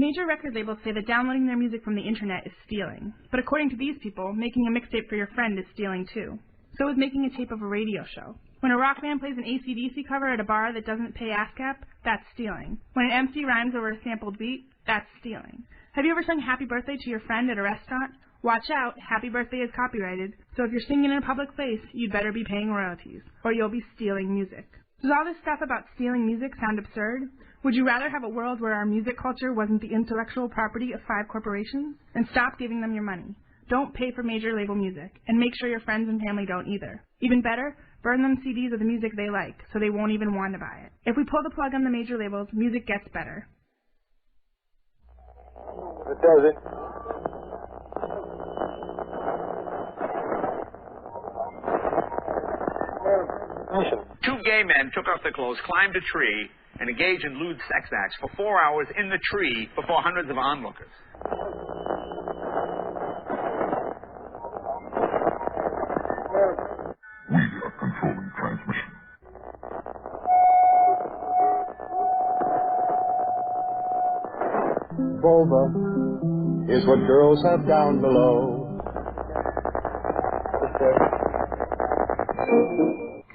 Major record labels say that downloading their music from the internet is stealing. But according to these people, making a mixtape for your friend is stealing too. So is making a tape of a radio show. When a rock band plays an AC/DC cover at a bar that doesn't pay ASCAP, that's stealing. When an MC rhymes over a sampled beat, that's stealing. Have you ever sung Happy Birthday to your friend at a restaurant? Watch out, Happy Birthday is copyrighted, so if you're singing in a public place, you'd better be paying royalties, or you'll be stealing music. Does all this stuff about stealing music sound absurd? Would you rather have a world where our music culture wasn't the intellectual property of 5 corporations? Then stop giving them your money. Don't pay for major label music, and make sure your friends and family don't either. Even better, burn them CDs of the music they like, so they won't even want to buy it. If we pull the plug on the major labels, music gets better. It does it. Two gay men took off their clothes, climbed a tree, and engaged in lewd sex acts for 4 hours in the tree before hundreds of onlookers. We are controlling transmission. Vulva is what girls have down below.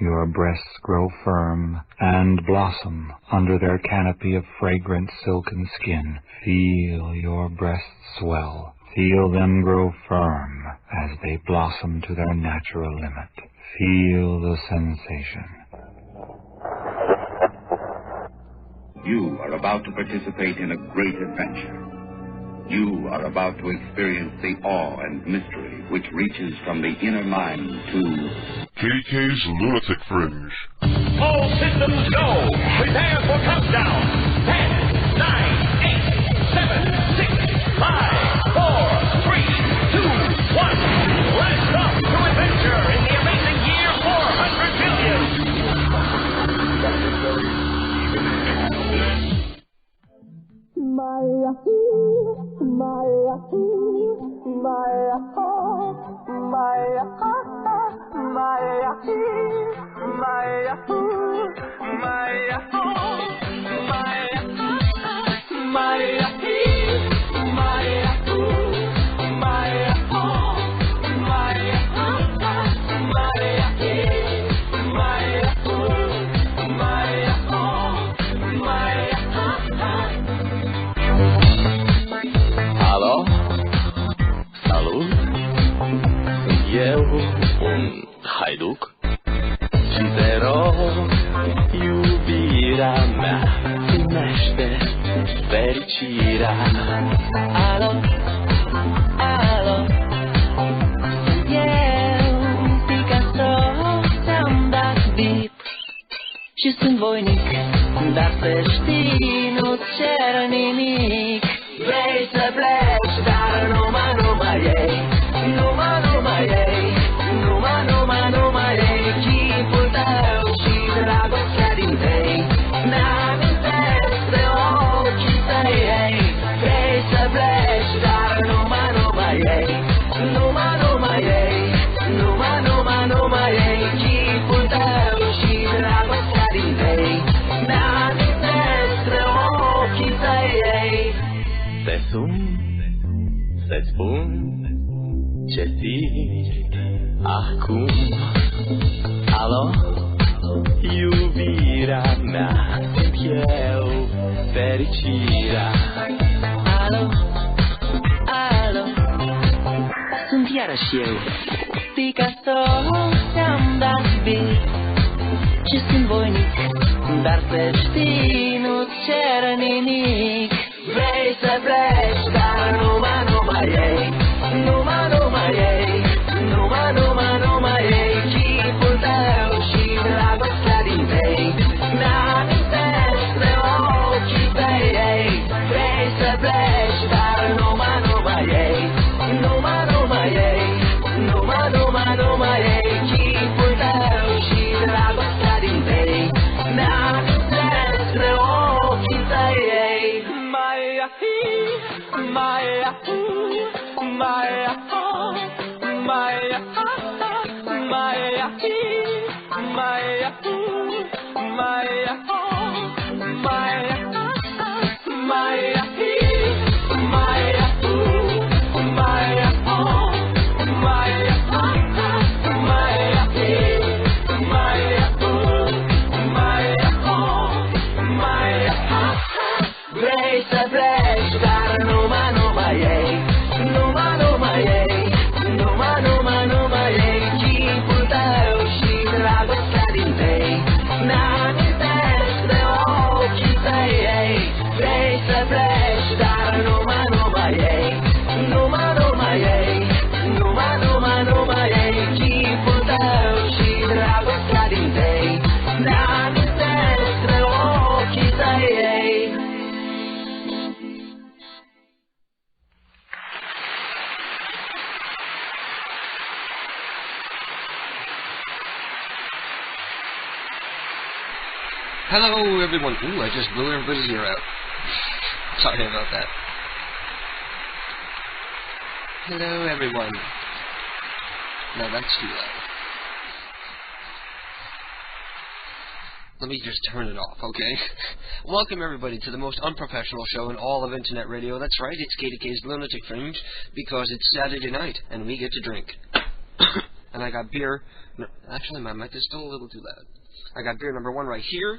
Your breasts grow firm and blossom under their canopy of fragrant silken skin. Feel your breasts swell. Feel them grow firm as they blossom to their natural limit. Feel the sensation. You are about to participate in a great adventure. You are about to experience the awe and mystery which reaches from the inner mind to KDK's Lunatic Fringe. All systems go! Prepare for countdown! 10, 9, 8, 7, 6, 5, 4, 3, 2, 1. Let's off to adventure in the amazing year 400 billion! Alo? Salut? Eu, un haiduk, și te rog, iubirea mea, primește fericirea. Alo? Alo? Eu, Picasso, ți-am dat bip și sunt voinic, dar să știi, nu cer nimic. Vrei să pleci, dar numai ei, numai ei, numai ei, chipul tău și dragostea din tei, mi-amintesc de ochii tăi ei. Vrei să pleci, dar numai ei, numai ei, numai ei, chipul tău și dragostea din tei, mi-amintesc de ochii tăi ei. Te sun, să-ți spun ce simt acum. Alo? Iubirea mea, simt eu fericirea. Alo? Alo? Sunt iarăși eu, Picasso, ți-am dat bip și sunt voinic, dar să știi, nu cer nimic. Vrei să pleci, dar numai ei, numai ei, numai ei, chipul tău și dragostea din tei, mi-amintesc de ochii tăi ei. Vrei să pleci, dar numai ei, numai ei, numai ei, chipul tău și dragostea din tei, mi-amintesc de ochii tăi ei. Hello, everyone. Ooh, I just blew everybody's ear out. Sorry about that. Hello, everyone. No, that's too loud. Let me just turn it off, okay? Welcome, everybody, to the most unprofessional show in all of Internet radio. That's right, it's KDK's Lunatic Fringe, because it's Saturday night, and we get to drink. And I got beer. No, actually, my mic is still a little too loud. I got beer number 1 right here.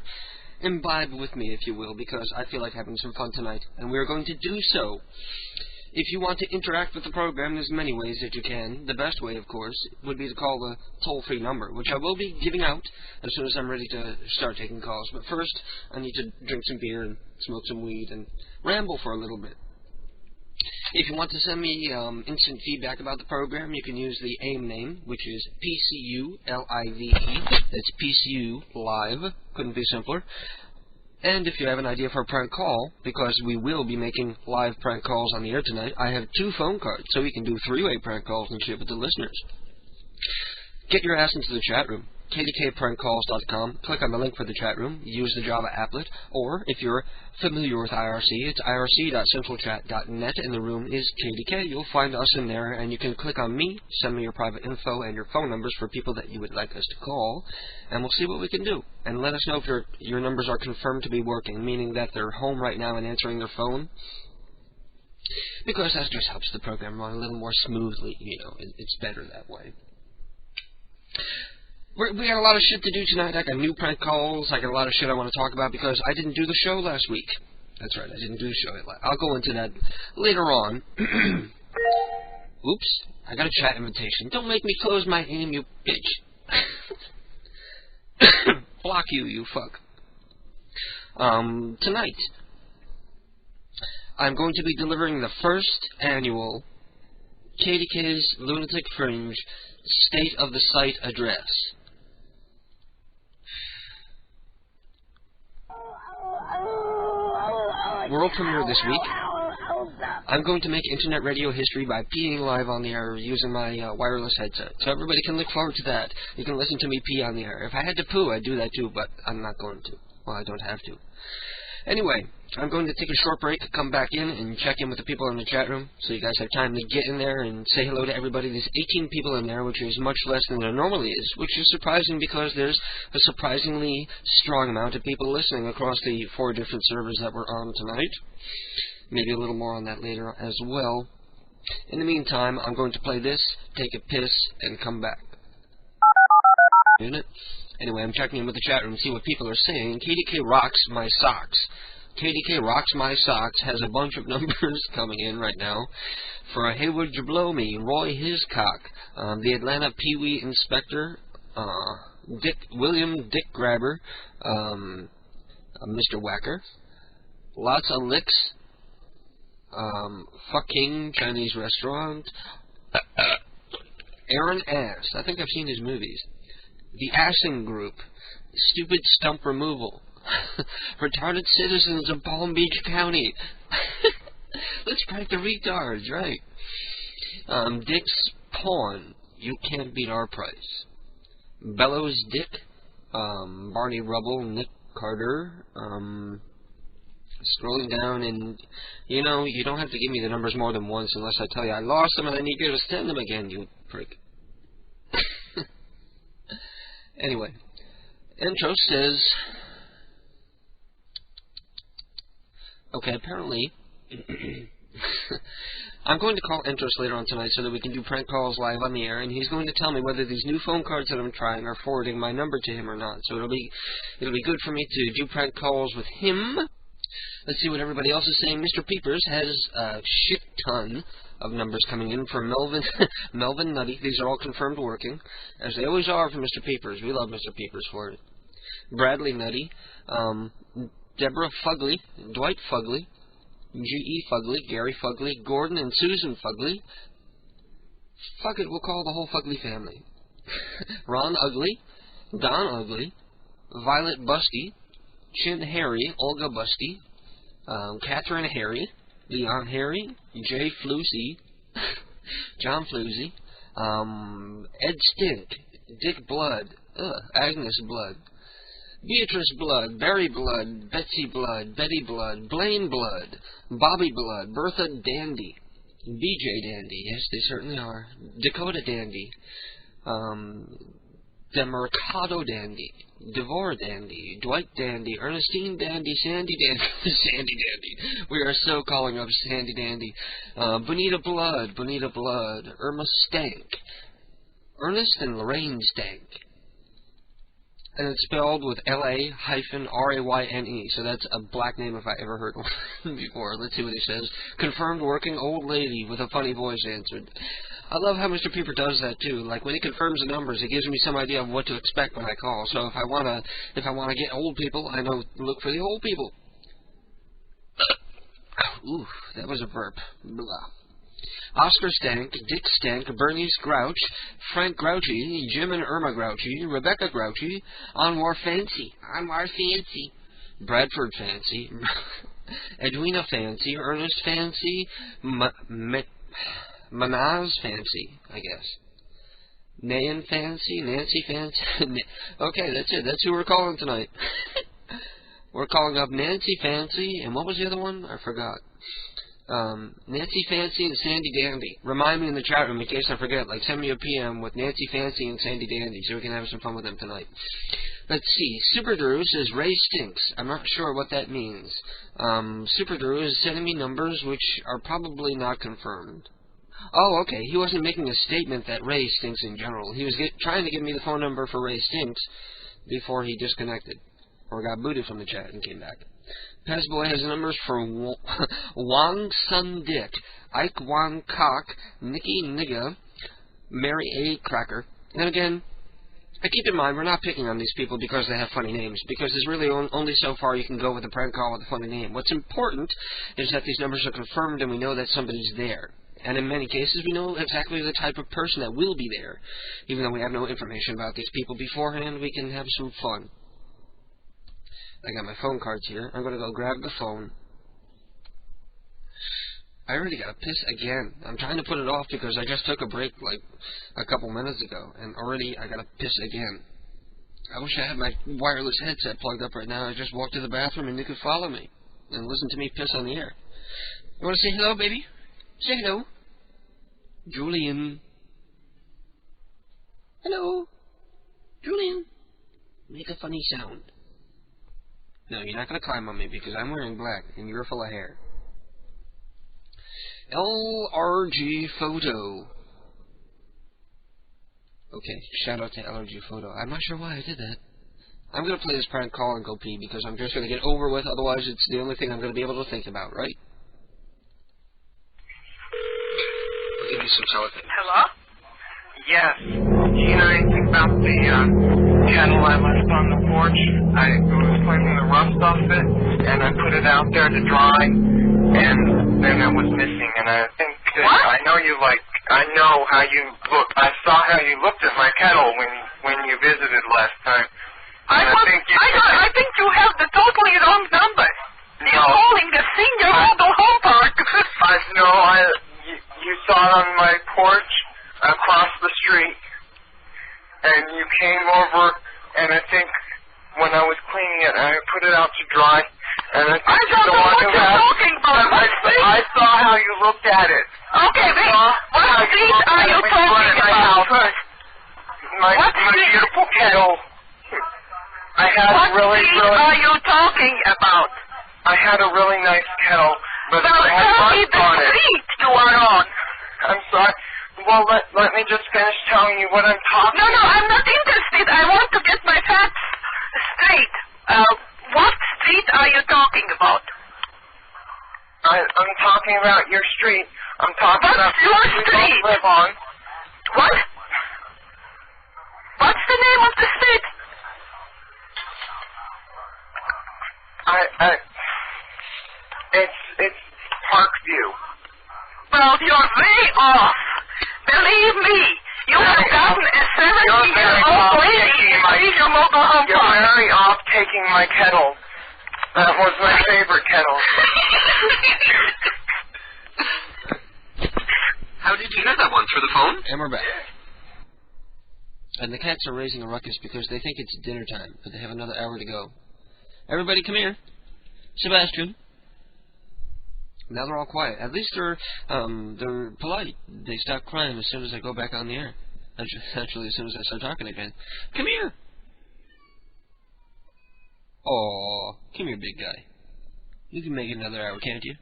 Imbibe with me, if you will, because I feel like having some fun tonight, and we're going to do so. If you want to interact with the program, there's many ways that you can. The best way, of course, would be to call the toll-free number, which I will be giving out as soon as I'm ready to start taking calls. But first, I need to drink some beer and smoke some weed and ramble for a little bit. If you want to send me instant feedback about the program, you can use the AIM name, which is PCU-LIVE. That's PCU Live. Couldn't be simpler. And if you have an idea for a prank call, because we will be making live prank calls on the air tonight, I have 2 phone cards, so we can do 3-way prank calls and shit with the listeners. Get your ass into the chat room. KDKprankcalls.com. Click on the link for the chat room. Use the Java applet. Or, if you're familiar with IRC, it's irc.centralchat.net, and the room is KDK. You'll find us in there, and you can click on me, send me your private info and your phone numbers for people that you would like us to call, and we'll see what we can do. And let us know if your numbers are confirmed to be working, meaning that they're home right now and answering their phone. Because that just helps the program run a little more smoothly, you know. It's better that way. We got a lot of shit to do tonight. I got new prank calls. I got a lot of shit I want to talk about because I didn't do the show last week. That's right, I didn't do the show. I'll go into that later on. Oops, I got a chat invitation. Don't make me close my AIM, you bitch. Block you, you fuck. Tonight, I'm going to be delivering the first annual KDK's Lunatic Fringe State of the Site address. World premiere this week. I'm going to make internet radio history by peeing live on the air using my wireless headset. So everybody can look forward to that. You can listen to me pee on the air. If I had to poo, I'd do that too, but I'm not going to. Well, I don't have to. Anyway, I'm going to take a short break, come back in, and check in with the people in the chat room, so you guys have time to get in there and say hello to everybody. There's 18 people in there, which is much less than there normally is, which is surprising because there's a surprisingly strong amount of people listening across the 4 different servers that we're on tonight. Maybe a little more on that later as well. In the meantime, I'm going to play this, take a piss, and come back. Unit. Anyway, I'm checking in with the chat room to see what people are saying. KDK Rocks My Socks. KDK Rocks My Socks has a bunch of numbers coming in right now. For Haywood Jablomi, Roy Hiscock, the Atlanta Pee-wee Inspector, William Dick Grabber, Mr. Whacker, Lots of Licks, Fucking Chinese Restaurant, Aaron Ass, I think I've seen his movies. The Assing Group, Stupid Stump Removal, Retarded Citizens of Palm Beach County. Let's prank the retards, right? Dick's Pawn, You Can't Beat Our Price. Bellows Dick, Barney Rubble, Nick Carter, scrolling down, and, you know, you don't have to give me the numbers more than once unless I tell you I lost them and I need you to send them again, you prick. Anyway, intro says, okay, apparently, I'm going to call Entros later on tonight so that we can do prank calls live on the air, and he's going to tell me whether these new phone cards that I'm trying are forwarding my number to him or not. So it'll be good for me to do prank calls with him Let's see what everybody else is saying. Mr. Peepers has a shit ton of numbers coming in from Melvin Melvin Nutty. These are all confirmed working, as they always are for Mr. Peepers. We love Mr. Peepers for it. Bradley Nutty, Deborah Fugly, Dwight Fugly, G.E. Fugly, Gary Fugly, Gordon and Susan Fugly. Fuck it, we'll call the whole Fugly family. Ron Ugly, Don Ugly, Violet Busty, Chin Harry, Olga Busty, Catherine Harry, Leon Harry, Jay Flusy, John Flusy, Ed Stink, Dick Blood, Agnes Blood, Beatrice Blood, Barry Blood, Betsy Blood, Betty Blood, Blaine Blood, Bobby Blood, Bertha Dandy, BJ Dandy, yes they certainly are, Dakota Dandy, Demercado Dandy, Devore Dandy, Dwight Dandy, Ernestine Dandy, Sandy Dandy, Sandy Dandy. We are so calling up Sandy Dandy. Bonita Blood, Irma Stank, Ernest and Lorraine Stank. And it's spelled with L-A-R-A-Y-N-E, so that's a black name if I ever heard one before. Let's see what he says. Confirmed working old lady with a funny voice answered. I love how Mr. Peeper does that too. Like when he confirms the numbers, it gives me some idea of what to expect when I call. So if I wanna get old people, I know look for the old people. Ooh, that was a burp. Blah. Oscar Stank, Dick Stank, Bernice Grouch, Frank Grouchy, Jim and Irma Grouchy, Rebecca Grouchy, Anwar Fancy, Bradford Fancy, Edwina Fancy, Ernest Fancy, Manaz Fancy, I guess. Nayan Fancy, Nancy Fancy. Okay, that's it. That's who we're calling tonight. We're calling up Nancy Fancy, and what was the other one? I forgot. Nancy Fancy and Sandy Dandy. Remind me in the chat room in case I forget. Like, send me a PM with Nancy Fancy and Sandy Dandy so we can have some fun with them tonight. Let's see. Super Drew says Ray stinks. I'm not sure what that means. Super Drew is sending me numbers which are probably not confirmed. Oh, okay. He wasn't making a statement that Ray stinks in general. He was trying to give me the phone number for Ray Stinks before he disconnected. Or got booted from the chat and came back. Pezboy has numbers for Wang Sun Dick, Ike Wan Cock, Nikki Nigga, Mary A. Cracker. And again, keep in mind, we're not picking on these people because they have funny names, because there's really only so far you can go with a prank call with a funny name. What's important is that these numbers are confirmed and we know that somebody's there. And in many cases, we know exactly the type of person that will be there. Even though we have no information about these people beforehand, we can have some fun. I got my phone cards here. I'm going to go grab the phone. I already got to piss again. I'm trying to put it off because I just took a break like a couple minutes ago, and already I got to piss again. I wish I had my wireless headset plugged up right now. I just walked to the bathroom and you could follow me and listen to me piss on the air. You want to say hello, baby? Say hello. Julian. Hello. Julian. Make a funny sound. No, you're not going to climb on me because I'm wearing black and you're full of hair. LRG Photo. Okay, shout out to LRG Photo. I'm not sure why I did that. I'm going to play this prank call and go pee because I'm just going to get over with, otherwise it's the only thing I'm going to be able to think about, right? I'll give you some cellophane. Hello? Yes. You know anything about the kettle I left on the porch? I was cleaning the rust off it, and I put it out there to dry, and then it was missing. And I think that I know how you look. I saw how you looked at my kettle when you visited last time. I think you have the totally wrong number. You're calling the senior mobile home park. You saw it on my porch across the street, and you came over, and I think when I was cleaning it, I put it out to dry, and I think you're the one who has... I saw how you looked at it. Okay, wait. What street are you talking about? My beautiful kettle. What street are you talking about? I had a really nice kettle, but it had rust on it. Street you are on. I'm sorry. Well, let me just finish telling you what I'm talking about. No, I'm not interested. I want to get my facts straight. What street are you talking about? I'm talking about your street. I'm talking about the street we both live on. What? What's the name of the street? It's Parkview. Well, you're way off. Believe me, you have gotten a 70-year-old lady to leave your mobile home You're park. very off taking my kettle. That was my favorite kettle. How did you hear that one? Through the phone? And we're back. And the cats are raising a ruckus because they think it's dinner time, but they have another hour to go. Everybody come here. Sebastian. Now they're all quiet. At least they're polite. They stop crying as soon as I go back on the air. Actually, as soon as I start talking again. Come here. Aw, come here, big guy. You can make it another hour, can't you?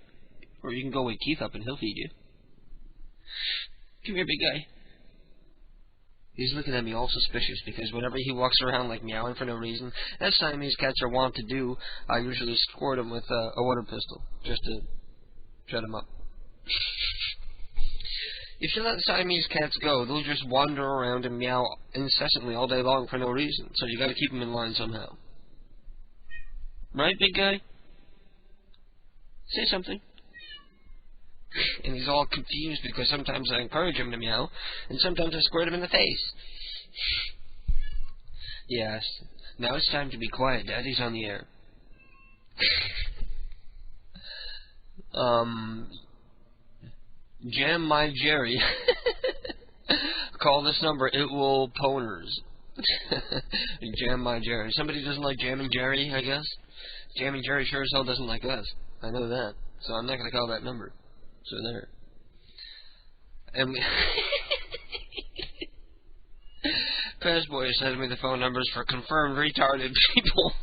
Or you can go wake Keith up and he'll feed you. Come here, big guy. He's looking at me all suspicious because whenever he walks around like meowing for no reason, as Siamese cats are wont to do, I usually squirt him with a water pistol just to shut him up. If you let Siamese cats go, they'll just wander around and meow incessantly all day long for no reason, so you gotta keep them in line somehow. Right, big guy? Say something. And he's all confused because sometimes I encourage him to meow, and sometimes I squirt him in the face. Yes, now it's time to be quiet. Daddy's on the air. Jam My Jerry. Call this number, it will poners. Jam My Jerry. Somebody doesn't like Jam and Jerry, I guess? Jam and Jerry sure as hell doesn't like us. I know that. So I'm not going to call that number. So there. And we... Passboy sent me the phone numbers for confirmed retarded people.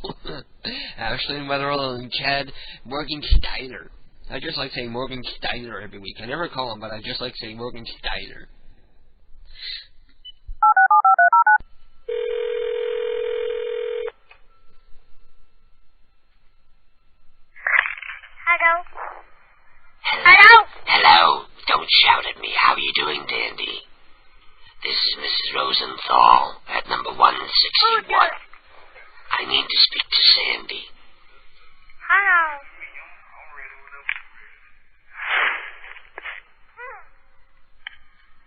Ashley and Weatherall and Chad Morgensteiner. I just like saying Morgensteiner every week. I never call him, but I just like saying Morgensteiner. Hello? Hello? Hello. Don't shout at me. How are you doing, Dandy? This is Mrs. Rosenthal at number 161. I need to speak to Sandy. Hello.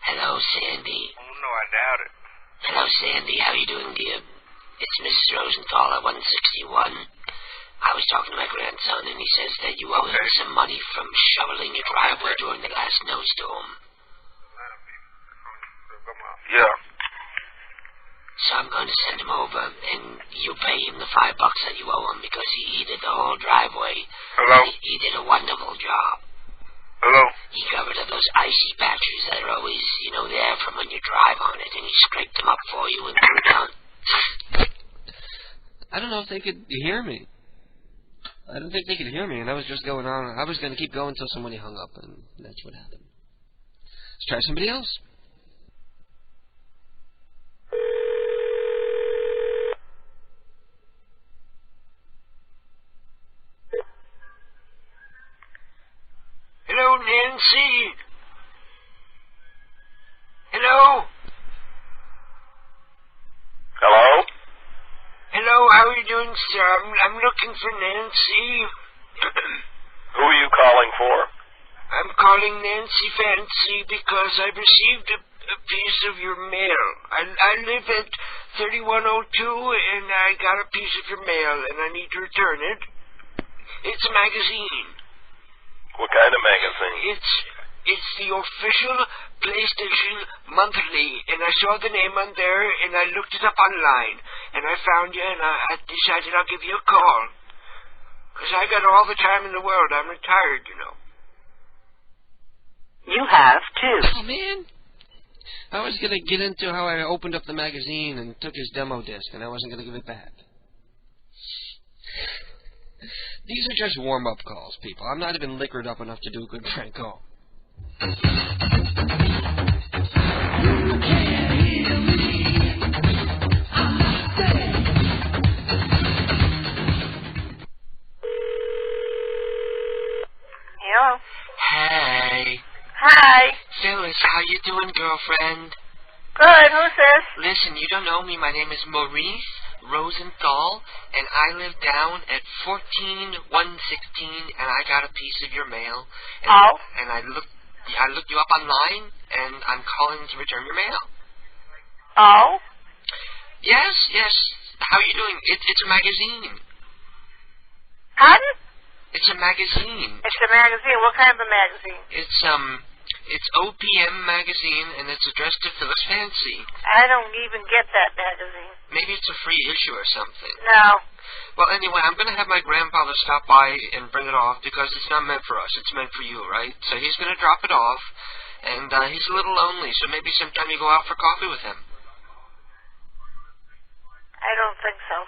Hello, Sandy. Oh, no, I doubt it. Hello, Sandy. How are you doing, dear? It's Mrs. Rosenthal at 161. I was talking to my grandson, and he says that you owe him some money from shoveling your driveway during the last snowstorm. Yeah. So I'm going to send him over, and you pay him the $5 that you owe him because he did the whole driveway. Hello? He did a wonderful job. Hello? He got rid of those icy patches that are always, there from when you drive on it, and he scraped them up for you and threw it down. I don't know if they could hear me. I don't think they could hear me, and I was just going on. I was going to keep going until somebody hung up, and that's what happened. Let's try somebody else. Hello, Nancy. Hello? Hello? Hello, how are you doing, sir? I'm looking for Nancy. Who are you calling for? I'm calling Nancy Fancy because I received a piece of your mail. I live at 3102, and I got a piece of your mail, and I need to return it. It's a magazine. What kind of magazine? It's the official PlayStation Monthly, and I saw the name on there, and I looked it up online, and I found you, and I decided I'll give you a call. Because I got all the time in the world. I'm retired, You have two. Oh, man. I was going to get into how I opened up the magazine and took his demo disc, and I wasn't going to give it back. These are just warm-up calls, people. I'm not even liquored up enough to do a good prank call. Hello? Hi. Phyllis, how you doing, girlfriend? Good. Who's this? Listen, you don't know me. My name is Maurice Rosenthal, and I live down at 14116, and I got a piece of your mail. And, And I looked you up online, and I'm calling to return your mail. Oh? Yes. How are you doing? It's a magazine. Pardon? It's a magazine. It's a magazine. What kind of a magazine? It's OPM magazine, and it's addressed to Phyllis Fancy. I don't even get that magazine. Maybe it's a free issue or something. No. Well, anyway, I'm going to have my grandfather stop by and bring it off because it's not meant for us. It's meant for you, right? So he's going to drop it off, and he's a little lonely, so maybe sometime you go out for coffee with him. I don't think so.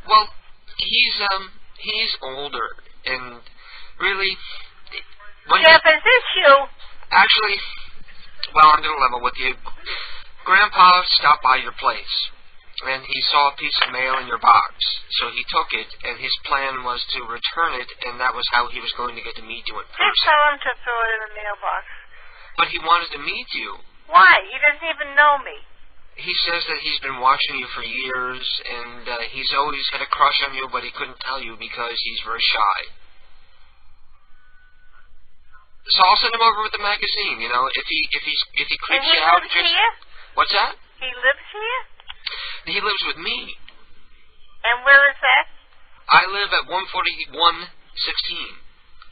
Well, he's older, and really... Jeff, is this you? Actually, well, I'm going to level with you. Grandpa stopped by your place, and he saw a piece of mail in your box. So he took it, and his plan was to return it, and that was how he was going to get to meet you in person. Just tell him to throw it in the mailbox. But he wanted to meet you. Why? He doesn't even know me. He says that he's been watching you for years, and he's always had a crush on you, but he couldn't tell you because he's very shy. So I'll send him over with the magazine. You know, if he creeps you out, just... Here? What's that? He lives here? He lives with me. And where is that? I live at 14116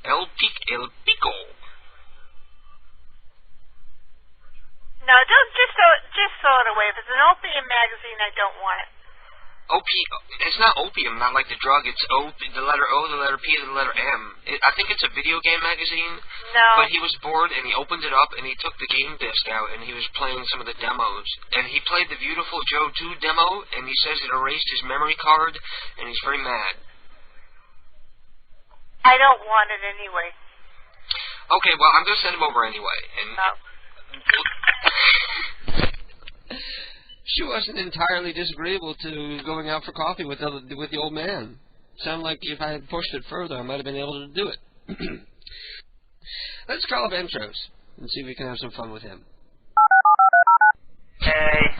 El Pico. No, don't just throw it away. If it's an opium magazine, I don't want it. It's not opium, not like the drug. It's the letter O, the letter P, and the letter M. I think it's a video game magazine. No. But he was bored, and he opened it up, and he took the game disc out, and he was playing some of the demos. And he played the Beautiful Joe 2 demo, and he says it erased his memory card, and he's very mad. I don't want it anyway. Okay, well, I'm going to send him over anyway. And no. She wasn't entirely disagreeable to going out for coffee with the old man. Sounded like if I had pushed it further, I might have been able to do it. Let's call up Entros and see if we can have some fun with him. Hey.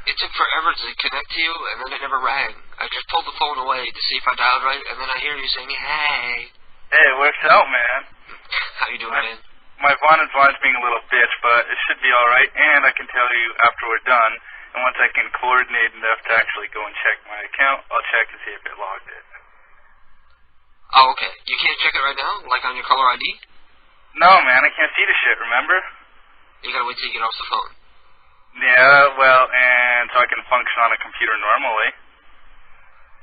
It took forever to connect to you, and then it never rang. I just pulled the phone away to see if I dialed right, and then I hear you saying, hey. Hey, it works out, man. How you doing, man? My line's being a little bitch, but it should be alright, and I can tell you after we're done, and once I can coordinate enough to actually go and check my account, I'll check to see if it logged it. Oh, okay. You can't check it right now? Like on your caller ID? No, man, I can't see the shit, remember? You gotta wait till you get off the phone. Yeah, well, and so I can function on a computer normally.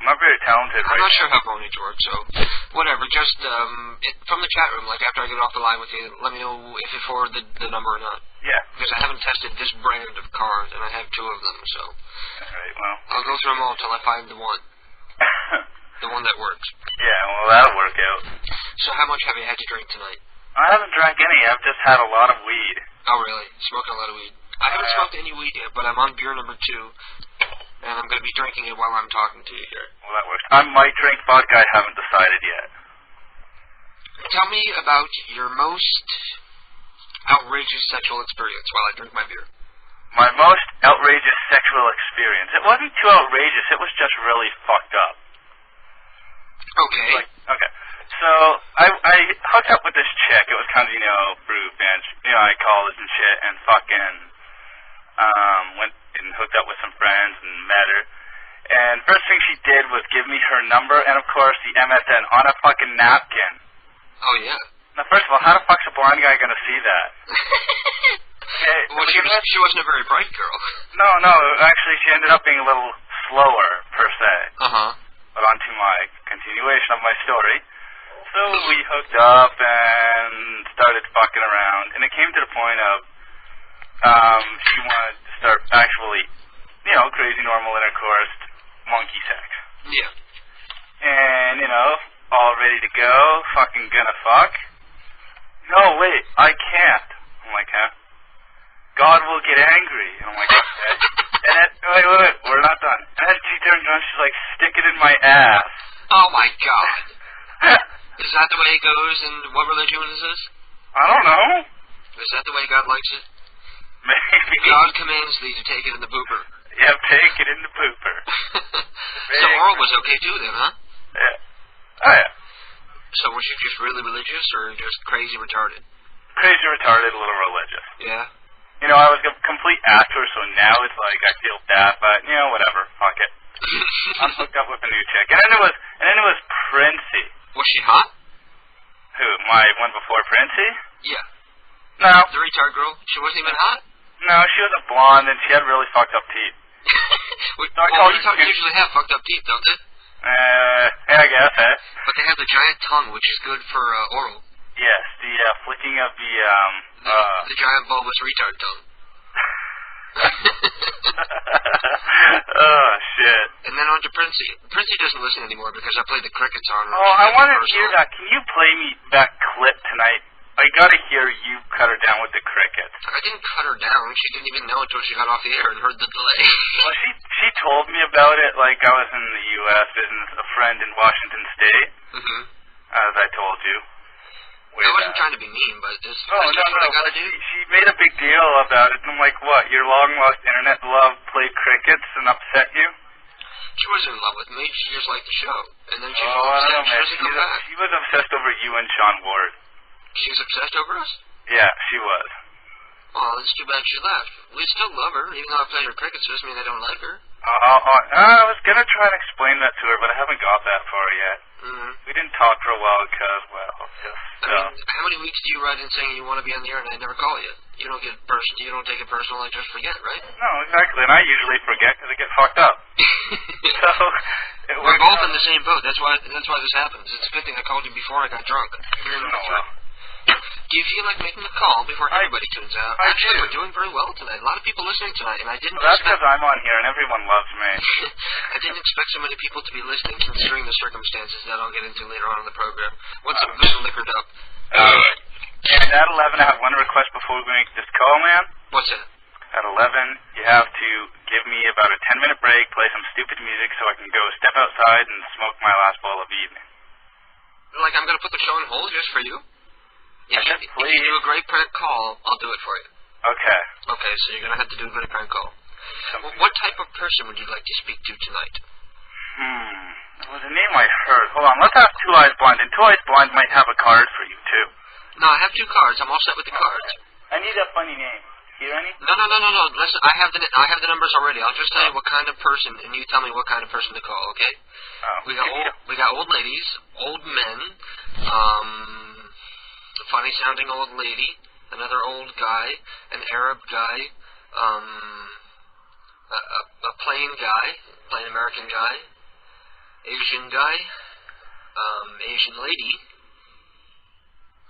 I'm not very talented I'm not sure how phone it works, so whatever. Just from the chat room, like after I get off the line with you, let me know if it forwarded the number or not. Yeah. Because I haven't tested this brand of cars, and I have two of them, so. Alright, well. I'll go through them all until I find the one. The one that works. Yeah, well, that'll work out. So how much have you had to drink tonight? I haven't drank any. I've just had a lot of weed. Oh, really? Smoking a lot of weed. I haven't smoked any weed yet, but I'm on beer number 2. And I'm going to be drinking it while I'm talking to you here. Well, that works. I might drink vodka. I haven't decided yet. Tell me about your most outrageous sexual experience while I drink my beer. My most outrageous sexual experience. It wasn't too outrageous. It was just really fucked up. Okay. Okay. So, I hooked up with this chick. It was kind of, through bench, college and shit, and fucking, went and hooked up with some friends and met her. And first thing she did was give me her number and, of course, the MSN on a fucking napkin. Oh, yeah. Now, first of all, how the fuck's a blind guy gonna see that? Well, she wasn't a very bright girl. No. Actually, she ended up being a little slower, per se. Uh-huh. But on to my continuation of my story. So we hooked up and started fucking around. And it came to the point of she wanted to start actually, crazy normal intercourse, monkey sex. Yeah. And, all ready to go, fucking gonna fuck. No, wait, I can't. I'm like, huh? God will get angry. And I'm like, okay. And then, wait, we're not done. And then she turns around, she's like, stick it in my ass. Oh my God. Is that the way it goes, and what religion is this? I don't know. Is that the way God likes it? Maybe. God commands thee to take it in the pooper. Yeah, take it in the pooper. So oral was okay too then, huh? Yeah. Oh, yeah. So was you just really religious or just crazy retarded? Crazy retarded, a little religious. Yeah. You know, I was a complete actor, so now it's like I feel bad, but you know, whatever. Fuck it. I'm hooked up with a new chick, and then it was Princey. Was she hot? Who? My one before Princey? Yeah. No. The retard girl. She wasn't even hot. No, she was a blonde, and she had really fucked up teeth. Retards usually have fucked up teeth, don't they? Yeah, I guess, eh? But they have the giant tongue, which is good for oral. Yes, the flicking of the giant bulbous retard tongue. Oh, shit. And then on to Princey. Princey doesn't listen anymore because I played the crickets on her. Oh, I want to hear that. Can you play me that clip tonight? I gotta hear you cut her down with the crickets. I didn't cut her down. She didn't even know until she got off the air and heard the delay. Well, she told me about it like I was in the U.S. visiting a friend in Washington State, as I told you. I wasn't trying to be mean, but just what I gotta do. She made a big deal about it, and I'm like, what? Your long-lost internet love played crickets and upset you? She wasn't in love with me. She just liked the show. And then she I don't know, man. she come back. She was obsessed over you and Sean Ward. She was obsessed over us? Yeah, she was. Oh, it's too bad she left. We still love her, even though I played her crickets. Doesn't mean I don't like her. I was gonna try and explain that to her, but I haven't got that far yet. We didn't talk for a while because, well, just. How many weeks do you write in saying you want to be on the air and I never call you? You don't take it personal. I just forget, right? No, exactly, and I usually forget because I get fucked up. So we're both in the same boat. That's why this happens. It's a good thing I called you before I got drunk. Do you feel like making a call before everybody tunes out? Actually, we're doing very well tonight. A lot of people listening tonight, and I didn't. That's because I'm on here and everyone loves me. I didn't expect so many people to be listening, considering the circumstances that I'll get into later on in the program. Once I'm good and liquored up. And at 11, I have one request before we make this call, man. What's that? At 11, you have to give me about a 10-minute break, play some stupid music so I can go step outside and smoke my last bowl of the evening. Like I'm going to put the show on hold just for you? Yeah, if you do a great prank call, I'll do it for you. Okay. Okay, so you're going to have to do a great prank call. What type of person would you like to speak to tonight? It was a name I heard. Hold on, let's ask Two Eyes Blind. And Two Eyes Blind might have a card for you, too. No, I have 2 cards. I'm all set with the cards. I need a funny name. Hear any? No. Listen, I have the numbers already. I'll just tell you what kind of person, and you tell me what kind of person to call, okay? We got old ladies, old men, a funny sounding old lady, another old guy, an Arab guy, a plain guy, plain American guy, Asian guy, Asian lady.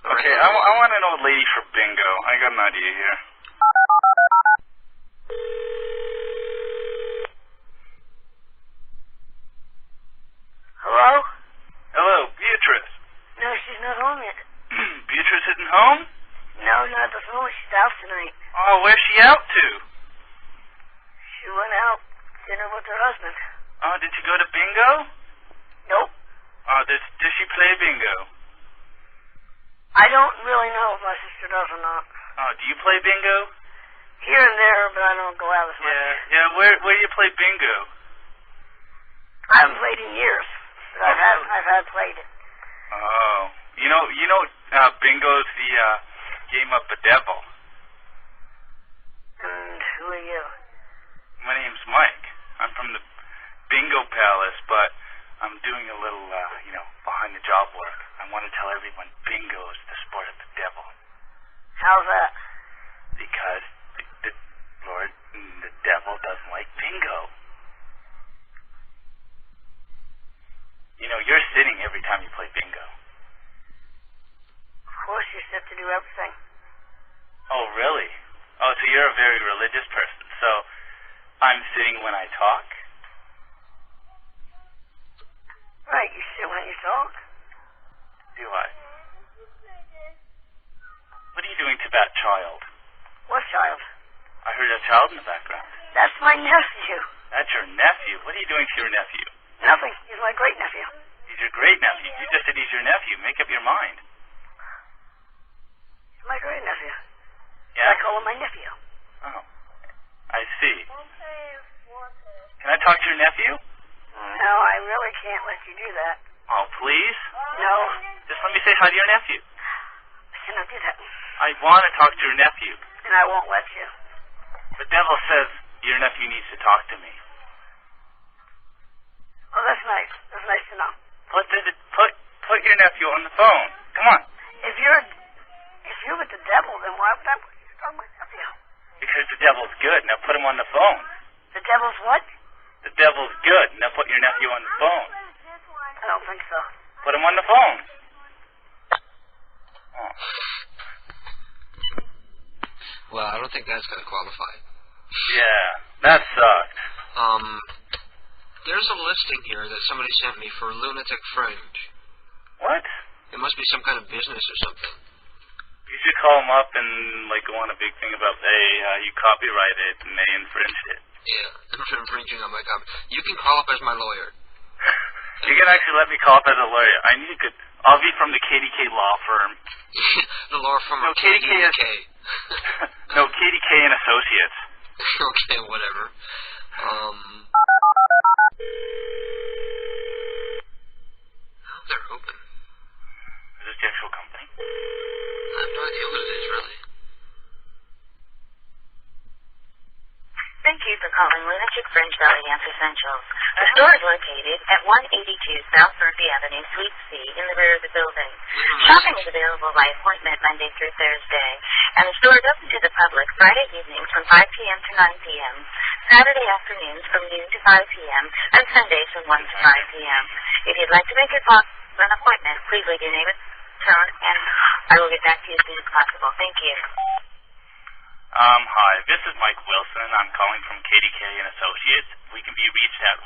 Okay, I want an old lady for bingo. I got an idea here. Hello? Hello, Beatrice. No, she's not home yet. Beatrice isn't home? No, not at the moment. She's out tonight. Oh, where's she out to? She went out dinner with her husband. Oh, did she go to bingo? Nope. Oh, does she play bingo? I don't really know if my sister does or not. Oh, do you play bingo? Here and there, but I don't go out as much. Yeah. Where do you play bingo? I haven't played in years, but I've had played it. Oh, you know, bingo's the game of the devil. And who are you? My name's Mike. I'm from the Bingo Palace, but I'm doing a little, behind the job work. I want to tell everyone bingo is the sport of the devil. How's that? Because the devil doesn't like bingo. You know, you're sitting every time you play bingo. Of course, you're set to do everything. Oh, really? Oh, so you're a very religious person. So I'm sitting when I talk? Right, you sit when you talk. Do I? What are you doing to that child? What child? I heard a child in the background. That's my nephew. That's your nephew? What are you doing to your nephew? Nothing. He's my great nephew. He's your great nephew. You just said he's your your nephew. Make up your mind. My great nephew. Yeah? I call him my nephew. Oh. I see. Can I talk to your nephew? No, I really can't let you do that. Oh, please? No. Just let me say hi to your nephew. I cannot do that. I want to talk to your nephew. And I won't let you. The devil says your nephew needs to talk to me. Oh, that's nice. That's nice to know. Put your nephew on the phone. Come on. If you're with the devil, then why would I put you on my nephew? Because the devil's good. Now put him on the phone. The devil's what? The devil's good. Now put your nephew on the phone. I don't think so. Put him on the phone. Oh. Well, I don't think that's going to qualify. Yeah, that sucked. There's a listing here that somebody sent me for Lunatic Fringe. What? It must be some kind of business or something. You should call them up and go on a big thing about, hey, you copyrighted and they infringed it. Yeah, I'm infringing on my copy. You can call up as my lawyer. You can actually let me call up as a lawyer. I'll be from the KDK law firm. The law firm of KDK. No, KDK and Associates. Okay, whatever. They're open. Is this the actual company? I have no idea what it is, really. Thank you for calling Lunatic Fringe Belly Dance Essentials. The store is located at 182 South Murphy Avenue, Suite C, in the rear of the building. Shopping is available by appointment Monday through Thursday, and the store is open to the public Friday evenings from 5 p.m. to 9 p.m., Saturday afternoons from noon to 5 p.m., and Sundays from 1 to 5 p.m. If you'd like to make an appointment, please leave your name and tone, and I will get back to you as soon as possible. Thank you. Hi, this is Mike Wilson. I'm calling from KDK and Associates. We can be reached at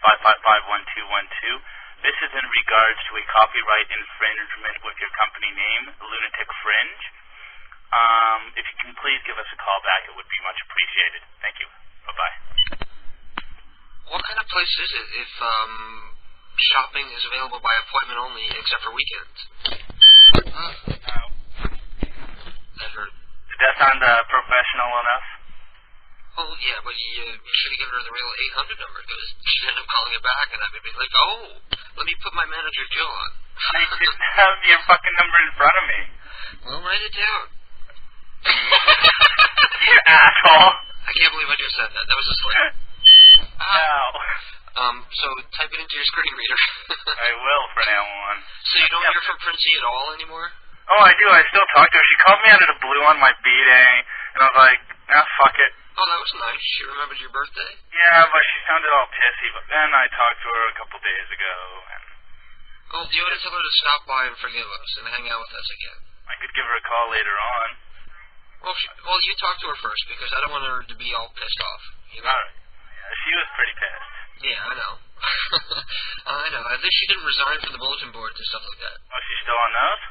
1-800-555-1212. This is in regards to a copyright infringement with your company name, Lunatic Fringe. If you can please give us a call back, it would be much appreciated. Thank you. Bye-bye. What kind of place is it if shopping is available by appointment only except for weekends? That hurt. Did that sound professional enough? Oh, yeah, but you should have given her the real 800 number, because she'd end up calling it back, and I would be like, oh, let me put my manager Joe on. I didn't have your fucking number in front of me. Well, write it down. You asshole. I can't believe I just said that. That was a slip. So type it into your screen reader. I will from now on. So you don't hear from Princey at all anymore? Oh, I do. I still talk to her. She called me out of the blue on my B-Day, and I was like, fuck it. Oh, that was nice. She remembered your birthday? Yeah, but she sounded all pissy. But then I talked to her a couple days ago, and... Well, do you want to tell her to stop by and forgive us and hang out with us again? I could give her a call later on. Well, you talk to her first, because I don't want her to be all pissed off. You know? Alright. Yeah, she was pretty pissed. Yeah, I know. I know. At least she didn't resign from the bulletin boards and stuff like that. Oh, she's still on those?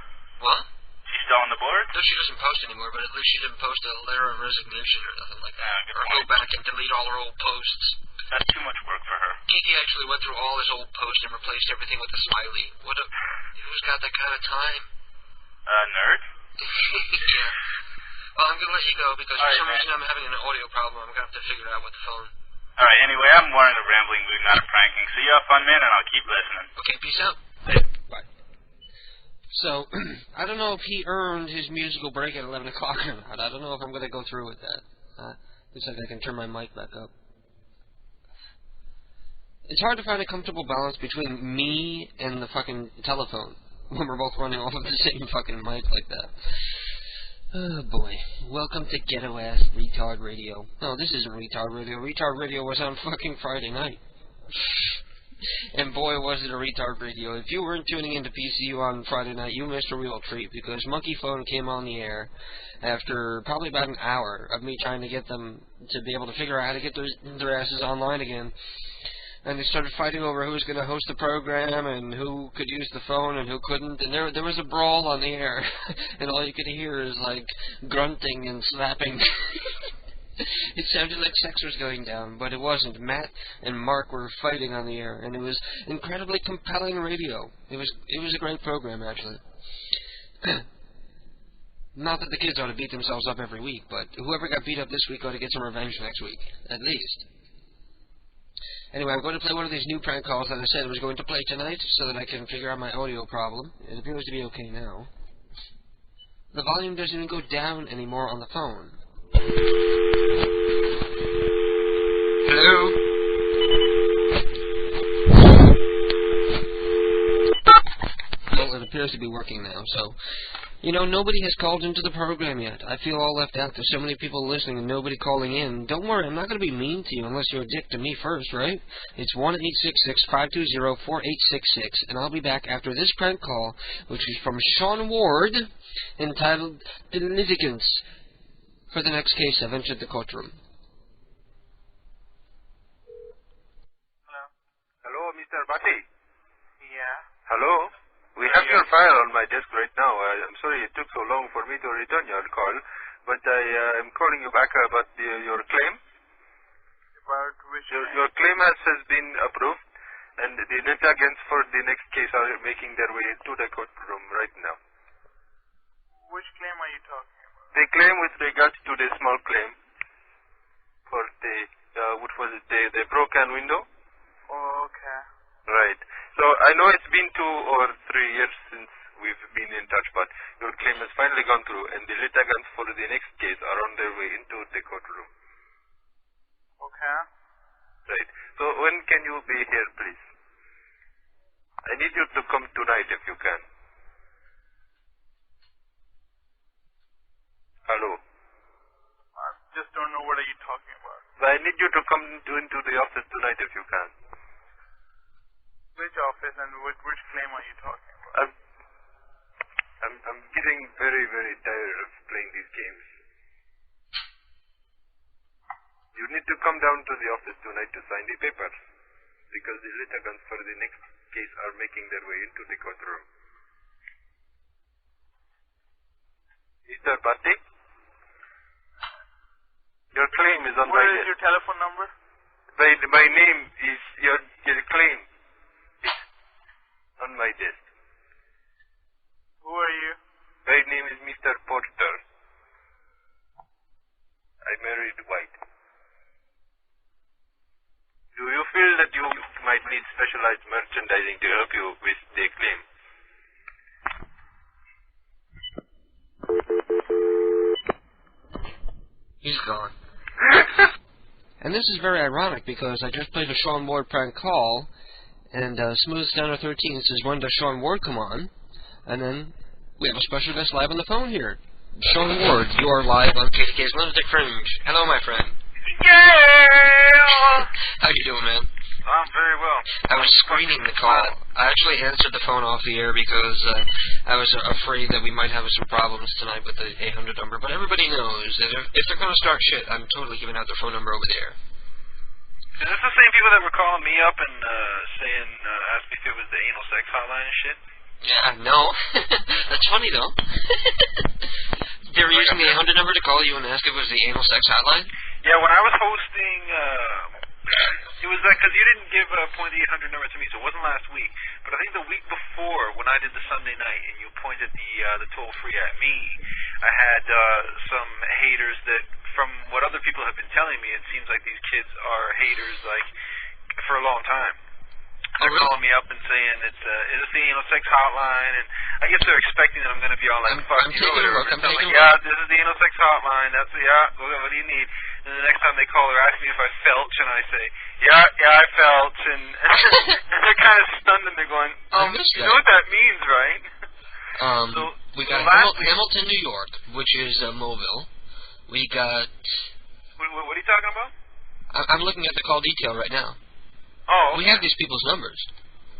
What? She's still on the board? No, she doesn't post anymore, but at least she didn't post a letter of resignation or nothing like that. Or go back and delete all her old posts. That's too much work for her. Kiki actually went through all his old posts and replaced everything with a smiley. Who's got that kind of time? Nerd? Yeah. Well, I'm going to let you go because for some reason I'm having an audio problem. I'm going to have to figure it out with the phone. Alright, anyway, I'm more in a rambling mood, not a pranking. So you have fun, man, and I'll keep listening. Okay, peace out. Bye. So, I don't know if he earned his musical break at 11 o'clock or not. I don't know if I'm going to go through with that. Looks like I can turn my mic back up. It's hard to find a comfortable balance between me and the fucking telephone when we're both running off of the same fucking mic like that. Oh, boy. Welcome to ghetto-ass retard radio. No, this isn't retard radio. Retard radio was on fucking Friday night. And boy, was it a retard radio. If you weren't tuning into PCU on Friday night, you missed a real treat, because Monkey Phone came on the air after probably about an hour of me trying to get them to be able to figure out how to get their asses online again. And they started fighting over who was going to host the program and who could use the phone and who couldn't. And there was a brawl on the air. And all you could hear is, like, grunting and slapping. It sounded like sex was going down, but it wasn't. Matt and Mark were fighting on the air, and it was incredibly compelling radio. It was a great program, actually. Not that the kids ought to beat themselves up every week, but whoever got beat up this week ought to get some revenge next week, at least. Anyway, I'm going to play one of these new prank calls that I said I was going to play tonight so that I can figure out my audio problem. It appears to be okay now. The volume doesn't even go down anymore on the phone. Hello? Well, it appears to be working now, so... You know, nobody has called into the program yet. I feel all left out. There's so many people listening and nobody calling in. Don't worry, I'm not going to be mean to you unless you're a dick to me first, right? It's 1-866-520-4866, and I'll be back after this prank call, which is from Sean Ward, entitled The Litigants. For the next case, I've entered the courtroom. Hello, Mr. Batty. Yeah. Hello? We have your file on my desk right now. I'm sorry it took so long for me to return your call, but I am calling you back about your claim. About which your claim has been approved, and the litigants for the next case are making their way to the courtroom right now. Which claim are you talking about? The claim with regards to the small claim for the, what was it, the broken window? Oh, okay. Right. So I know it's been 2 or 3 years since we've been in touch, but your claim has finally gone through, and the litigants for the next case are on their way into the courtroom. Okay. Right. So when can you be here, please? I need you to come tonight if you can. Hello? I just don't know what are you talking about. I need you to come into the office tonight if you can. Which office and which claim are you talking about? I'm getting very, very tired of playing these games. You need to come down to the office tonight to sign the papers, because the litigants for the next case are making their way into the courtroom. Mr. Bhatti? Your claim is on my desk. What is your telephone number? My name is your claim. On my desk. Who are you? My name is Mr. Porter. I married white. Do you feel that you might need specialized merchandising to help you with the claim? He's gone. And this is very ironic because I just played a Sean Ward prank call, and Smooth Stoner 13 says, when does Sean Ward come on? And then we have a special guest live on the phone here. Sean Ward, you are live on KDK's Lunatic Fringe. Hello, my friend. Yeah! How you doing, man? I'm very well. I was screening the call. I actually answered the phone off the air because I was afraid that we might have some problems tonight with the 800 number. But everybody knows that if they're going to start shit, I'm totally giving out their phone number over there. Is this the same people that were calling me up and saying, asked me if it was the anal sex hotline and shit? Yeah, no. That's funny, though. They were using the 800 number to call you and ask if it was the anal sex hotline? Yeah, when I was hosting, it was like, because you didn't give point the 800 number to me, so it wasn't last week. But I think the week before, when I did the Sunday night, and you pointed the toll-free at me, I had some haters that, from what other people have been telling me, it seems like these kids are haters, like, for a long time. They're calling me up and saying, is this the anal sex hotline? And I guess they're expecting that I'm going to be all like, fuck you, or whatever. I'm like, yeah, this is the anal sex hotline. That's, yeah, what do you need? And the next time they call, they're asking me if I felch, and I say, yeah, I felch. And they're kind of stunned, and they're going, you know what that means, right? We got Hamilton, New York, which is Mobile. We got... What are you talking about? I'm looking at the call detail right now. Oh, okay. We have these people's numbers.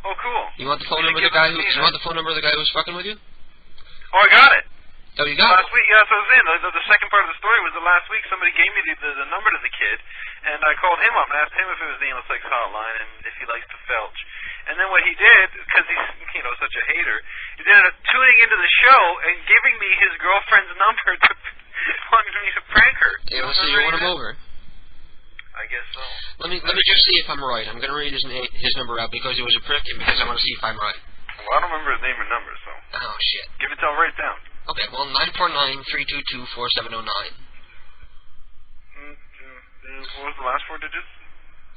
Oh, cool. You want the phone number of the guy who? You want the phone number of the guy who was fucking with you? Oh, I got it. Oh, you got it. Last week, yeah, that's what I was saying. The second part of the story was the last week somebody gave me the number to the kid, and I called him up and asked him if it was the anal sex hotline and if he likes to felch. And then what he did, because he's such a hater, he ended up tuning into the show and giving me his girlfriend's number to wanted me to prank her. Yeah, so you want him over? I guess so. Let me just see if I'm right. I'm going to read his number out because he was a prick and because I want to see if I'm right. Well, I don't remember his name or number, so. Oh, shit. Give it to him, write it down. Okay, well, 949-322-4709. What was the last 4 digits?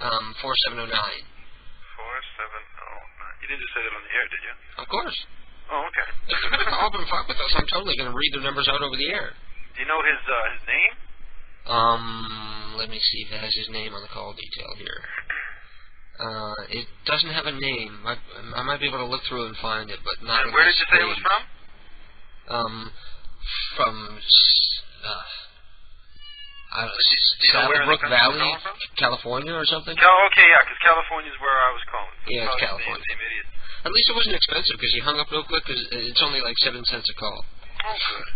4709. 4709. You didn't just say that on the air, did you? Of course. Oh, okay. If they're going to call up and fuck with us, I'm totally going to read their numbers out over the air. Do you know his name? Let me see if it has his name on the call detail here. It doesn't have a name. I might be able to look through and find it, but not. And where did you say it was from? From Saddlebrook Valley, California, or something. Okay, yeah, because California's where I was calling. Yeah, it's California. Same idiot. At least it wasn't expensive because he hung up real quick because it's only like 7 cents a call. Oh, good.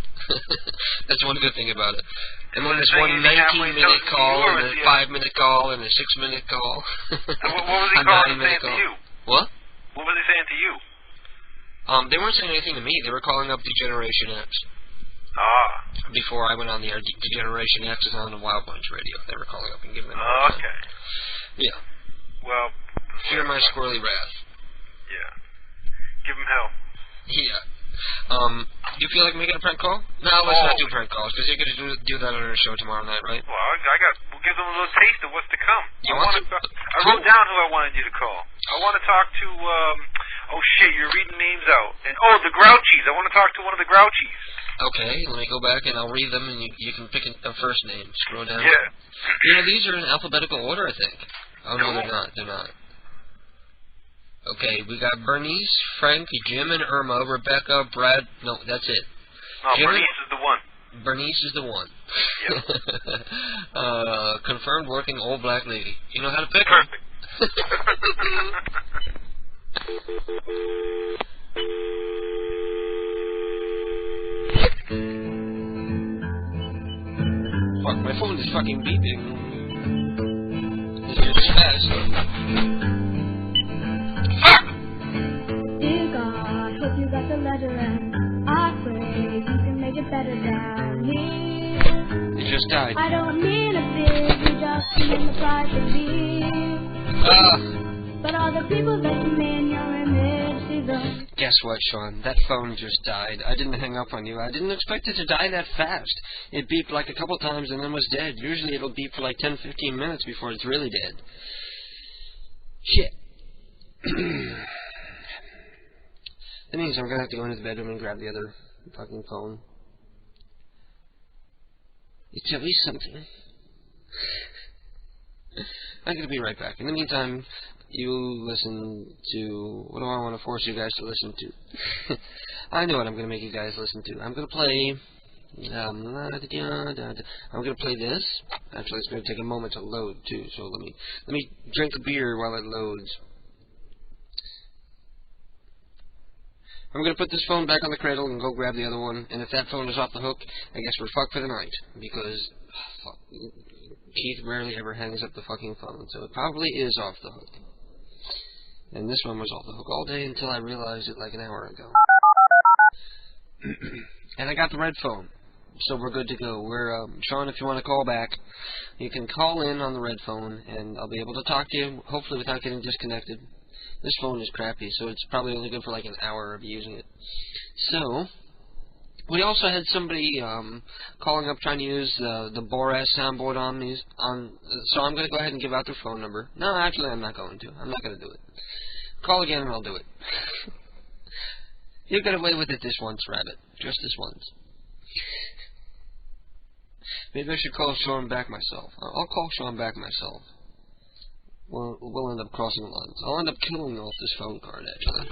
That's one good thing about it. And then there's one 19-minute call, and a 5-minute call, and a 6-minute call. What was he calling saying to you? What? What was he saying to you? They weren't saying anything to me. They were calling up Degeneration X. Before I went on the air, Degeneration X is on the Wild Bunch radio. They were calling up and giving them a hard time. Okay. Yeah. Well. Fear my squirrely wrath. Yeah. Give him hell. Yeah. Do you feel like making a prank call? No, let's not do prank calls, because you're going to do that on our show tomorrow night, right? Well, we'll give them a little taste of what's to come. You want to? I wrote down who I wanted you to call. I want to talk to, oh shit, you're reading names out. And, the Grouchies. I want to talk to one of the Grouchies. Okay, let me go back and I'll read them, and you can pick a first name. Scroll down. Yeah. You know, these are in alphabetical order, I think. Oh, no, they're not. They're not. Okay, we got Bernice, Frank, Jim and Irma, Rebecca, Brad. No, that's it. No, Bernice is the one. Bernice is the one. Yep. Confirmed working old black lady. You know how to pick her. Fuck, my phone is fucking beeping. It's fast. Fuck! Dear God, hope you got the letter and I pray you can make it better down here. It just died. I don't mean a big, you just mean the price of beer. But all the people that you made in your image, see them. Guess what, Sean? That phone just died. I didn't hang up on you. I didn't expect it to die that fast. It beeped like a couple times and then was dead. Usually it'll beep for like 10-15 minutes before it's really dead. Shit. That means I'm gonna have to go into the bedroom and grab the other fucking phone. It's at least something. I'm gonna be right back. In the meantime, you listen to... What do I want to force you guys to listen to? I know what I'm gonna make you guys listen to. I'm gonna play... I'm gonna play this. Actually, it's gonna take a moment to load too. So let me drink a beer while it loads. I'm going to put this phone back on the cradle and go grab the other one. And if that phone is off the hook, I guess we're fucked for the night. Because Keith rarely ever hangs up the fucking phone. So it probably is off the hook. And this one was off the hook all day until I realized it like an hour ago. And I got the red phone. So we're good to go. We're, Sean, if you want to call back, you can call in on the red phone. And I'll be able to talk to you, hopefully without getting disconnected. This phone is crappy, so it's probably only good for like an hour of using it. So, we also had somebody calling up trying to use the Boras soundboard on these. So I'm going to go ahead and give out their phone number. No, actually, I'm not going to. I'm not going to do it. Call again and I'll do it. You got away with it this once, Rabbit. Just this once. Maybe I should call Sean back myself. I'll call Sean back myself. We'll end up crossing the lines. I'll end up killing off this phone card, actually.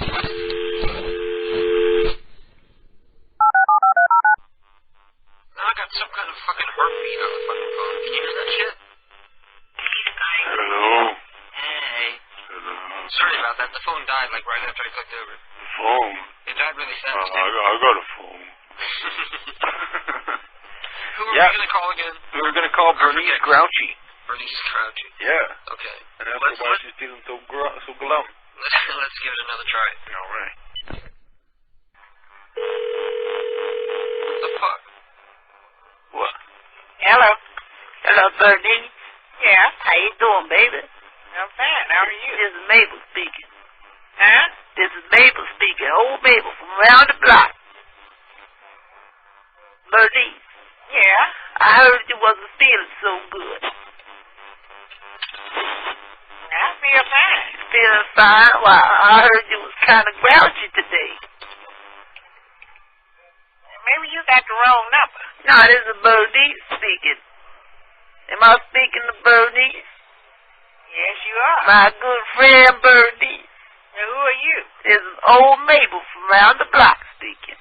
Now I got some kind of fucking heartbeat on the fucking phone. Can you hear that shit? Hello. Hey. Hello. Sorry about that. The phone died like right after I clicked over. Phone? It died really fast. I got a phone. Who are we going to call again? We were going to call Bernice Grouchy. Bernice Grouchy. Yeah. Okay. And that's why she's feeling so glum. Let's give it another try. All right. What the fuck? What? Hello, Bernice. Yeah? How you doing, baby? Not bad. How are you? This is Mabel speaking. Huh? This is Mabel speaking. Old Mabel from around the block. Bernice. Yeah? I heard you wasn't feeling so good. I feel fine. Feeling fine? Well, I heard you was kind of grouchy today. Maybe you got the wrong number. No, this is Bernice speaking. Am I speaking to Bernice? Yes, you are. My good friend Bernice. Now, who are you? This is old Mabel from around the block speaking.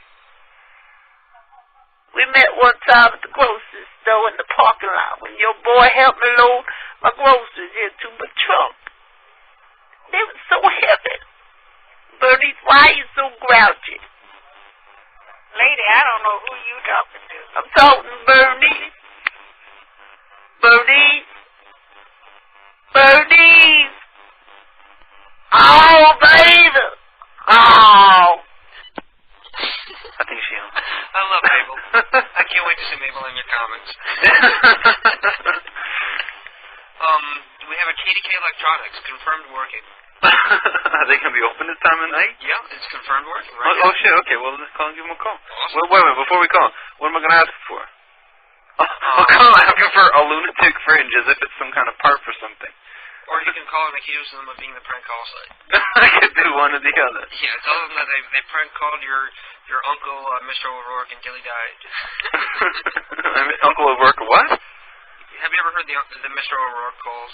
We met one time at the grocery store in the parking lot when your boy helped me load my groceries into my trunk. They were so heavy. Bernice, why are you so grouchy? Lady, I don't know who you talking to. I'm talking to Bernice. Bernice. Bernice. Oh, baby. Oh. I think she owns it. I love Mabel. I can't wait to see Mabel in your comics. We have a KDK Electronics confirmed working. Are they going to be open this time of night? Yeah, it's confirmed working. Right oh shit, okay, well, let's call and give them a call. Awesome. Wait a minute, before we call, what am I going to ask for? I'll call asking for a lunatic fringe as if it's some kind of part for something. Or you can call and accuse them of being the prank call site. I could do one or the other. Yeah, tell them that they prank called your uncle, Mr. O'Rourke, until he died. Uncle O'Rourke what? Have you ever heard the Mr. O'Rourke calls?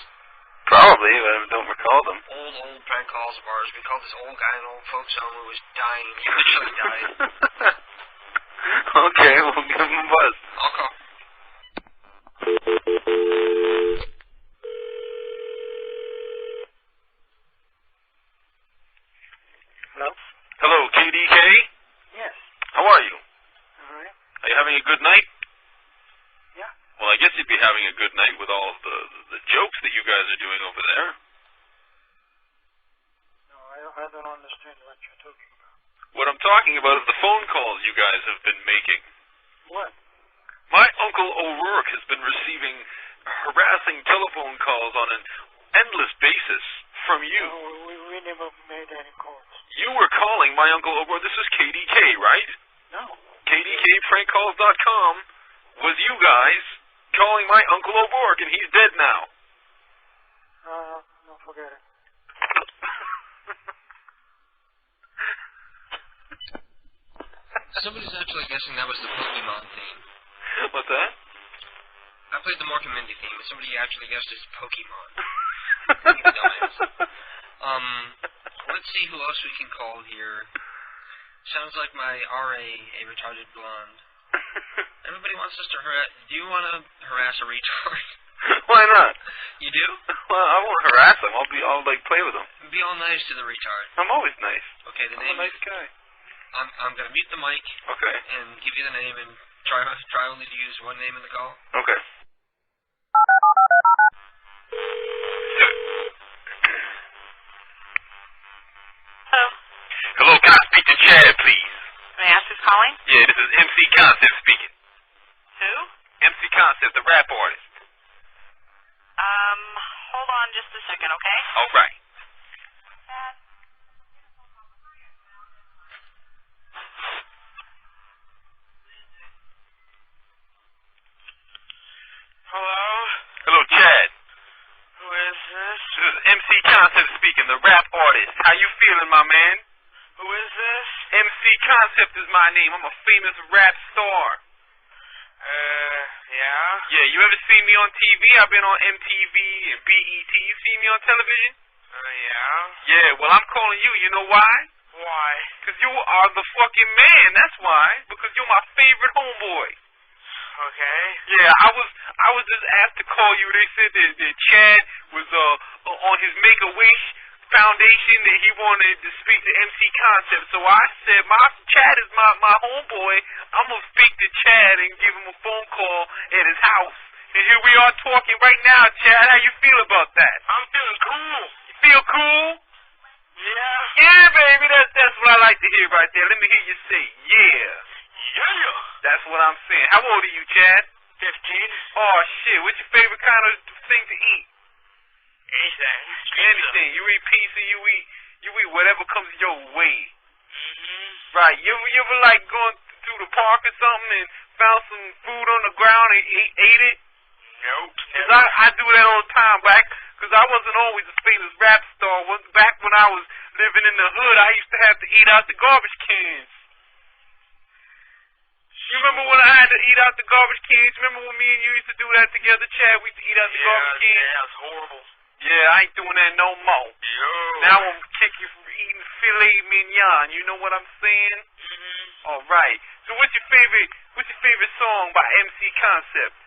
Probably, but I don't recall them. Old prank calls of ours. We called this old guy in an old folks home who was dying. He actually died. Okay, we'll give him a buzz. I'll call. Hello? Hello, KDK? Yes. How are you? All right. Are you having a good night? Yeah. Well, I guess you'd be having a good night with all of the jokes that you guys are doing over there. No, I don't understand what you're talking about. What I'm talking about is the phone calls you guys have been making. What? My Uncle O'Rourke has been receiving harassing telephone calls on an endless basis from you. No, we never made any calls. You were calling my Uncle O'Rourke. This is KDK, right? No. KDKPrankCalls.com was you guys calling my Uncle O'Rourke, and he's dead now. No, forget it. Somebody's actually guessing that was the Pokemon theme. What's that? I played the Mork and Mindy theme, and somebody actually guessed it's Pokemon. Let's see who else we can call here. Sounds like my RA, a retarded blonde. Everybody wants us to harass. Do you want to harass a retard? Why not? You do? Well, I won't harass him. I'll like play with him. Be all nice to the retard. I'm always nice. Okay, the name. I'm a nice guy. I'm gonna mute the mic. Okay. And give you the name and try only to use one name in the call. Okay. Hello? Hello, can I speak to Chad, please? May I ask who's calling? Yeah, this is MC Concept speaking. Who? MC Concept, the rap artist. Hold on just a second, okay? All right. Hello? Hello, Chad. Who is this? This is MC Concept speaking, the rap artist. How you feeling, my man? Who is this? MC Concept is my name. I'm a famous rap star. Yeah? Yeah, you ever seen me on TV? I've been on MTV and BET. You seen me on television? Yeah? Yeah, well, I'm calling you. You know why? Why? Because you are the fucking man. That's why. Because you're my favorite homeboy. Okay. Yeah, I was just asked to call you. They said that Chad was on his Make-A-Wish Foundation that he wanted to speak to MC Concept. So I said, Chad is my homeboy. I'm gonna speak to Chad and give him a phone call at his house. And here we are talking right now, Chad. How you feel about that? I'm feeling cool. You feel cool? Yeah. Yeah, baby. That's what I like to hear right there. Let me hear you say, yeah. Yeah. That's what I'm saying. How old are you, Chad? Oh, shit. What's your favorite kind of thing to eat? Anything. Anything. You eat pizza, you eat whatever comes your way. Right. You ever like going through the park or something and found some food on the ground and ate it? Nope. Cause I do that all the time because I wasn't always a famous rap star. Back when I was living in the hood, I used to have to eat out the garbage cans. You remember when I had to eat out the garbage cans? Remember when me and you used to do that together, Chad? We used to eat out the garbage cans? Yeah, that was horrible. Yeah, I ain't doing that no more. Yo. Now I'm kicking you from eating filet mignon. You know what I'm saying? All right. So what's your favorite song by MC Concept?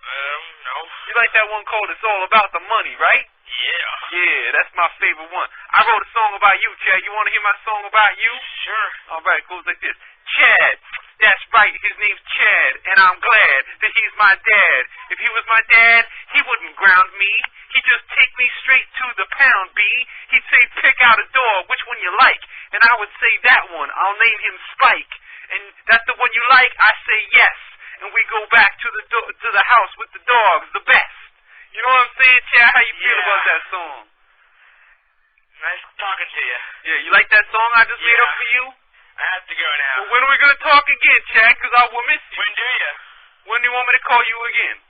No. You like that one called It's All About the Money, right? Yeah. Yeah, that's my favorite one. I wrote a song about you, Chad. You want to hear my song about you? Sure. All right, it goes like this. Chad. That's right, his name's Chad, and I'm glad that he's my dad. If he was my dad, he wouldn't ground me. He'd just take me straight to the pound B. He'd say, pick out a dog, which one you like? And I would say that one. I'll name him Spike. And that's the one you like? I say yes. And we go back to the house with the dogs, the best. You know what I'm saying, Chad? How you feel about that song? Nice talking to you. Yeah, you like that song I just made up for you? I have to go now. Well, when are we going to talk again, Chad? Because I will miss you. When do you? When do you want me to call you again?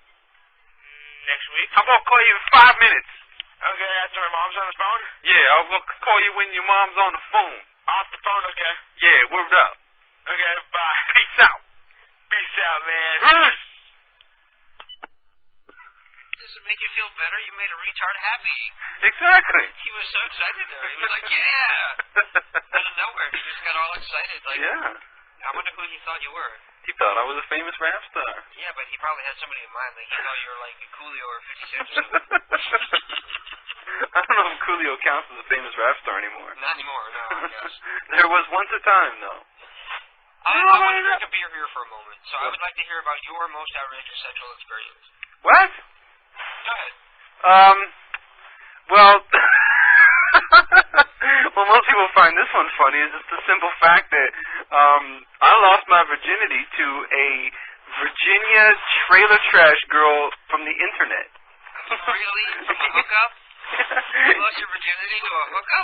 Next week. I'm going to call you in 5 minutes. Okay, after my mom's on the phone? Yeah, I'll call you when your mom's on the phone. Off the phone, okay. Yeah, word up. Okay, bye. Peace out. Peace out, man. Does it make you feel better? You made a retard happy. Exactly. He was so excited there. He was like, yeah. Out of nowhere, he just got all excited. Like, yeah. I wonder who he thought you were. He thought I was a famous rap star. Yeah, but he probably had somebody in mind. Like, he thought you were like a Coolio or 50 Cent or something. I don't know if Coolio counts as a famous rap star anymore. Not anymore, no, I guess. There was once a time, though. I want to drink a beer here for a moment, so I would like to hear about your most outrageous sexual experience. What? Go ahead. Well, well, most people find this one funny. Is just the simple fact that I lost my virginity to a Virginia trailer trash girl from the internet. Really? From a hookup? You lost your virginity to a hookup?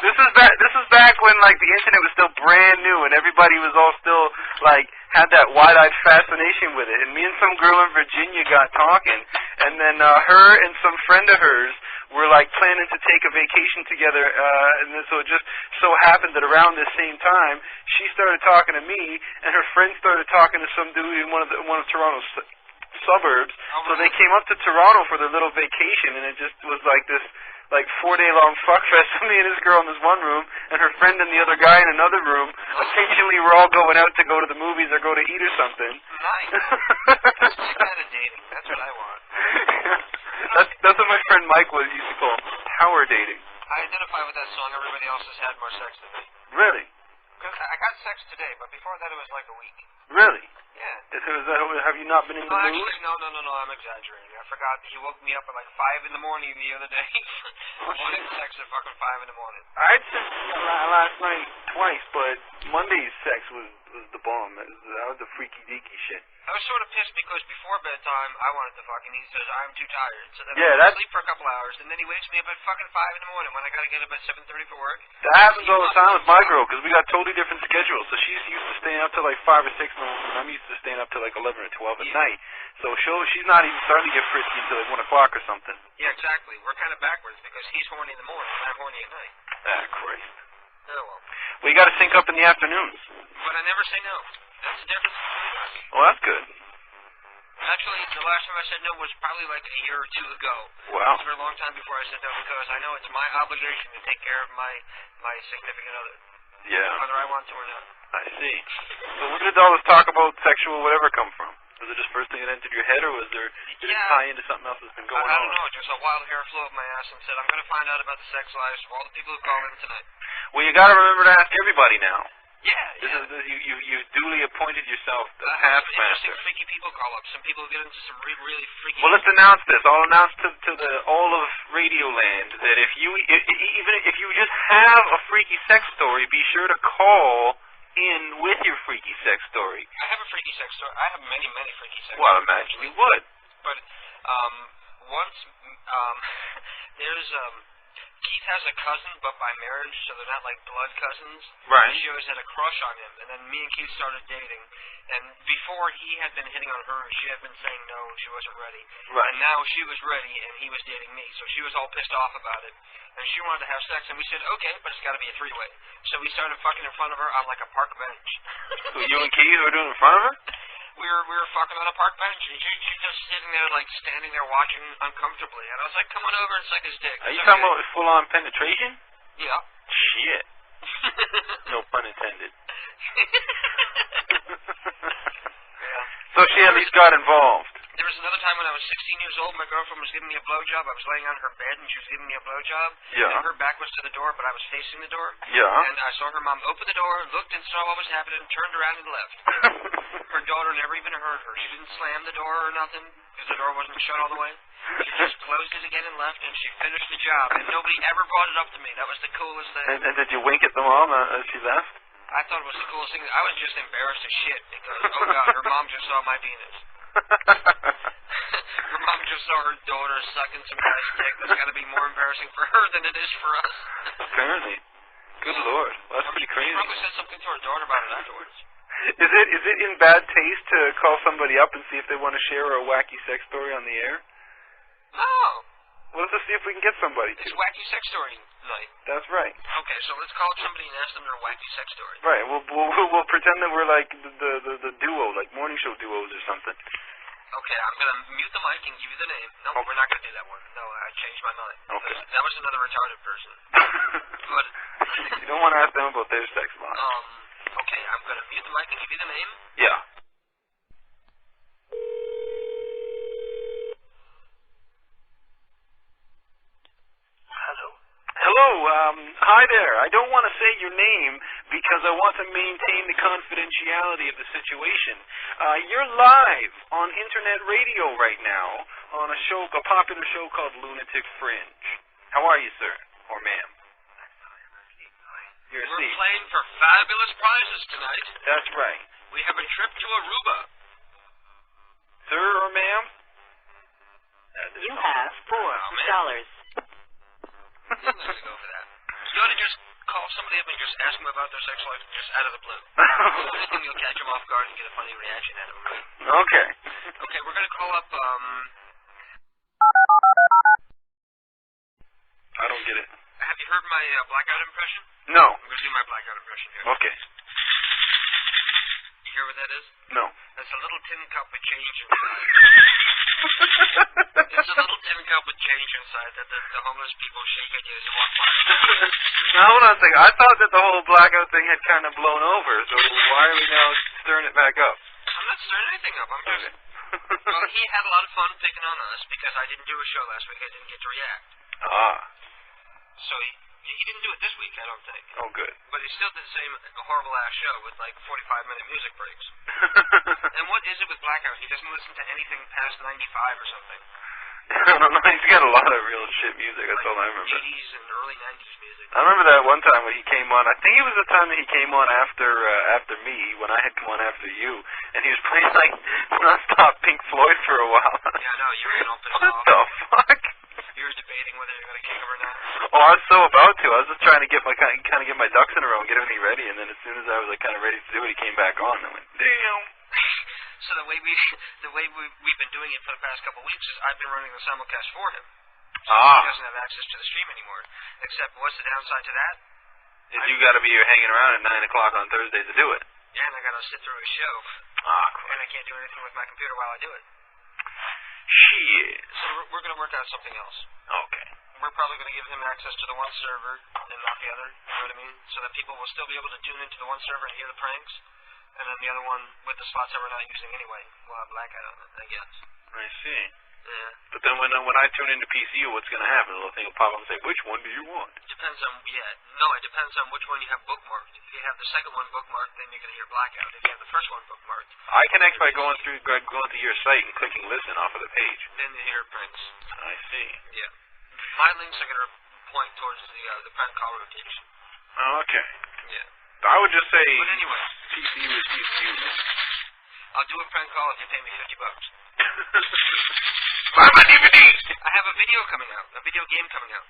This is back when like the internet was still brand new and everybody was all still like had that wide-eyed fascination with it. And me and some girl in Virginia got talking, and then her and some friend of hers were like planning to take a vacation together. And then so it just so happened that around this same time she started talking to me, and her friend started talking to some dude in one of Toronto's suburbs. So they came up to Toronto for their little vacation, and it just was like this like 4-day-long fuck fest with me and this girl in this one room, and her friend and the other guy in another room. Occasionally we're all going out to go to the movies or go to eat or something. Nice. That's kind of dating. That's what I want. That's what my friend Mike used to call power dating. I identify with that song. Everybody else has had more sex than me. Really? Because I got sex today, but before that it was like a week. Really? Yeah. Have you not been in the mood? Actually, no, I'm exaggerating. I forgot that he woke me up at like 5 in the morning the other day. Wanted sex at fucking 5 in the morning. I had sex last night twice, but Monday's sex was the bomb. That was the freaky deaky shit. I was sort of pissed because before bedtime I wanted to fuck, and he says I'm too tired. So then I sleep for a couple hours, and then he wakes me up at fucking 5 in the morning when I gotta get up at 7:30 for work. That happens all the time with my girl because we got totally different schedules. So she's used to staying up till like 5 or 6 in the morning, and I'm used to staying up till like 11 or 12 at night. So she's not even starting to get frisky until like 1 o'clock or something. Yeah, exactly. We're kind of backwards because he's horny in the morning and I'm horny at night. Ah, Christ. Oh well. Well, you got to sync up in the afternoons. But I never say no. That's the difference between us. Well, that's good. Actually, the last time I said no was probably like a year or 2 ago. Wow. It was for a long time before I said no because I know it's my obligation to take care of my significant other. Yeah. Whether I want to or not. I see. So where did all this talk about sexual whatever come from? Was it just first thing that entered your head, or did it tie into something else that's been going on? I don't know. Just a wild hair flew up my ass and said, I'm going to find out about the sex lives of all the people who call in tonight. Well, you got to remember to ask everybody now. Yeah. You've duly appointed yourself the some taskmaster. interesting freaky people call up. Some people get into some really freaky... Well, let's announce this. I'll announce to all of Radioland that even if you just have a freaky sex story, be sure to call in with your freaky sex story. I have a freaky sex story. I have many, many freaky sex Well, stories. imagine you would. But once there's Keith has a cousin, but by marriage, so they're not like blood cousins. Right. She always had a crush on him, and then me and Keith started dating. And before he had been hitting on her, she had been saying no, and she wasn't ready. Right. And now she was ready, and he was dating me, so she was all pissed off about it. And she wanted to have sex, and we said, okay, but it's got to be a three-way. So we started fucking in front of her on like a park bench. So you and Keith were doing it in front of her? We were fucking on a park bench, and she just sitting there, like, standing there watching uncomfortably. And I was like, come on over and suck his dick. Are you talking about full-on penetration? Yeah. Shit. No pun intended. Yeah. So she at least got involved. There was another time when I was 16 years old, my girlfriend was giving me a blowjob. I was laying on her bed, and she was giving me a blowjob. Yeah. And her back was to the door, but I was facing the door. Yeah. And I saw her mom open the door, looked and saw what was happening, turned around and left. Her daughter never even heard her. She didn't slam the door or nothing, because the door wasn't shut all the way. She just closed it again and left, and she finished the job. And nobody ever brought it up to me. That was the coolest thing. And did you wink at the mom as she left? I thought it was the coolest thing. I was just embarrassed as shit, because, oh God, her mom just saw my penis. Her mom just saw her daughter sucking some guy's dick. That's got to be more embarrassing for her than it is for us. Apparently. Good Lord. Well, that's pretty crazy. She probably said something to her daughter about it afterwards. Is it in bad taste to call somebody up and see if they want to share a wacky sex story on the air? No. Well, let's just see if we can get somebody to. It's wacky sex story night. That's right. Okay, so let's call up somebody and ask them their wacky sex story. Right. We'll pretend that we're like the duo, like morning show duos or something. Okay, I'm going to mute the mic and give you the name. No, we're not going to do that one. No, I changed my mind. Okay. That was another retarded person. But you don't want to ask them about their sex life. Okay, I'm going to mute the mic and give you the name. Yeah. Hello, hi there. I don't want to say your name because I want to maintain the confidentiality of the situation. You're live on internet radio right now on a popular show called Lunatic Fringe. How are you, sir? Or ma'am? We're playing for fabulous prizes tonight. That's right. We have a trip to Aruba. Sir or ma'am? You have $4. I'm not going to go for that. You ought to just call somebody up and just ask them about their sex life just out of the blue. I think you'll catch them off guard and get a funny reaction out of them. Okay. Okay, we're going to call up, I don't get it. have you heard my blackout impression? No. I'm going to do my blackout impression here. Okay. You hear what that is? No. That's a little tin cup with change inside. It's a little tin cup with change inside that the homeless people shake at you as you walk by. Now, hold on a second. I thought that the whole blackout thing had kind of blown over, so why are we now stirring it back up? I'm not stirring anything up. I'm just... Well, he had a lot of fun picking on us because I didn't do a show last week. I didn't get to react. Ah. So he didn't do it this week, I don't think. Oh, good. But he still did the same horrible-ass show with, like, 45-minute music breaks. And what is it with Blackout? He doesn't listen to anything past 95 or something. I don't know. He's got a lot of real shit music. That's all I remember. 80s and early 90s music. I remember that one time when he came on. I think it was the time that he came on after me, when I had come on after you, and he was playing, like, non-stop Pink Floyd for a while. Yeah, I know. You were all pissed What off. the fuck? You were debating whether you're going to kick him or not. Oh, I was so about to. I was just trying to get my ducks in a row and get everything ready, and then as soon as I was like kind of ready to do it, he came back on. And I went, damn. So the way we've been doing it for the past couple of weeks is I've been running the simulcast for him. So he doesn't have access to the stream anymore. Except what's the downside to that? Is you got to be here hanging around at 9 o'clock on Thursday to do it. Yeah, and I got to sit through his show. Cool. And I can't do anything with my computer while I do it. Shit. So we're going to work out something else. Okay. We're probably going to give him access to the one server and not the other, you know what I mean? So that people will still be able to tune into the one server and hear the pranks, and then the other one with the slots that we're not using anyway will have blackout on it, I guess. I see. Yeah. But then when I tune into PCU, what's going to happen? The little thing will pop up and say, which one do you want? It depends on, it depends on which one you have bookmarked. If you have the second one bookmarked, then you're going to hear blackout. If you have the first one bookmarked, I connect by going to your site and clicking listen off of the page. then you hear pranks. I see. Yeah. My links are going to point towards the prank call rotation. Oh, okay. Yeah. I would just say But anyway, PC was PC. I'll do a prank call if you pay me $50. Buy my DVD! I have a video coming out, a video game coming out.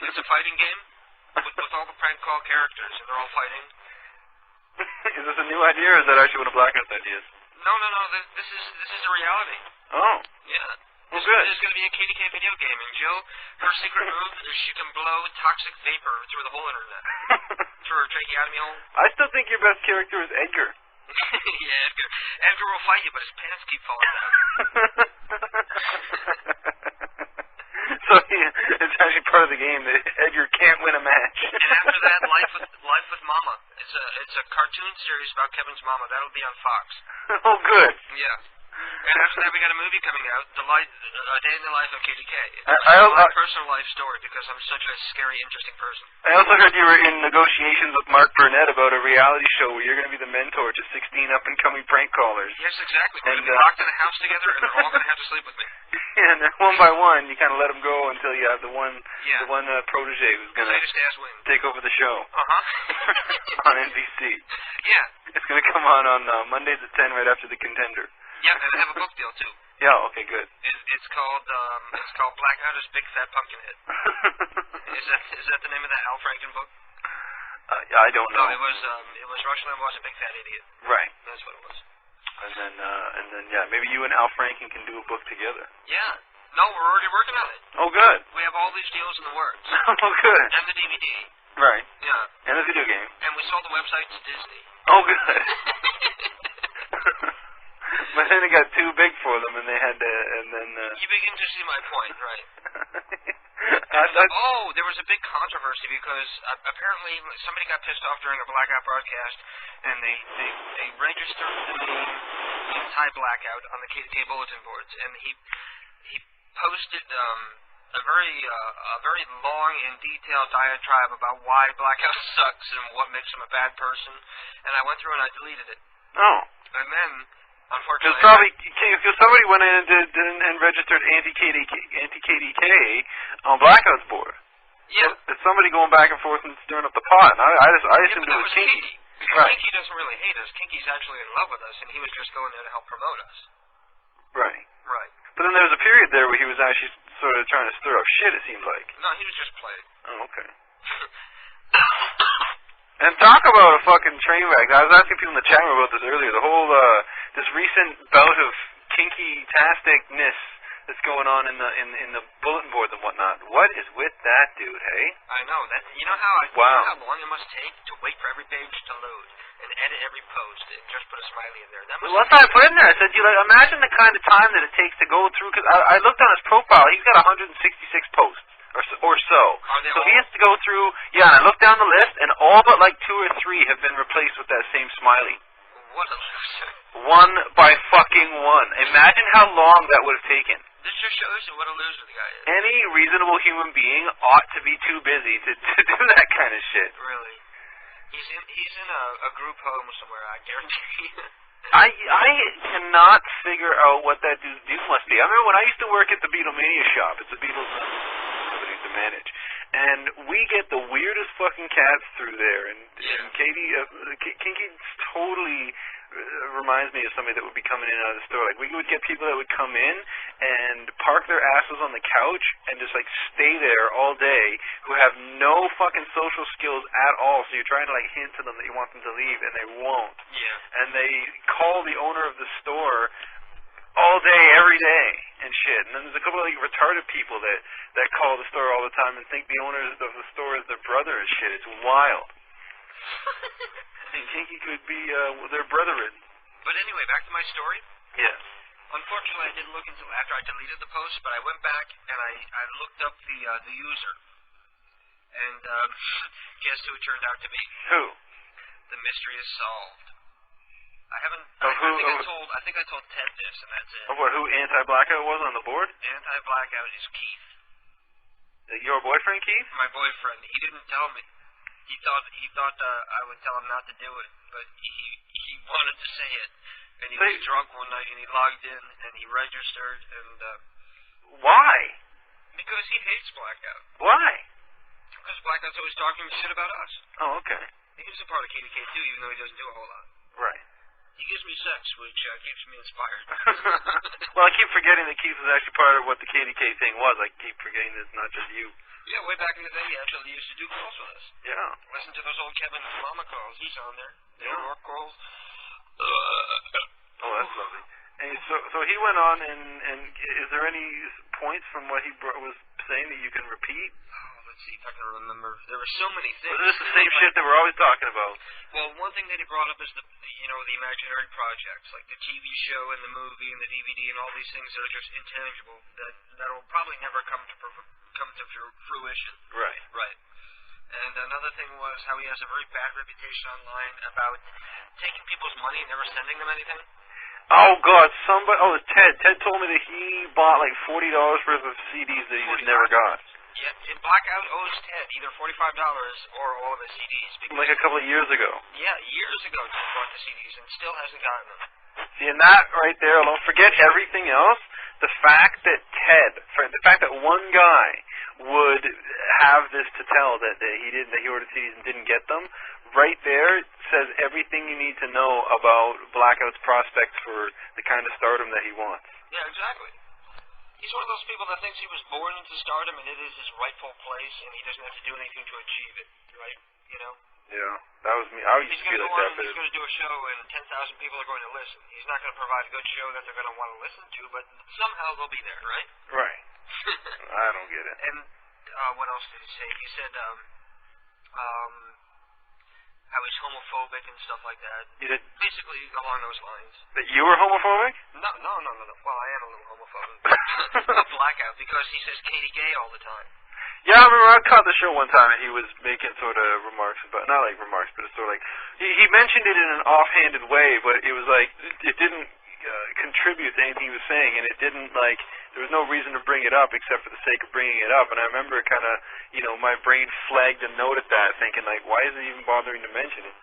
It's a fighting game with all the prank call characters, and they're all fighting. Is this a new idea, or is that actually one of Blackout's ideas? No. This is a reality. Oh. Yeah. Well, good. There's going to be a KDK video game, and Jill, her secret move is she can blow toxic vapor through the whole internet. Through her tracheotomy hole. I still think your best character is Edgar. Yeah, Edgar. Edgar will fight you, but his pants keep falling down. So it's actually part of the game that Edgar can't win a match. And after that, Life with Mama. It's a cartoon series about Kevin's mama. That'll be on Fox. Oh, good. Yeah. And after that, we got a movie coming out, A Day in the Life of KDK. It's I my personal life story because I'm such a scary, interesting person. I also heard you were in negotiations with Mark Burnett about a reality show where you're going to be the mentor to 16 up-and-coming prank callers. Yes, exactly. We're going to be locked in a house together, and they're all going to have to sleep with me. And then one by one, you kind of let them go until you have the one protege who's going to take over the show. On NBC. Yeah. It's going to come on Mondays at 10 right after The Contender. Yeah, and I have a book deal too. Yeah, okay, good. It's called Blackouter's Big Fat Pumpkinhead. Is that the name of that Al Franken book? I don't know. No, it was Rush Limbaugh's A Big Fat Idiot. Right. That's what it was. And then maybe you and Al Franken can do a book together. Yeah. No, we're already working on it. Oh, good. We have all these deals in the works. Oh, good. And the DVD. Right. Yeah. And the video game. And we sold the website to Disney. Oh, good. But then it got too big for them, and they had to, and then... You begin to see my point, right? There was a big controversy because apparently somebody got pissed off during a blackout broadcast, and they registered the name Anti-Blackout on the KDK bulletin boards, and he posted a very long and detailed diatribe about why blackout sucks and what makes him a bad person, and I went through and I deleted it. Oh. And then, unfortunately, because somebody went in and registered anti-KDK on Blackout's board. Yeah. So it's somebody going back and forth and stirring up the pot. And I assumed it was Kinky. Right. Kinky doesn't really hate us. Kinky's actually in love with us, and he was just going there to help promote us. Right. Right. But then there was a period there where he was actually sort of trying to stir up shit, it seemed like. No, he was just playing. Oh, okay. And talk about a fucking train wreck. I was asking people in the chat room about this earlier. The whole, this recent bout of kinky-tasticness that's going on in the bulletin boards and whatnot. What is with that dude, hey? I know. You know how long it must take to wait for every page to load and edit every post and just put a smiley in there? Well, that's what I put in there. I said, imagine the kind of time that it takes to go through, because I looked on his profile. He's got 166 posts. Or so. So he has to go through, and I looked down the list, and all but like 2 or 3 have been replaced with that same smiley. What a loser. One by fucking one. Imagine how long that would have taken. This just shows you what a loser the guy is. Any reasonable human being ought to be too busy to do that kind of shit. Really. He's in a group home somewhere, I guarantee you. I cannot figure out what that dude must be. I remember when I used to work at the Beatlemania shop. It's a Beatles company to manage. And we get the weirdest fucking cats through there. And Kinky totally reminds me of somebody that would be coming in and out of the store. Like, we would get people that would come in and park their asses on the couch and just, like, stay there all day, who have no fucking social skills at all. So you're trying to, like, hint to them that you want them to leave, and they won't. Yeah. And they call the owner of the store all day, every day, and shit. And then there's a couple of, like, retarded people that call the store all the time and think the owner of the store is their brother and shit. It's wild. And Kinky could be their brethren. But anyway, back to my story. Yeah. Unfortunately, I didn't look until after I deleted the post, but I went back and I looked up the user. And guess who it turned out to be? Who? The mystery is solved. I haven't. I think I told Ted this, and that's it. Of what? Who Anti-Blackout was on the board? Anti-Blackout is Keith. Your boyfriend, Keith? My boyfriend. He didn't tell me. He thought I would tell him not to do it, but he wanted to say it. And he was drunk one night, and he logged in, and he registered, and... Why? Because he hates Blackout. Why? Because Blackout's always talking shit about us. Oh, okay. He's a part of KDK too, even though he doesn't do a whole lot. Right. He gives me sex, which keeps me inspired. Well, I keep forgetting that Keith was actually part of what the KDK thing was. I keep forgetting that it's not just you. Yeah, way back in the day, he actually used to do calls with us. Yeah. Listen to those old Kevin Mama calls. He's on there. The old rock calls. Oh, that's lovely. And so he went on, and is there any points from what he was saying that you can repeat? Let's see if I can remember. There were so many things. Was this the same shit that we're always talking about? Well, one thing that he brought up is the imaginary projects, like the TV show and the movie and the DVD and all these things that are just intangible that'll probably never come to fruition. Right. Right. And another thing was how he has a very bad reputation online about taking people's money and never sending them anything. Oh God, Ted. Ted told me that he bought like $40 worth of CDs that he just never got. Yeah, Blackout owes Ted either $45 or all of his CDs. Like a couple of years ago. Yeah, years ago Ted bought the CDs and still hasn't gotten them. See, and that right there alone, forget everything else, the fact that one guy would have this to tell that he ordered CDs and didn't get them, right there says everything you need to know about Blackout's prospects for the kind of stardom that he wants. Yeah, exactly. He's one of those people that thinks he was born into stardom and it is his rightful place and he doesn't have to do anything to achieve it, right? You know? Yeah, that was me. I used to be like that. He's going to do a show and 10,000 people are going to listen. He's not going to provide a good show that they're going to want to listen to, but somehow they'll be there, right? Right. I don't get it. And what else did he say? He said how he's homophobic and stuff like that. Basically along those lines. That you were homophobic? No. Well, I am a little homophobic. Blackout, because he says Katie gay all the time. Yeah, I remember I caught the show one time and he was making sort of remarks about, not like remarks, but it's sort of like, he mentioned it in an offhanded way, but it was like, it didn't contribute to anything he was saying, and it didn't like, there was no reason to bring it up except for the sake of bringing it up, and I remember kind of, my brain flagged a note at that, thinking like, why is it even bothering to mention it?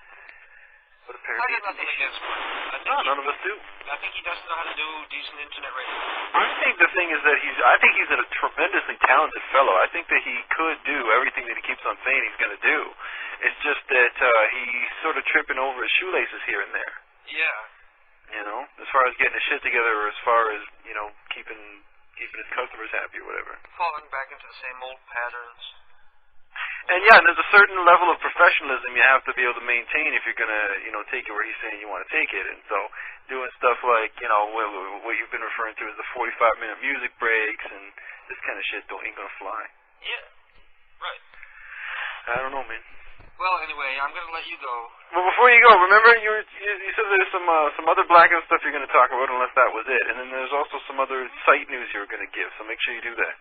But apparently I got nothing against him. none of us do. I think he doesn't know how to do decent internet radio. I think the thing is that I think he's a tremendously talented fellow. I think that he could do everything that he keeps on saying he's going to do. It's just that he's sort of tripping over his shoelaces here and there. Yeah. As far as getting his shit together, or as far as, keeping his customers happy or whatever. Falling back into the same old patterns. And yeah, and there's a certain level of professionalism you have to be able to maintain if you're going to, take it where he's saying you want to take it. And so doing stuff like, what you've been referring to as the 45-minute music breaks and this kind of shit ain't going to fly. Yeah. Right. I don't know, man. Well, anyway, I'm going to let you go. Well, before you go, remember you said there's some other Blackout stuff you're going to talk about, unless that was it. And then there's also some other site news you were going to give, so make sure you do that.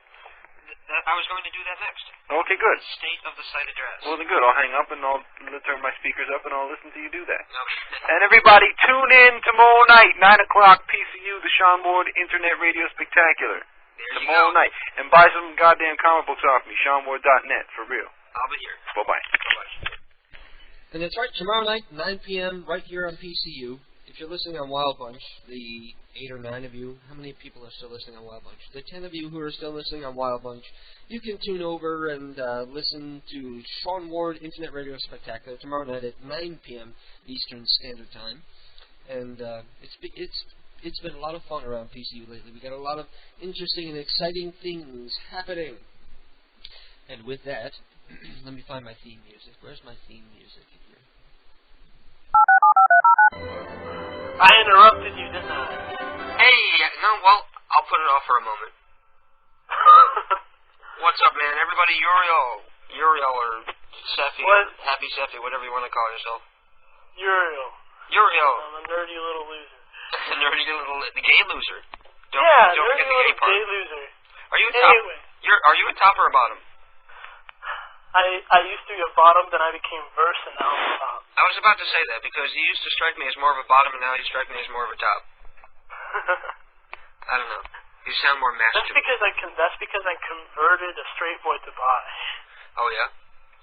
I was going to do that next. Okay, good. The state of the site address. Well, then good. I'll hang up and I'll turn my speakers up and I'll listen to you do that. Okay. And everybody, tune in tomorrow night, 9 o'clock, PCU, the Sean Ward Internet Radio Spectacular. Tomorrow night. And buy some goddamn comic books off me, SeanWard.net, for real. I'll be here. Bye-bye. Bye-bye. And that's right, tomorrow night, 9 p.m., right here on PCU. If you're listening on Wild Bunch, the 8 or 9 of you, how many people are still listening on Wild Bunch? The 10 of you who are still listening on Wild Bunch, you can tune over and listen to Sean Ward Internet Radio Spectacular tomorrow night at 9 p.m. Eastern Standard Time. And it's been a lot of fun around PCU lately. We got a lot of interesting and exciting things happening. And with that, let me find my theme music. Where's my theme music here? I interrupted you, didn't I? Hey, no, well, I'll put it off for a moment. What's up, man? Everybody, Uriel or Seffi, Happy Seffi, whatever you want to call yourself. Uriel. I'm a nerdy little loser. The gay loser. Don't nerdy forget the little gay gay loser. Are you a top? Are you a top or a bottom? I used to be a bottom, then I became verse, and now I'm a top. I was about to say that because you used to strike me as more of a bottom, and now you strike me as more of a top. I don't know. You sound more masculine. That's because I converted a straight boy to bi. Oh yeah.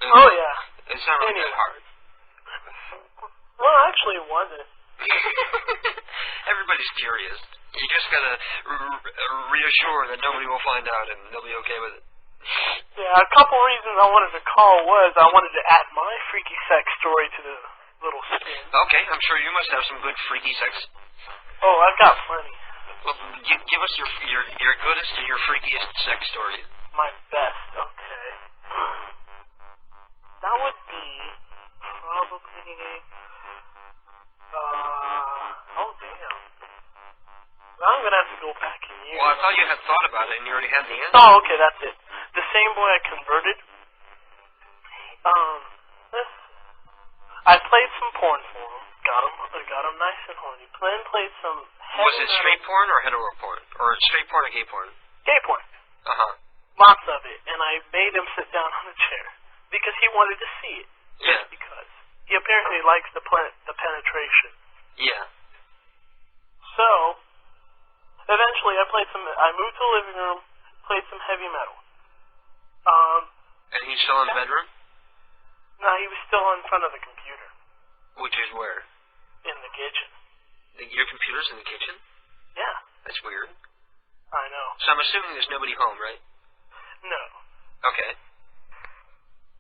Oh yeah. It's not really that hard. Well, actually, it wasn't. Everybody's curious. You just gotta reassure that nobody will find out, and they'll be okay with it. Yeah, a couple reasons I wanted to call was I wanted to add my freaky sex story to the little spin. Okay, I'm sure you must have some good freaky sex. Oh, I've got plenty. Well, give us your goodest and your freakiest sex story. My best, okay. That would be probably, oh damn. Now I'm gonna have to go back in years. Well, I thought you had thought about it and you already had the answer. Oh, okay, that's it. The same boy I converted, I played some porn for him. Got him nice and horny. Then played some heavy Was it straight porn or hetero porn? Or straight porn or gay porn? Gay porn. Uh-huh. Lots of it. And I made him sit down on a chair. Because he wanted to see it. Yeah. Just because. He apparently likes the penetration. Yeah. So, eventually I moved to the living room, played some heavy metal. And he's still in the bedroom? No, he was still in front of the computer. Which is where? In the kitchen. Your computer's in the kitchen? Yeah. That's weird. I know. So I'm assuming there's nobody home, right? No. Okay.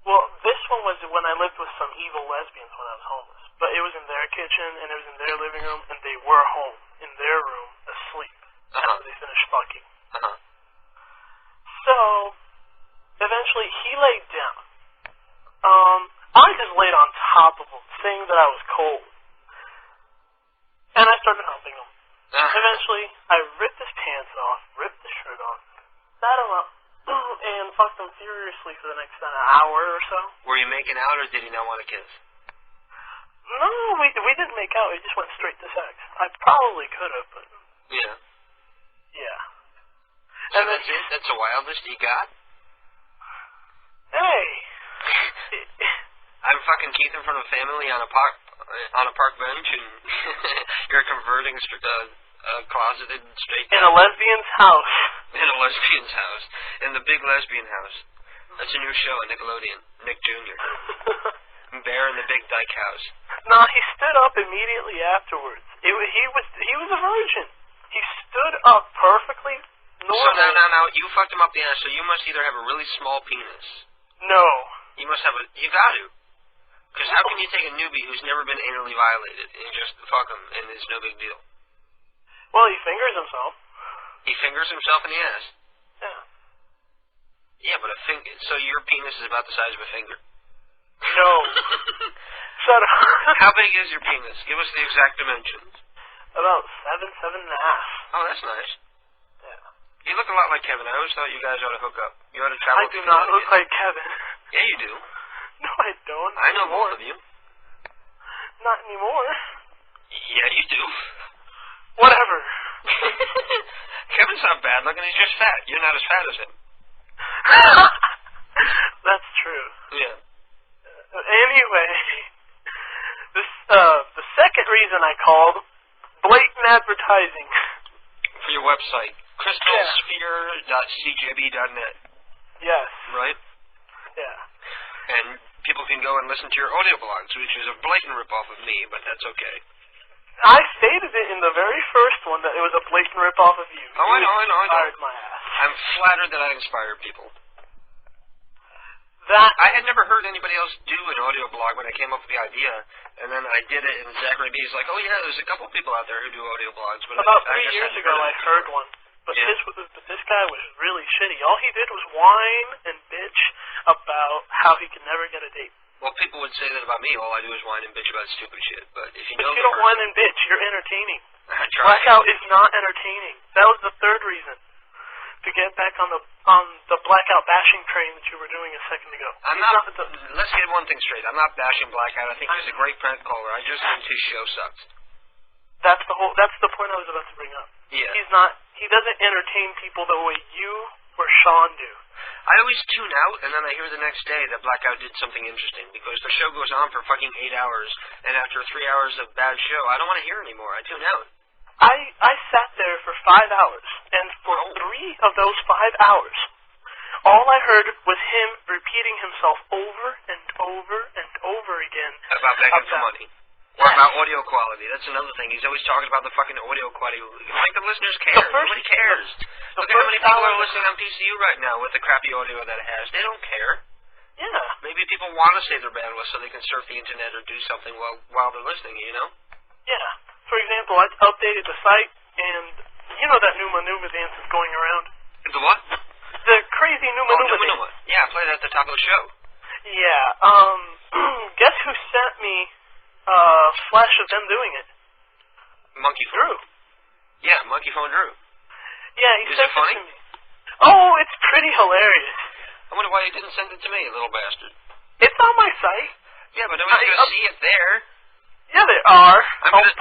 Well, this one was when I lived with some evil lesbians when I was homeless. But it was in their kitchen, and it was in their living room, and they were home, in their room, asleep, after they finished fucking. Uh-huh. So, eventually, he laid down. I just laid on top of him, saying that I was cold. And I started humping him. Eventually, I ripped his pants off, ripped his shirt off, sat him up, and fucked him furiously for the next hour or so. Were you making out, or did he not want to kiss? No, we didn't make out. We just went straight to sex. I probably could have, but... Yeah. Yeah. So and that's it? That's the wildest you got? Hey! I'm fucking Keith in front of family on a park bench, and you're converting closeted straight in a lesbian's house. In a lesbian's house. In the big lesbian house. That's a new show on Nickelodeon. Nick Jr. Bear in the Big Dyke House. No, he stood up immediately afterwards. He was a virgin. He stood up perfectly normal. So now, you fucked him up the ass, so you must either have a really small penis. No. You must have you got to. Because how can you take a newbie who's never been anally violated and just fuck him and it's no big deal? Well, he fingers himself. He fingers himself in the ass? Yeah. Yeah, but so your penis is about the size of a finger? No. Shut up. How big is your penis? Give us the exact dimensions. About 7.5. Oh, that's nice. Yeah. You look a lot like Kevin. I always thought you guys ought to hook up. You ought to travel. I do not look like Kevin. Yeah, you do. No, I don't. I know both of you. Not anymore. Yeah, you do. Whatever. Kevin's not bad looking. He's just fat. You're not as fat as him. That's true. Yeah. Anyway, the second reason I called, blatant advertising. For your website, crystalsphere.cjb.net. Yes. Right? Yeah. And people can go and listen to your audio blogs, which is a blatant ripoff of me, but that's okay. I stated it in the very first one that it was a blatant ripoff of you. Oh, I know. Inspired my ass. I'm flattered that I inspired people. I had never heard anybody else do an audio blog when I came up with the idea, and then I did it, and Zachary B. is like, oh yeah, there's a couple people out there who do audio blogs. But about 3 years ago, I heard one. But this guy was really shitty. All he did was whine and bitch about how he could never get a date. Well, people would say that about me. All I do is whine and bitch about stupid shit. But if you but know you don't whine and bitch. You're entertaining. I try. Blackout is not entertaining. That was the third reason to get back on the blackout bashing train that you were doing a second ago. Let's get one thing straight. I'm not bashing Blackout. I think he's a great prank caller. I just think his show sucks. That's the point I was about to bring up. Yeah. He doesn't entertain people the way you or Sean do. I always tune out, and then I hear the next day that Blackout did something interesting, because the show goes on for fucking 8 hours, and after 3 hours of bad show, I don't want to hear anymore. I tune out. I sat there for 5 hours, and for 3 of those 5 hours, all I heard was him repeating himself over and over and over again. About begging for money. Or about audio quality. That's another thing. He's always talking about the fucking audio quality. Like the listeners care. Nobody cares. Look at how many people are listening on PCU right now with the crappy audio that it has. They don't care. Yeah. Maybe people want to save their bandwidth so they can surf the internet or do something while they're listening, you know? Yeah. For example, I updated the site, and you know that Numa Numa dance is going around? The what? The crazy Numa Numa dance. Yeah, I played that at the top of the show. Yeah. Guess who sent me a flash of them doing it? Monkey Phone. Drew. Yeah, Monkey Phone Drew. Yeah, he Is sent it funny? it to me. Oh, it's pretty hilarious. I wonder why you didn't send it to me, little bastard. It's on my site. Yeah, but nobody's going to see it there. Yeah, they are. I'm going to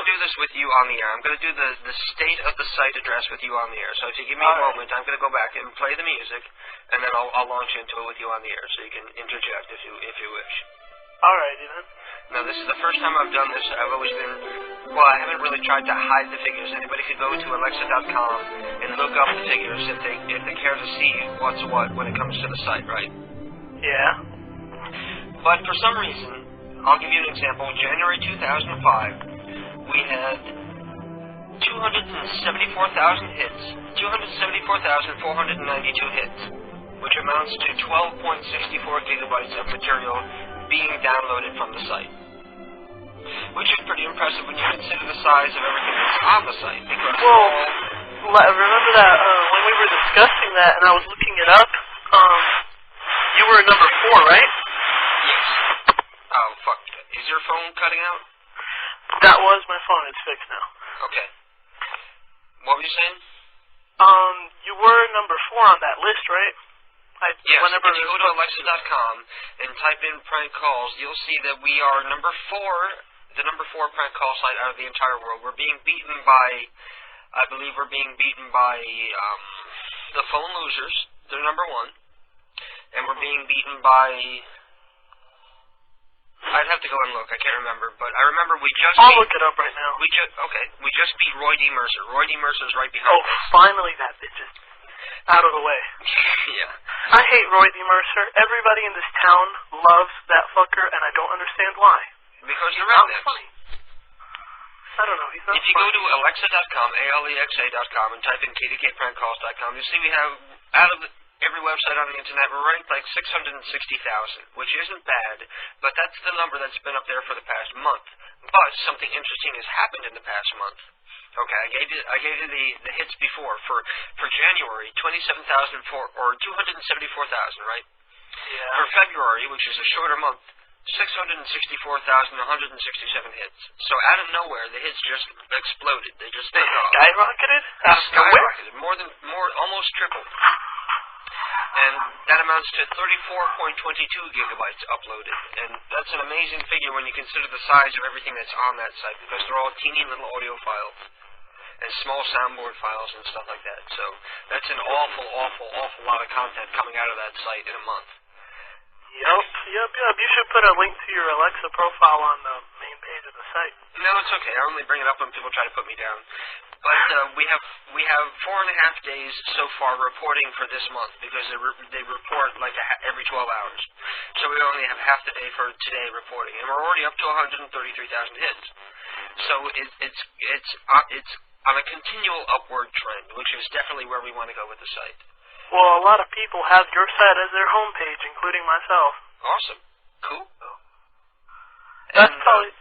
do this with you on the air. I'm going to do the state of the site address with you on the air. So if you give me a moment, I'm going to go back and play the music, and then I'll launch into it with you on the air, so you can interject if you wish. Alrighty then. Now, this is the first time I've done this. I've always been, well, I haven't really tried to hide the figures. Anybody could go to Alexa.com and look up the figures if they care to see what's what when it comes to the site, right? Yeah. But for some reason, I'll give you an example. January 2005, we had 274,000 hits, 274,492 hits, which amounts to 12.64 gigabytes of material being downloaded from the site. Which is pretty impressive when you consider the size of everything that's on the site. Because remember that when we were discussing that and I was looking it up, you were number 4, right? Yes. Oh, fuck. Is your phone cutting out? That was my phone. It's fixed now. Okay. What were you saying? You were number 4 on that list, right? Yes, if you go to Alexa.com and type in prank calls, you'll see that we are the number 4 prank call site out of the entire world. We're being beaten by, I believe we're being beaten by the Phone Losers. They're number 1. And we're being beaten by, I'd have to go and look, I can't remember, but I remember we just I'll look it up right now. We just beat Roy D. Mercer. Roy D. Mercer's right behind us. Finally that bitch is out of the way. Yeah. I hate Roy D. Mercer. Everybody in this town loves that fucker, and I don't understand why. Because he's you're not rednecks. funny. I don't know. He's not If you funny. go to Alexa.com, Alexa.com, and type in KDKPrankCalls.com, you'll see we have, out of every website on the internet, we're ranked like 660,000, which isn't bad, but that's the number that's been up there for the past month. But something interesting has happened in the past month. Okay, I gave you the hits before. For January, 27,000 or 274,000, right? Yeah. For February, which is a shorter month, 664,167 hits. So out of nowhere, the hits just exploded. They just skyrocketed. Almost tripled. And that amounts to 34.22 gigabytes uploaded. And that's an amazing figure when you consider the size of everything that's on that site, because they're all teeny little audio files and small soundboard files and stuff like that. So that's an awful lot of content coming out of that site in a month. Yep. You should put a link to your Alexa profile on the main page of the site. No, it's okay. I only bring it up when people try to put me down. But we have 4.5 days so far reporting for this month, because they report like every 12 hours. So we only have half the day for today reporting, and we're already up to 133,000 hits. So it's on a continual upward trend, which is definitely where we want to go with the site. Well, a lot of people have your site as their homepage, including myself. Awesome. Cool. That's probably...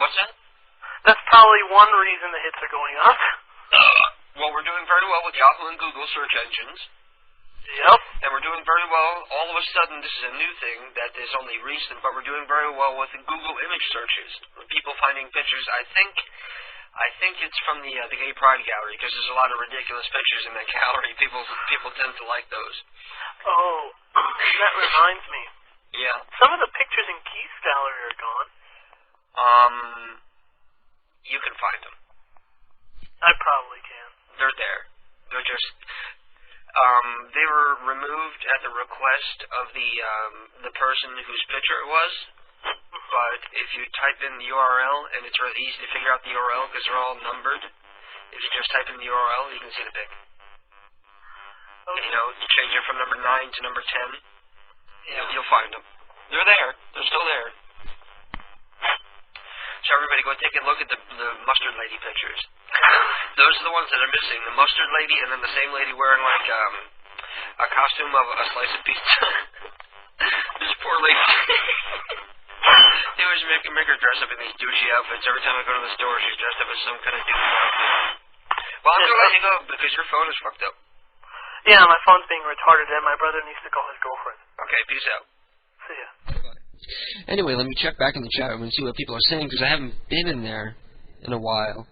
What's that? That's probably one reason the hits are going up. Well, we're doing very well with Yahoo and Google search engines. Yep. And we're doing very well. All of a sudden, this is a new thing that is only recent, but we're doing very well with Google image searches. People finding pictures. I think it's from the Gay Pride Gallery, because there's a lot of ridiculous pictures in that gallery. People tend to like those. Oh, that reminds me. Yeah. Some of the pictures in Keith's gallery are gone. You can find them. I probably can. They're there. They're just... they were removed at the request of the person whose picture it was. But if you type in the URL, and it's really easy to figure out the URL because they're all numbered, if you just type in the URL, you can see the pic. Okay. Change it from number 9 to number 10. You'll find them. They're there. They're still there. So everybody go take a look at the mustard lady pictures. Those are the ones that are missing. The mustard lady and then the same lady wearing, like, a costume of a slice of pizza. This poor lady. They always make her dress up in these douchey outfits. Every time I go to the store, she's dressed up as some kind of douchey outfit. Well, I'm going to let you go because your phone is fucked up. Yeah, my phone's being retarded, and my brother needs to call his girlfriend. Okay, peace out. See ya. Anyway, let me check back in the chat room and see what people are saying, because I haven't been in there in a while.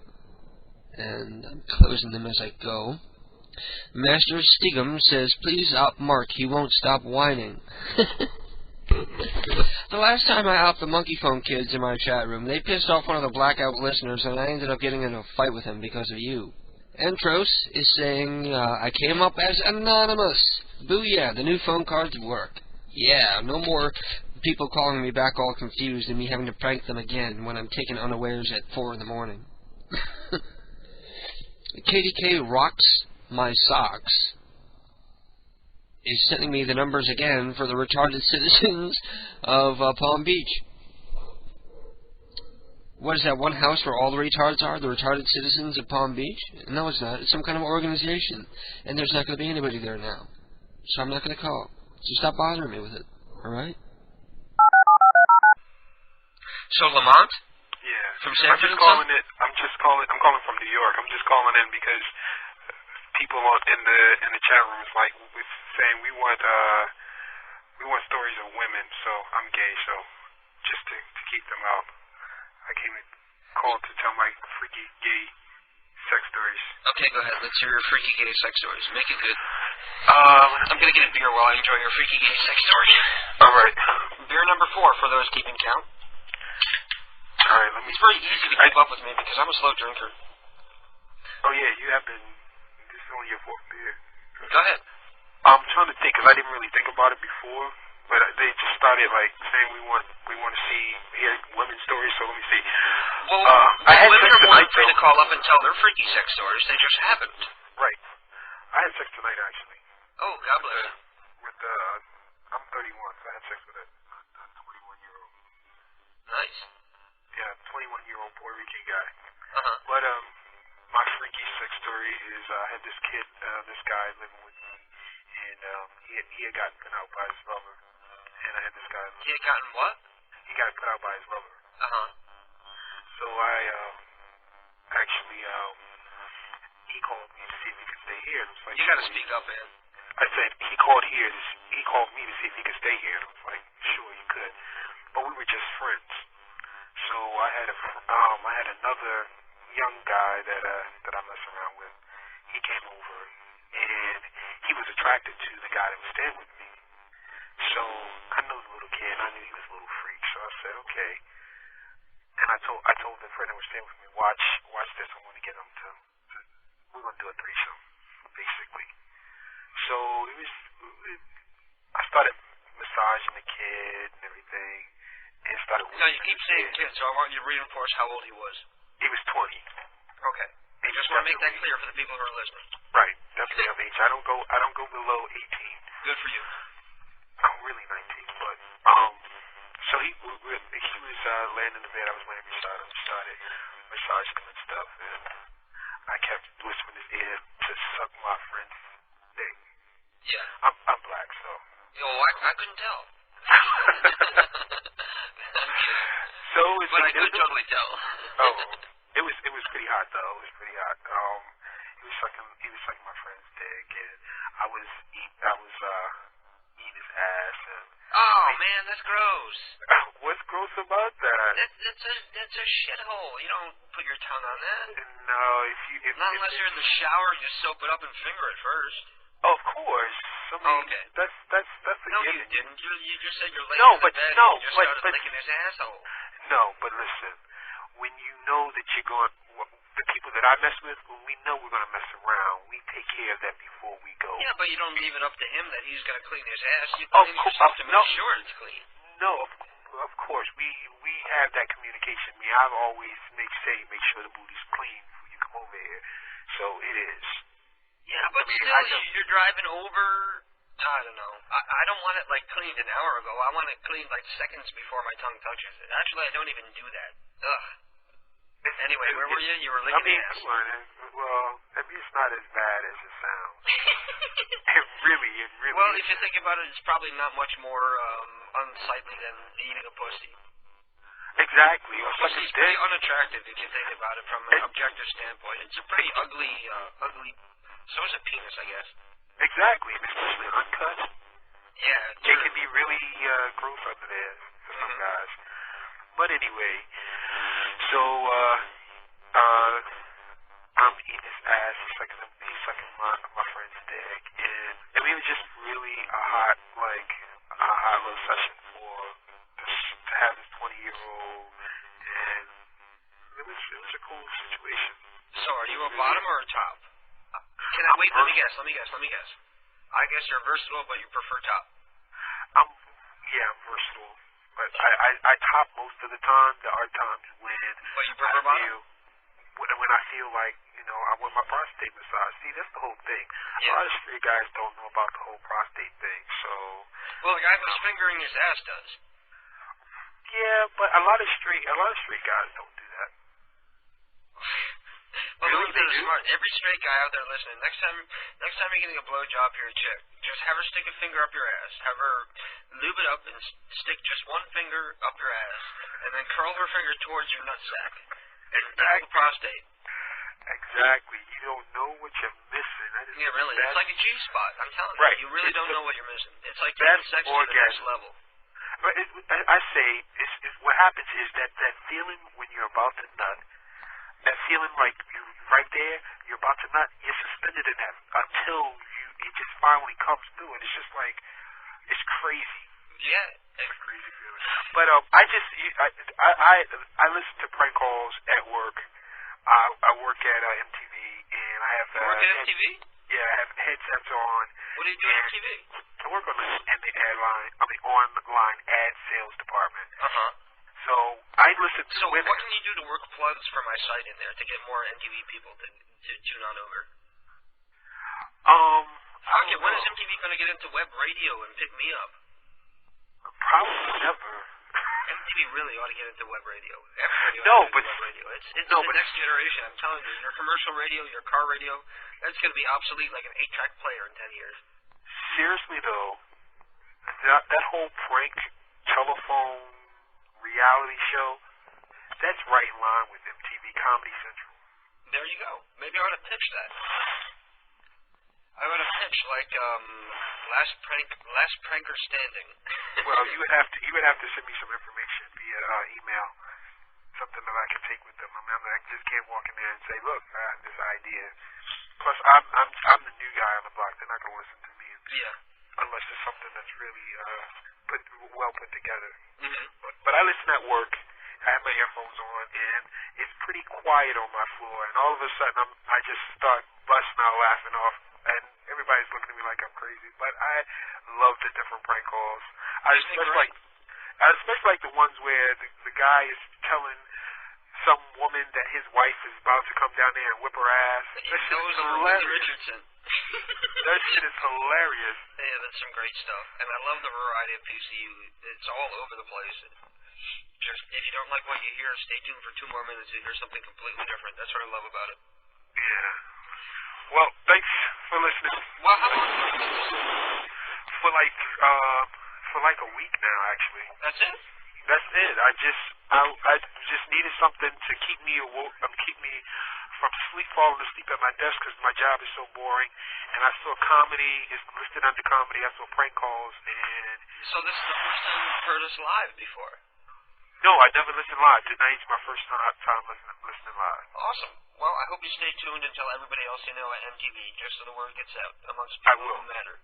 And I'm closing them as I go. Master Stigum says, please op Mark, he won't stop whining. The last time I opped the Monkey Phone kids in my chat room, they pissed off one of the Blackout listeners, and I ended up getting into a fight with him because of you. Entros is saying, I came up as anonymous. Booyah, the new phone cards work. Yeah, no more people calling me back all confused and me having to prank them again when I'm taken unawares at 4 in the morning. KDK Rocks My Socks is sending me the numbers again for the retarded citizens of Palm Beach. What is that, one house where all the retards are? The retarded citizens of Palm Beach? No, it's not. It's some kind of organization. And there's not going to be anybody there now. So I'm not going to call. So stop bothering me with it. Alright? So, Lamont? Yeah. From San Francisco? I'm calling from New York. I'm just calling in because people in the chat room is like saying we want stories of women, so I'm gay, so just to keep them out. I came to call to tell my freaky gay sex stories. Okay, go ahead. Let's hear your freaky gay sex stories. Make it good. I'm going to get a beer while I enjoy your freaky gay sex story. Alright. Beer number 4 for those keeping count. Alright, It's very easy to keep up with me because I'm a slow drinker. Oh yeah, you have been. This is only your 4th beer. Go ahead. I'm trying to think because I didn't really think about it before, but they just started like saying we want to hear women's stories. So let me see. Well, I had women sex are more tonight, free to though. call up and tell their freaky sex stories. They just haven't. Right. I had sex tonight actually. Oh, God bless you. With I'm 31, so I had sex with a 21-year-old. Nice. Yeah, 21-year-old Puerto Rican guy. Uh-huh. But my freaky sex story is I had this kid, this guy living with me, and he had gotten put out by his lover, and I had this guy. He had gotten what? He got put out by his lover. Uh-huh. So I actually he called me to see if he could stay here. And I was like, You gotta speak up, man. I said he called here. He called me to see if he could stay here, and I was like, sure, you could. But we were just friends. So I had another young guy that I mess around with. He came over, and he was attracted to the guy that was staying with me. So I know the little kid, and I knew he was a little freak. So I said, okay. And I told the friend that was staying with me, watch this. I'm gonna get him to we're gonna do a threesome, basically. So I started massaging the kid and everything, and started. No, you keep saying kid, so I want you to reinforce how old he was. He was 20. Okay. I just want to make that clear for the people who are listening. Right, definitely of age. I don't go below 18. Good for you. I'm really 19, but so he was laying in the bed. I was laying beside him, started massaging him and stuff, and I kept whispering in his ear to suck my friend's dick. Yeah. I'm black, so. Yo, I couldn't tell. So it's but I could totally tell. Oh, it was pretty hot though. It was pretty hot. He was sucking my friend's dick, and I was eating his ass. And oh man, that's gross. What's gross about that? That's a shithole. You don't put your tongue on that. No, not unless you're in the shower and you soap it up and finger it first. Oh, of course. I mean, okay. That's a no, you didn't. You just said you're laying in but the bed no, and you just but, started licking his asshole. No, but listen, when you know that you're going, the people that I mess with, when we know we're going to mess around, we take care of that before we go. Yeah, but you don't leave it up to him that he's going to clean his ass. You clean yourself to make sure it's clean. No, of course. We have that communication. I mean, I've always make sure the booty's clean before you come over here. So it is. Yeah, but still, you're driving over. I don't know. I don't want it like cleaned an hour ago. I want it cleaned like seconds before my tongue touches it. Actually, I don't even do that. Ugh. It's Anyway, where were you? You were licking ass. Come on. Well, I mean, it's not as bad as it sounds. It really. Well, if you think about it, it's probably not much more unsightly than eating a pussy. Exactly. Pussy's pretty unattractive if you think about it from an objective standpoint. It's a pretty ugly. So is a penis, I guess. Exactly, especially uncut. Yeah, it can be really gross under there for some guys. But anyway, so I'm eating his ass. He's sucking my friend's dick, and I mean, it was just really a hot little session for to have this 20-year-old, and it was a cool situation. So, are you a bottom or a top? Wait, let me guess. I guess you're versatile, but you prefer top. I'm versatile. But I top most of the time. There are times when But you prefer bottom? When I feel like, I want my prostate massage. See, that's the whole thing. Yeah. A lot of straight guys don't know about the whole prostate thing, so... Well, the guy who's fingering his ass does. Yeah, but a lot of straight guys don't do that. Well, really, they're smart. Every straight guy out there listening, next time you're getting a blowjob for your chick, just have her stick a finger up your ass, have her lube it up and stick just one finger up your ass, and then curl her finger towards your nutsack. Exactly. The prostate. Exactly. You don't know what you're missing. Yeah, really. It's like a G-spot. I'm telling you. Right. You really don't know what you're missing. It's like taking sex to the next level. But I say, what happens is that feeling when you're about to nut, that feeling like you right there, you're about to nut, you're suspended in that until it just finally comes through, and it's just like, it's crazy. Yeah. It's a crazy feeling. But I listen to prank calls at work. I work at MTV, and I have... You work at MTV? Yeah, I have headsets on. What do you do at MTV? I work on the online ad sales department. So I listen to women. What can you do to work plugs for my site in there to get more MTV people to tune on over? Okay, when is MTV going to get into web radio and pick me up? Probably never. MTV really ought to get into web radio. Web radio. It's the next generation. I'm telling you, your commercial radio, your car radio, that's going to be obsolete like an 8-track player in 10 years. Seriously though, that whole prank telephone reality show, that's right in line with MTV Comedy Central. There you go. Maybe I ought to pitch that. I ought to pitch like last pranker standing. Well, you would have to send me some information via email, something that I can take with them. Remember, I just can't walk in there and say, "Look, I have this idea." Plus, I'm the new guy on the block. They're not gonna listen to me. Yeah. Unless it's something that's really well put together. Mm-hmm. But I listen at work. I have my earphones on, and it's pretty quiet on my floor. And all of a sudden, I just start busting out laughing off, and everybody's looking at me like I'm crazy. But I love the different prank calls. I especially like the ones where the guy is telling some woman that his wife is about to come down there and whip her ass. That shit is hilarious. That shit is hilarious. Yeah, that's some great stuff. And I love the variety of PCU. It's all over the place. Just, if you don't like what you hear, stay tuned for 2 more minutes to hear something completely different. That's what I love about it. Yeah. Well, thanks for listening. Well, how long have you been listening? For like a week now, actually. That's it? That's it. I just needed something to keep me from falling asleep at my desk because my job is so boring. And I saw comedy is listed under comedy. I saw prank calls, and so this is the first time you've heard us live before? No, I never listened live. Tonight's my first time listening live. Awesome. Well, I hope you stay tuned and tell everybody else you know at MTV, just so the word gets out amongst people who matter.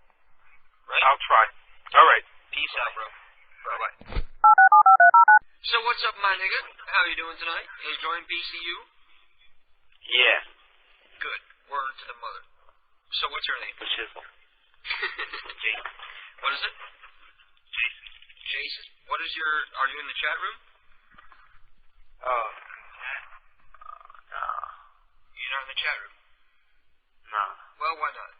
Right? I'll try. All right. Peace out, bro. Bye-bye. So what's up, my nigga? How you doing tonight? You enjoying BCU? Yeah. Good. Word to the mother. So what's your name? Chisel. Jason. What is it? Jason. Jason. What is your... Are you in the chat room? Oh. No. You're not in the chat room? No. Well, why not?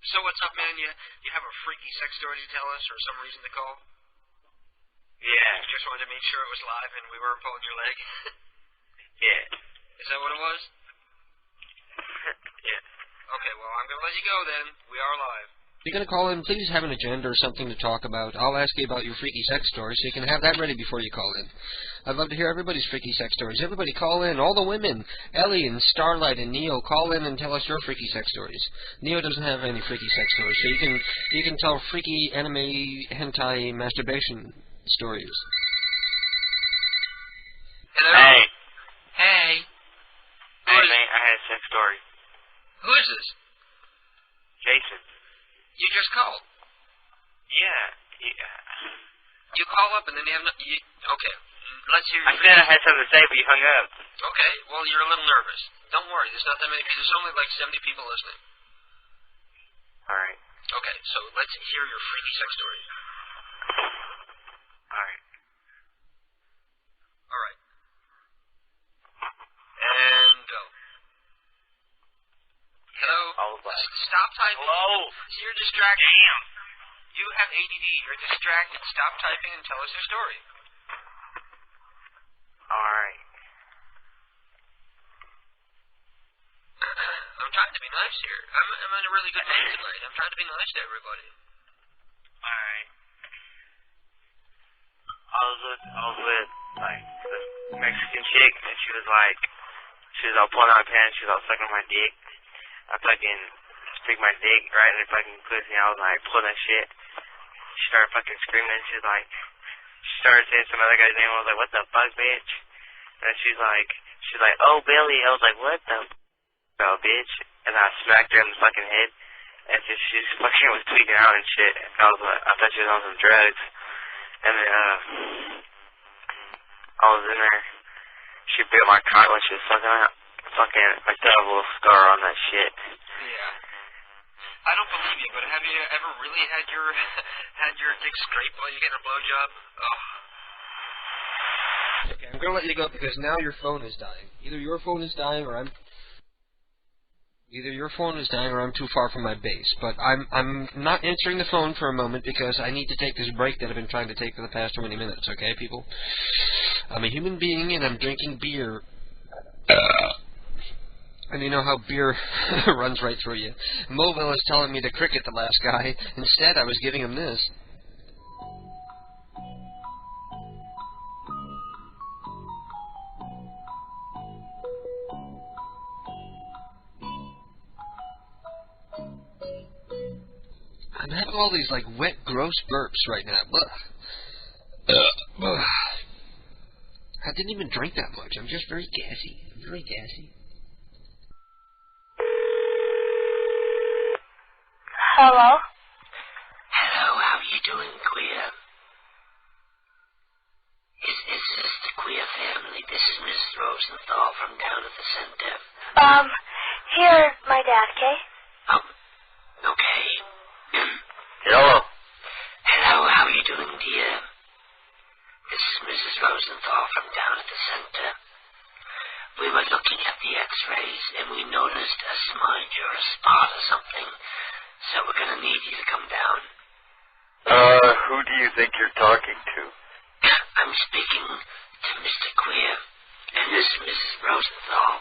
So what's up, man? You have a freaky sex story to tell us or some reason to call? Yeah. You just wanted to make sure it was live and we weren't pulling your leg? Yeah. Is that what it was? Yeah. Okay, well, I'm going to let you go then. We are live. If you're going to call in, please have an agenda or something to talk about. I'll ask you about your freaky sex stories, so you can have that ready before you call in. I'd love to hear everybody's freaky sex stories. Everybody call in. All the women. Ellie and Starlight and Neo, call in and tell us your freaky sex stories. Neo doesn't have any freaky sex stories, so you can tell freaky anime hentai masturbation stories. Hello? Hey. Hey. Hey, man, I had a sex story. Who is this? Jason. You just called. Yeah. You call up and then you have no... okay, let's hear I said I had something to say, but you hung up. Okay, well, you're a little nervous. Don't worry, there's not that many people. There's only like 70 people listening. Alright. Okay, so let's hear your freaky sex story. Alright. Alright. And go. Hello? Stop typing. Hello? You're distracted. Damn. You have ADD. You're distracted. Stop typing and tell us your story. Alright. I'm trying to be nice here. I'm in a really good mood tonight. I'm trying to be nice to everybody. Alright. I was with like this Mexican chick, and she was all pulling out her pants, she was all sucking my dick. I fucking stick my dick right in her fucking pussy, and I was like, pull that shit. She started fucking screaming, and she started saying some other guy's name. I was like, what the fuck, bitch? And she's like, oh, Billy. I was like, what the fuck, bitch? And I smacked her in the fucking head, and she fucking was tweaking out and shit. And I thought she was on some drugs. And then, I was in there. She bit my cock when she was sucking out. Fucking, like, that little scar on that shit. Yeah. I don't believe you, but have you ever really had your dick scraped while you're getting a blowjob? Oh. Okay, I'm going to let you go because now your phone is dying. Either your phone is dying or I'm too far from my base. But I'm not answering the phone for a moment because I need to take this break that I've been trying to take for the past 20 minutes, okay, people? I'm a human being and I'm drinking beer. And you know how beer runs right through you. Mobile is telling me to cricket the last guy. Instead, I was giving him this. I'm having all these, like, wet, gross burps right now. I didn't even drink that much. I'm just very gassy. I'm very gassy. Hello? Hello, how are you doing, queer? Is this the queer family? This is Miss Rosenthal from down at the center. Here's my dad, okay? Oh, okay. Hello. Hello, how are you doing, dear? This is Mrs. Rosenthal from down at the center. We were looking at the x-rays, and we noticed a smudge or a spot or something, so we're going to need you to come down. Who do you think you're talking to? I'm speaking to Mr. Queer, and this is Mrs. Rosenthal,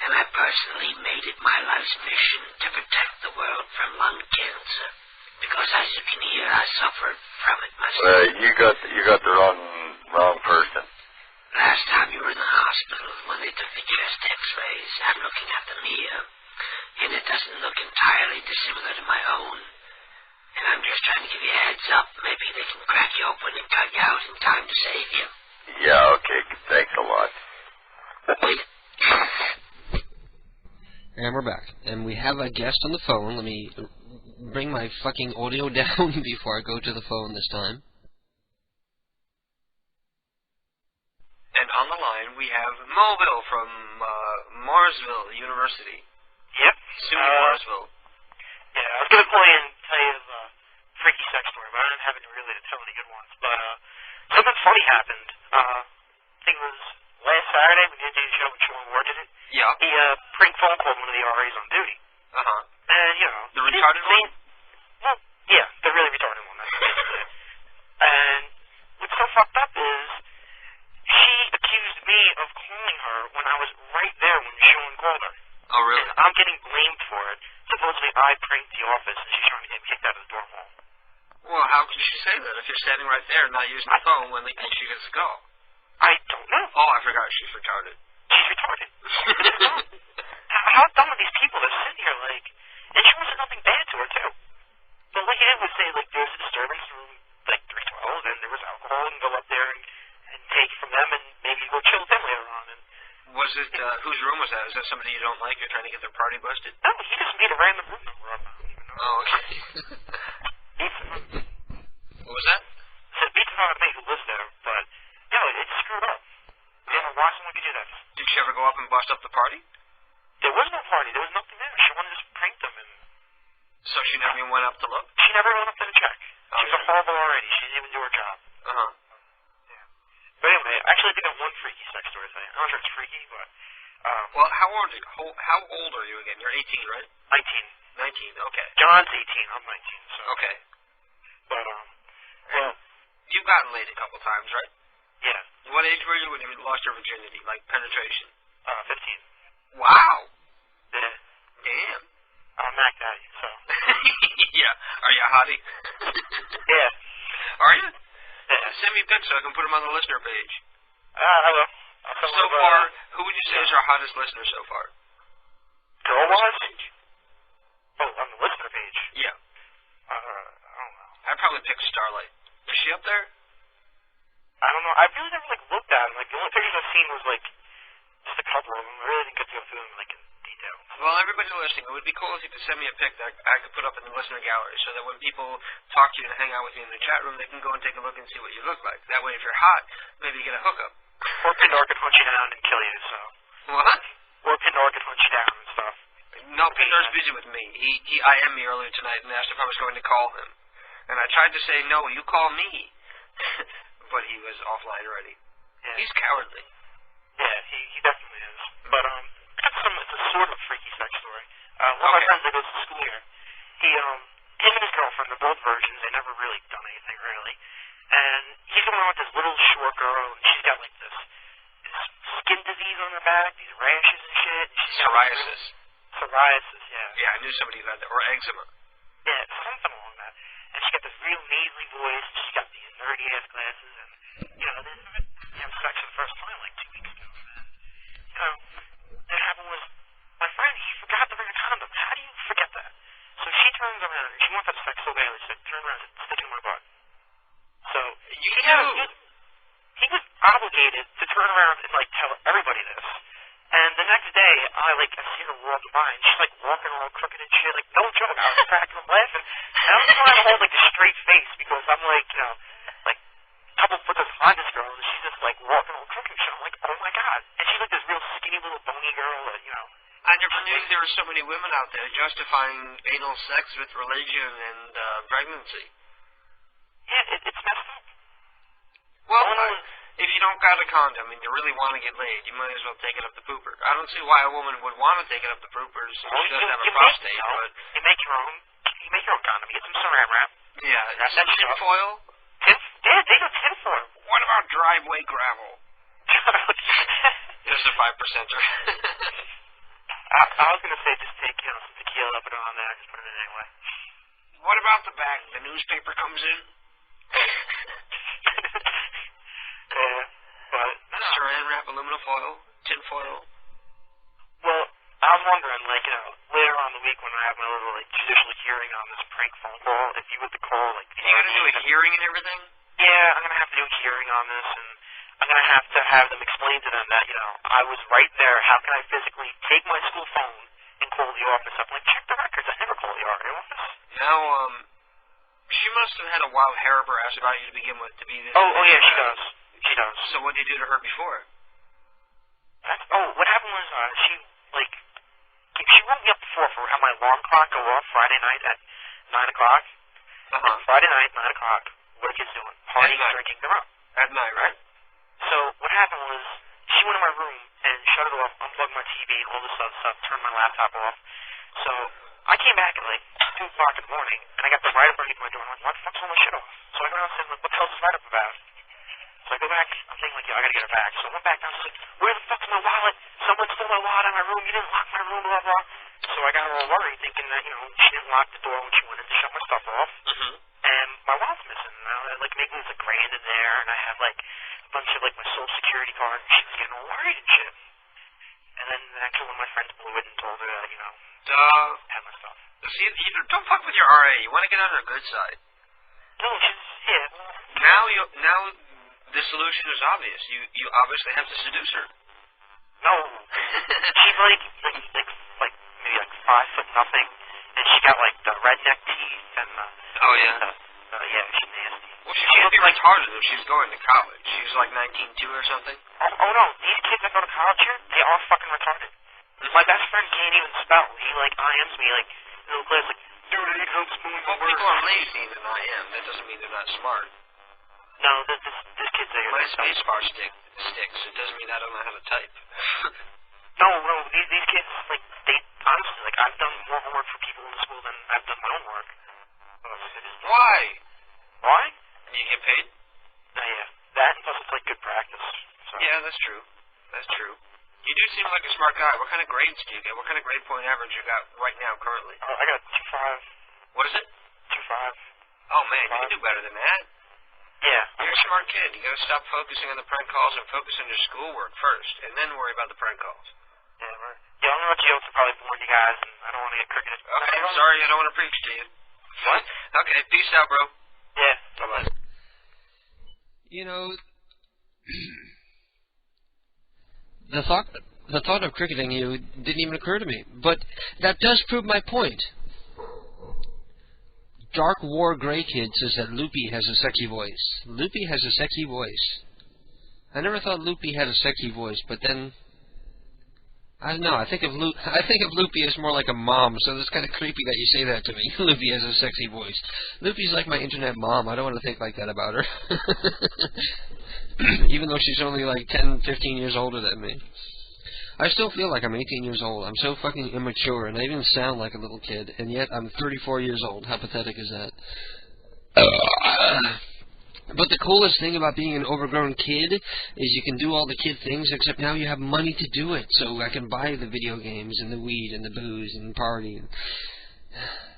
and I personally made it my life's mission to protect the world from lung cancer, because as you can hear, I suffered from it myself. You got the wrong person. Last time you were in the hospital, when they took the chest x-rays, I'm looking at them here, and it doesn't look entirely dissimilar to my own. And I'm just trying to give you a heads up. Maybe they can crack you open and cut you out in time to save you. Yeah, okay, thanks a lot. Wait. And we're back. And we have a guest on the phone. Let me bring my fucking audio down before I go to the phone this time. And on the line, we have Mobile from Marsville University. Yep. SUNY Marsville. Yeah, I was going to call you and tell you a freaky sex story, but I don't have any really to tell any good ones. But something funny happened. I think it was last Saturday when you did the show when Sean Ward did it. Yeah. He prank phone called one of the RAs on duty. Uh-huh. And, you know. The retarded one? Well, yeah, the really retarded one. That's basically it. And what's so fucked up is she accused me of calling her when I was right there when Sean called her. Oh, really? And I'm getting blamed for it. Supposedly I pranked the office, and she's trying to get me kicked out of the dorm hall. Well, how can she say that if you're standing right there and not using the phone when she gets the call? I don't know. Oh, I forgot she's retarded. She's retarded. How dumb are these people that sit here, like, and she wasn't nothing bad to her, too. But what you did was say, like, there's a disturbance in room, like, 312, and there was alcohol, and go up there and take from them, and maybe go chill with them later on. And was it, whose room was that? Is that somebody you don't like? You're trying to get their party busted? no, he just made a random room number up. Oh, okay. What was that? Said beats not me who lives there, but, you know, it's screwed up. You know, why someone could do that? Did she ever go up and bust up the party? There was no party. There was nothing there. She wanted to just prank them, and So she never even went up to look? she never went up there to check. She was a horrible already. She didn't even do her job. Uh-huh. But anyway, actually, I think I have one freaky sex story today. I'm not sure it's freaky, but Well, how old are you again? You're 18, right? 19. 19, okay. John's 18. I'm 19. So. Okay. But well, you've gotten laid a couple times, right? Yeah. What age were you when you lost your virginity, like penetration? 15. Wow. Yeah. Damn. I'm Mac Daddy, so. Yeah. Are you a hottie? Yeah. Are you? Yeah. Send me pics so I can put them on the listener page. I will. So far, who would you say is our hottest listener so far? Girl-wise? Oh, on the listener page? Yeah. I don't know. I'd probably pick Starlight. Is she up there? I don't know. I really never, like, looked at them. Like, the only pictures I've seen was, like, just a couple of them. I really didn't get to go through them, like, in detail. Well, everybody listening, it would be cool if you could send me a pic that I could put up in the listener gallery so that when people talk to you and hang out with you in the chat room, they can go and take a look and see what you look like. That way, if you're hot, maybe you get a hookup. Or Pindar could hunt you down and kill you, so. What? Or Pindar could hunt you down and stuff. No, Pindar's busy with me. He IM'd me earlier tonight and asked if I was going to call him. And I tried to say, no, you call me. But he was offline already. Yeah. He's cowardly. Yeah, he definitely is. But, it's a sort of freaky sex story. One of my friends that goes to school here, him and his girlfriend, they're both virgins. They never really done anything, really. And he's going on with this little short girl, and she's got, like, this skin disease on her back, these rashes and shit. And she's got Psoriasis. Psoriasis, yeah. Yeah, I knew somebody who had that. Or eczema. Yeah, something along that. And she's got this real nasally voice, and she's got these nerdy-ass glasses, and, you know, they have sex for the first time, like, 2 weeks ago. And, you know, what happened was, my friend, he forgot to bring a condom. How do you forget that? So she turns around, and she wants to have sex so badly, she said, turn around and stick it in my butt. So, he was obligated to turn around and, like, tell everybody this. And the next day, I see her walking by, and she's, like, walking all crooked and shit. Like, no joke, I was cracking up laughing. And I'm trying to hold, like, a straight face, because I'm, like, you know, like, coupled with this hottest girl, and she's just, like, walking all crooked and shit. I'm like, oh, my God. And she's, like, this real skinny little bony girl that, you know. I never knew there were so many women out there justifying anal sex with religion and pregnancy. Yeah, it's messed up. Well, if you don't got a condom and you really want to get laid, you might as well take it up the pooper. I don't see why a woman would want to take it up the pooper if she doesn't have a prostate. But you make your own. You make your own condom. You get some saran wrap. Yeah, that's that tinfoil. Yeah, they got tinfoil. What about driveway gravel? Just a 5%er. I was gonna say just take some tequila, put it on there, just put it in anyway. What about the bag? The newspaper comes in. Yeah, but saran wrap, aluminum foil, tin foil. Well, I was wondering, like, you know, later on in the week when I have my little, like, judicial hearing on this prank phone call, if you were to call, like, you gonna do a hearing and everything? Yeah, I'm gonna have to do a hearing on this, and I'm gonna have to have them explain to them that, you know, I was right there. How can I physically take my school phone and call the office up? Like, check the records. I never call the RA office. Now, she must have had a wild hair up her ass about you to begin with to be this. Oh yeah, she does. She does. So what did you do to her before? What happened was, she woke me up before for my alarm clock go off Friday night at 9 o'clock. Friday night, 9 o'clock. What are kids doing? Partying, drinking, they're up. At night, right? So what happened was, she went in my room and shut it off, unplugged my TV, all this other stuff, turned my laptop off. So I came back at like 2 o'clock in the morning, and I got the write-up underneath my door. I'm like, why the fuck's all my shit off? So I go down and said, like, what the hell is this write-up about? So So I go back, I'm thinking, like, I gotta get her back. So I went back down, she's like, where the fuck's my wallet? Someone stole my wallet out of my room, you didn't lock my room, blah, blah. So I got her all worried, thinking that, she didn't lock the door when she went in to shut my stuff off. Mm-hmm. And my wallet's missing. And I was, like, maybe there's $1,000 in there, and I have, like, a bunch of, like, my social security card, and she was getting all worried and shit. And then actually one of my friends blew it and told her that, had my stuff. See, you don't fuck with your RA. You want to get on her good side. No, she's, Now the solution is obvious. You obviously have to seduce her. No. She's like maybe 5 foot nothing, and she got like the redneck teeth and the. Oh yeah. She's nasty. Well, she can't be retarded if she's going to college. She's like 19-2 or something. Oh no, these kids that go to college here, they are fucking retarded. My best friend can't even spell. He like IMs me like in the class like, dude, I need help spelling the word. People are lazy than I am. That doesn't mean they're not smart. No, this kid's there. My space bar sticks. It doesn't mean I don't know how to type. No, these kids, like, they, honestly, like, I've done more homework for people in the school than I've done my own work. Why? Why? You get paid? Yeah. That, and plus it's, like, good practice. So. Yeah, that's true. That's true. You do seem like a smart guy. What kind of grades do you get? What kind of grade point average you got right now, currently? I got 2.5. What is it? 2.5. Oh, man, you can do better than that. Yeah. You're a smart kid. You gotta stop focusing on the prank calls and focus on your schoolwork first, and then worry about the prank calls. Yeah, right. Yeah, I'm gonna let jokes are probably boring you guys, and I don't want to get crooked. Okay, I'm sorry, I don't want to preach to you. What? Okay, peace out, bro. Yeah, bye-bye. The thought of cricketing you didn't even occur to me, but that does prove my point. Dark War Grey Kid says that Loopy has a sexy voice. Loopy has a sexy voice. I never thought Loopy had a sexy voice, but then I don't know. I think of Loopy as more like a mom, so it's kind of creepy that you say that to me. Loopy has a sexy voice. Loopy's like my internet mom. I don't want to think like that about her. Even though she's only like 10, 15 years older than me. I still feel like I'm 18 years old. I'm so fucking immature, and I even sound like a little kid, and yet I'm 34 years old. How pathetic is that? But the coolest thing about being an overgrown kid is you can do all the kid things, except now you have money to do it. So I can buy the video games and the weed and the booze and party.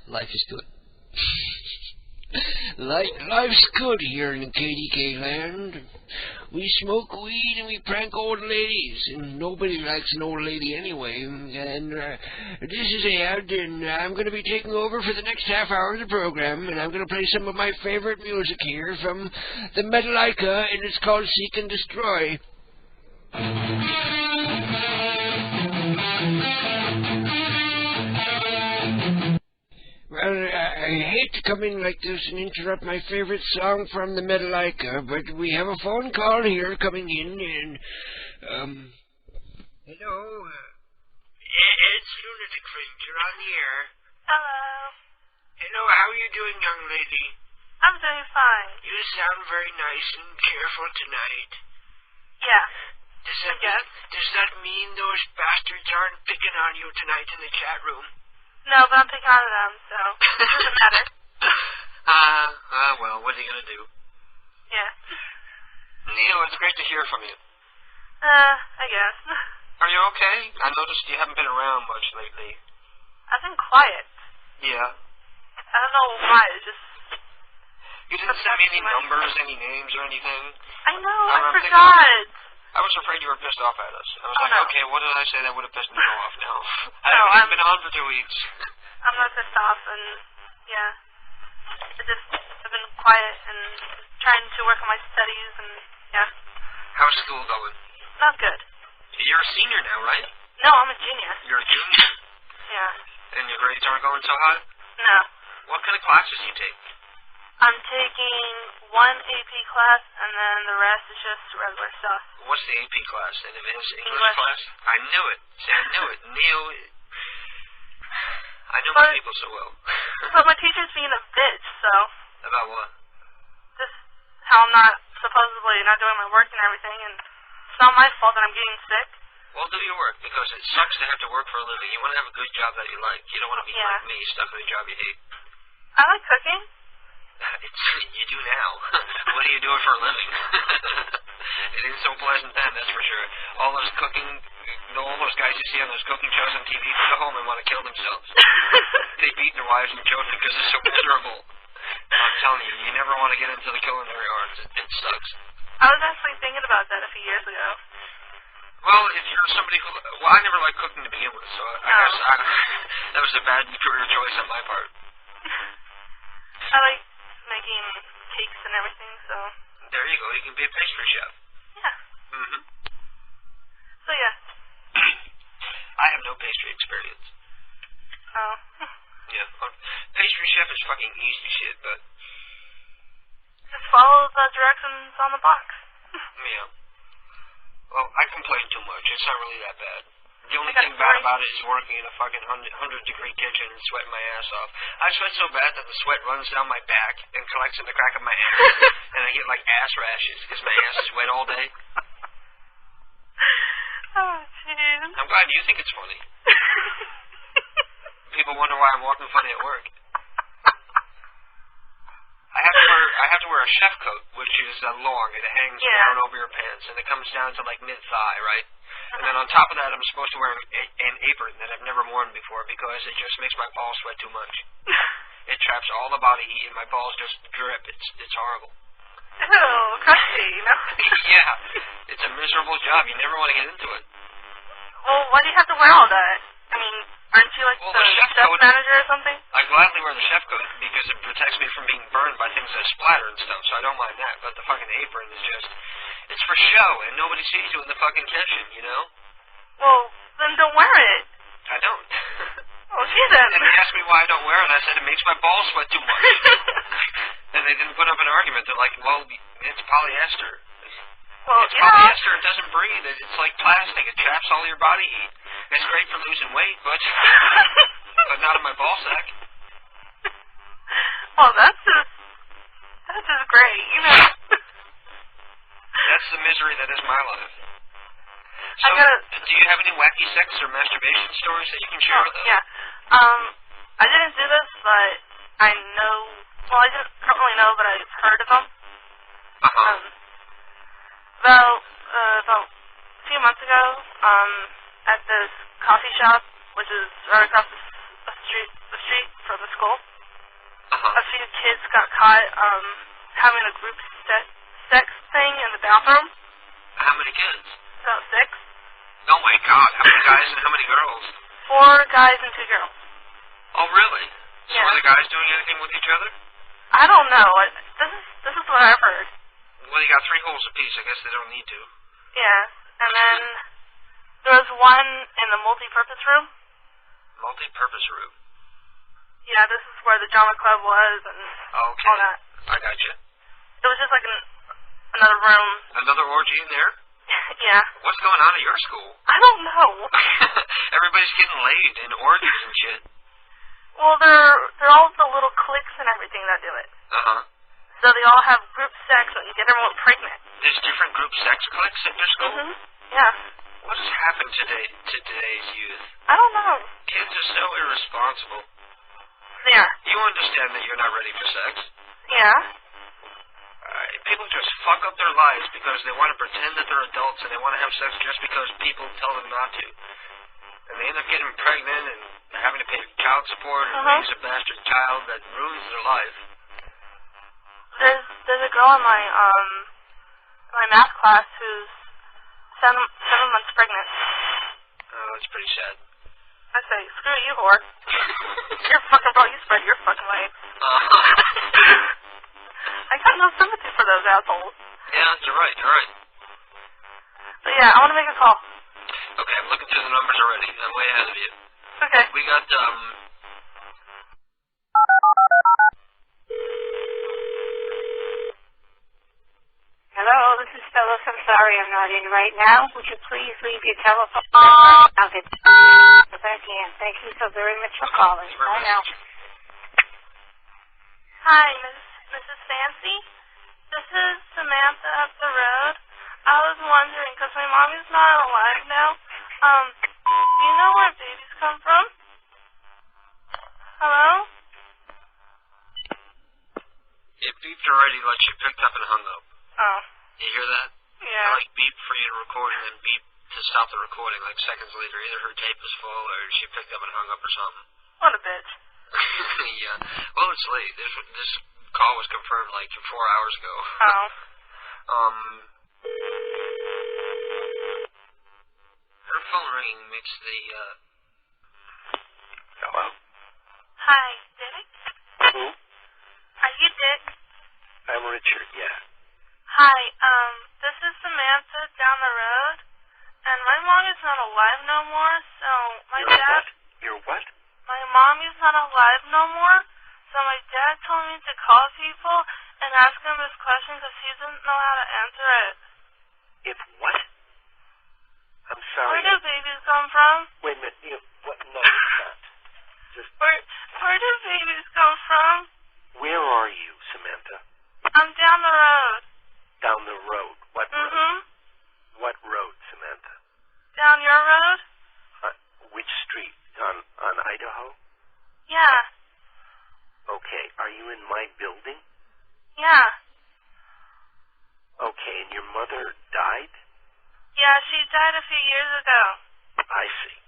Life is good. Life's good here in KDK land. We smoke weed and we prank old ladies, and nobody likes an old lady anyway. And this is Ed, and I'm going to be taking over for the next half hour of the program, and I'm going to play some of my favorite music here from the Metallica, and it's called Seek and Destroy. Well, I hate to come in like this and interrupt my favorite song from the Metallica, but we have a phone call here coming in, and, hello, It's Lunatic Fringe, you're on the air. Hello. Hello, how are you doing, young lady? I'm doing fine. You sound very nice and careful tonight. Yeah. Does that mean those bastards aren't picking on you tonight in the chat room? No, but I'm picking on them, so it doesn't matter. Well, what are you gonna do? Yeah. Neil, it's great to hear from you. I guess. Are you okay? I noticed you haven't been around much lately. I've been quiet. Yeah. I don't know why, it's just... You didn't send me any numbers, any names, or anything? I know, I forgot. I was afraid you were pissed off at us. I was okay, what did I say that would have pissed me off now? I've been on for 2 weeks. I'm not pissed off, and, yeah. I've been quiet and trying to work on my studies, and, yeah. How's school going? Not good. You're a senior now, right? No, I'm a junior. You're a junior? Yeah. And your grades aren't going so hot? No. What kind of classes do you take? I'm taking one AP class, and then the rest is just regular stuff. What's the AP class? An advanced English class? I knew it. See, I knew it. Neil, I know my people so well. But my teacher's being a bitch, so... About what? Just how I'm not supposedly not doing my work and everything, and it's not my fault that I'm getting sick. Well, do your work, because it sucks to have to work for a living. You want to have a good job that you like. You don't want to be like me, stuck in a job you hate. I like cooking. You do now. What are you doing for a living? It ain't so pleasant then, that's for sure. All those guys you see on those cooking shows on TV go home and want to kill themselves. They beat their wives and children because they're so miserable. I'm telling you, you never want to get into the culinary arts. It sucks. I was actually thinking about that a few years ago. Well, if you're somebody who... Well, I never liked cooking to begin with, so I guess that was a bad career choice on my part. I like making cakes and everything, so... There you go. You can be a pastry chef. Yeah. Mm-hmm. So, yeah. I have no pastry experience. Oh. Yeah. Pastry chef is fucking easy shit, but... Just follow the directions on the box. Yeah. Well, I complain too much. It's not really that bad. The only thing bad about it is working in a fucking 100-degree kitchen and sweating my ass off. I sweat so bad that the sweat runs down my back and collects in the crack of my ass, and I get like ass rashes because my ass is wet all day. Oh, jeez. I'm glad you think it's funny. People wonder why I'm walking funny at work. I have to wear a chef coat, which is long. It hangs down over your pants, and it comes down to like mid-thigh, right? And then on top of that, I'm supposed to wear an apron that I've never worn before because it just makes my balls sweat too much. It traps all the body heat, and my balls just drip. It's horrible. Ew, crusty, you know? Yeah, it's a miserable job. You never want to get into it. Well, why do you have to wear all that? I mean, aren't you like the chef manager or something? I gladly wear the chef coat because it protects me from being burned by things that splatter and stuff, so I don't mind that. But the fucking apron is just, it's for show, and nobody sees you in the fucking kitchen, you know? Well, then don't wear it. I don't. Oh, gee then. And they asked me why I don't wear it, and I said it makes my balls sweat too much. And they didn't put up an argument. They're like, well, it's polyester. Well, it's polyester. It doesn't breathe. It's like plastic. It traps all your body heat. It's great for losing weight, but not in my ball sack. Well, that's just great, you know. That's the misery that is my life. So, do you have any wacky sex or masturbation stories that you can share with us? Yeah. I didn't do this, but I know. Well, I don't really know, but I've heard of them. About a few months ago, at this coffee shop, which is right across the street from the school, a few kids got caught having a group sex thing in the bathroom. How many kids? About 6. Oh my God! How many guys and how many girls? 4 guys and 2 girls. Oh really? So Yeah. were the guys doing anything with each other? I don't know. This is what I've heard. Well, you got 3 holes apiece. I guess they don't need to. Yeah, and then there was one in the multi-purpose room. Multi-purpose room. Yeah, this is where the drama club was and all that. I got you. It was just like another room. Another orgy in there? Yeah. What's going on at your school? I don't know. Everybody's getting laid in orgies and shit. Well, they're all the little cliques and everything that do it. So they all have group sex and get everyone pregnant. There's different group sex cliques at your school? Yeah. What has happened to today's youth? I don't know. Kids are so irresponsible. They are. You understand that you're not ready for sex? Yeah. People just fuck up their lives because they want to pretend that they're adults and they want to have sex just because people tell them not to. And they end up getting pregnant and having to pay child support and raise a bastard child that ruins their life. There's a girl in my math class who's 7 months pregnant. Oh, that's pretty sad. I say, screw you, whore. You're fucking bro. You spread your fucking legs. I got no sympathy for those assholes. Yeah, you're right. You're right. But yeah, I want to make a call. Okay, I'm looking through the numbers already. I'm way ahead of you. Okay. We got Hello, this is Phyllis. I'm sorry I'm not in right now. Would you please leave your telephone number? I'll get back in. Thank you so very much for calling. Bye now. Hi, Mrs. Fancy. This is Samantha up the road. I was wondering, because my mommy's not alive now, do you know where babies come from? Hello? It beeped already like she picked up and hung up. Oh. You hear that? Yeah. off the recording like seconds later. Either her tape was full or she picked up and hung up or something. What a bitch. Yeah. Well, it's late. This call was confirmed like 4 hours ago. Oh. Her phone ringing makes the, Hello? Hi, Dick? Who? Are you Dick? I'm Richard, yeah. Hi, this is Samantha down the road, and my mom is not alive no more, so my dad... You're what? My mom is not alive no more, so my dad told me to call people and ask them this question because he doesn't know how to answer it. If what? I'm sorry. Where do babies come from? Wait a minute. What? No, it's not. Just... Where do babies come from? Where are you, Samantha? I'm down the road. Down the road. What road? Mm-hmm. What road, Samantha? Down your road? Which street? On Idaho? Yeah. Okay. Are you in my building? Yeah. Okay. And your mother died? Yeah, she died a few years ago. I see.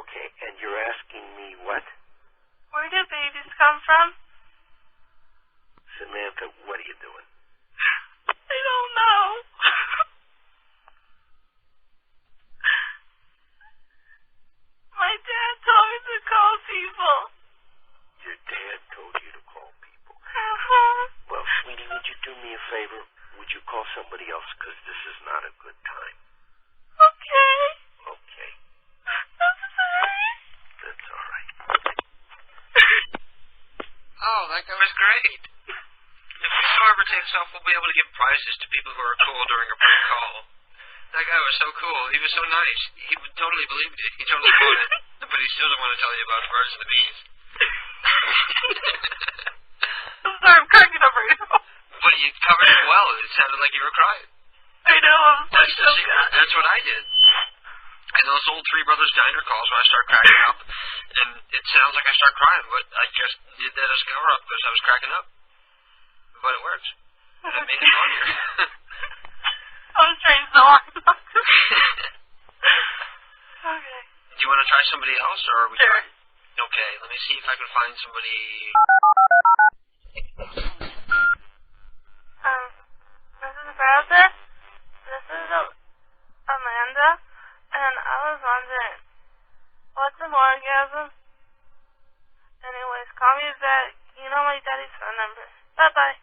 Okay. And you're asking me what? Where do babies come from? Samantha, what are you doing? I don't know. My dad told me to call people. Your dad told you to call people? Uh-huh. Well, sweetie, would you do me a favor? Would you call somebody else? Because this is not a good time. Okay. Okay. I'm sorry. That's all right. Oh, that guy was great. If the show ever takes off, we'll be able to give prizes to people who are cool during a prank call. That guy was so cool. He was so nice. He totally believed it. He totally bought it. But he still doesn't want to tell you about birds and the bees. I'm sorry, I'm cracking up right now. But you covered it well. It sounded like you were crying. I know, I'm That's the secret. That's what I did. And those old Three Brothers Diner calls when I start cracking up, and it sounds like I start crying, but I just did that as a cover-up because I was cracking up. But it works. And it made it funnier. I was trying so hard not to. Okay. Do you want to try somebody else, or are we Sure. trying? Okay, let me see if I can find somebody. Mrs. Browser, this is Amanda, and I was wondering, what's an orgasm? Anyways, call me back. You know my daddy's phone number. Bye-bye.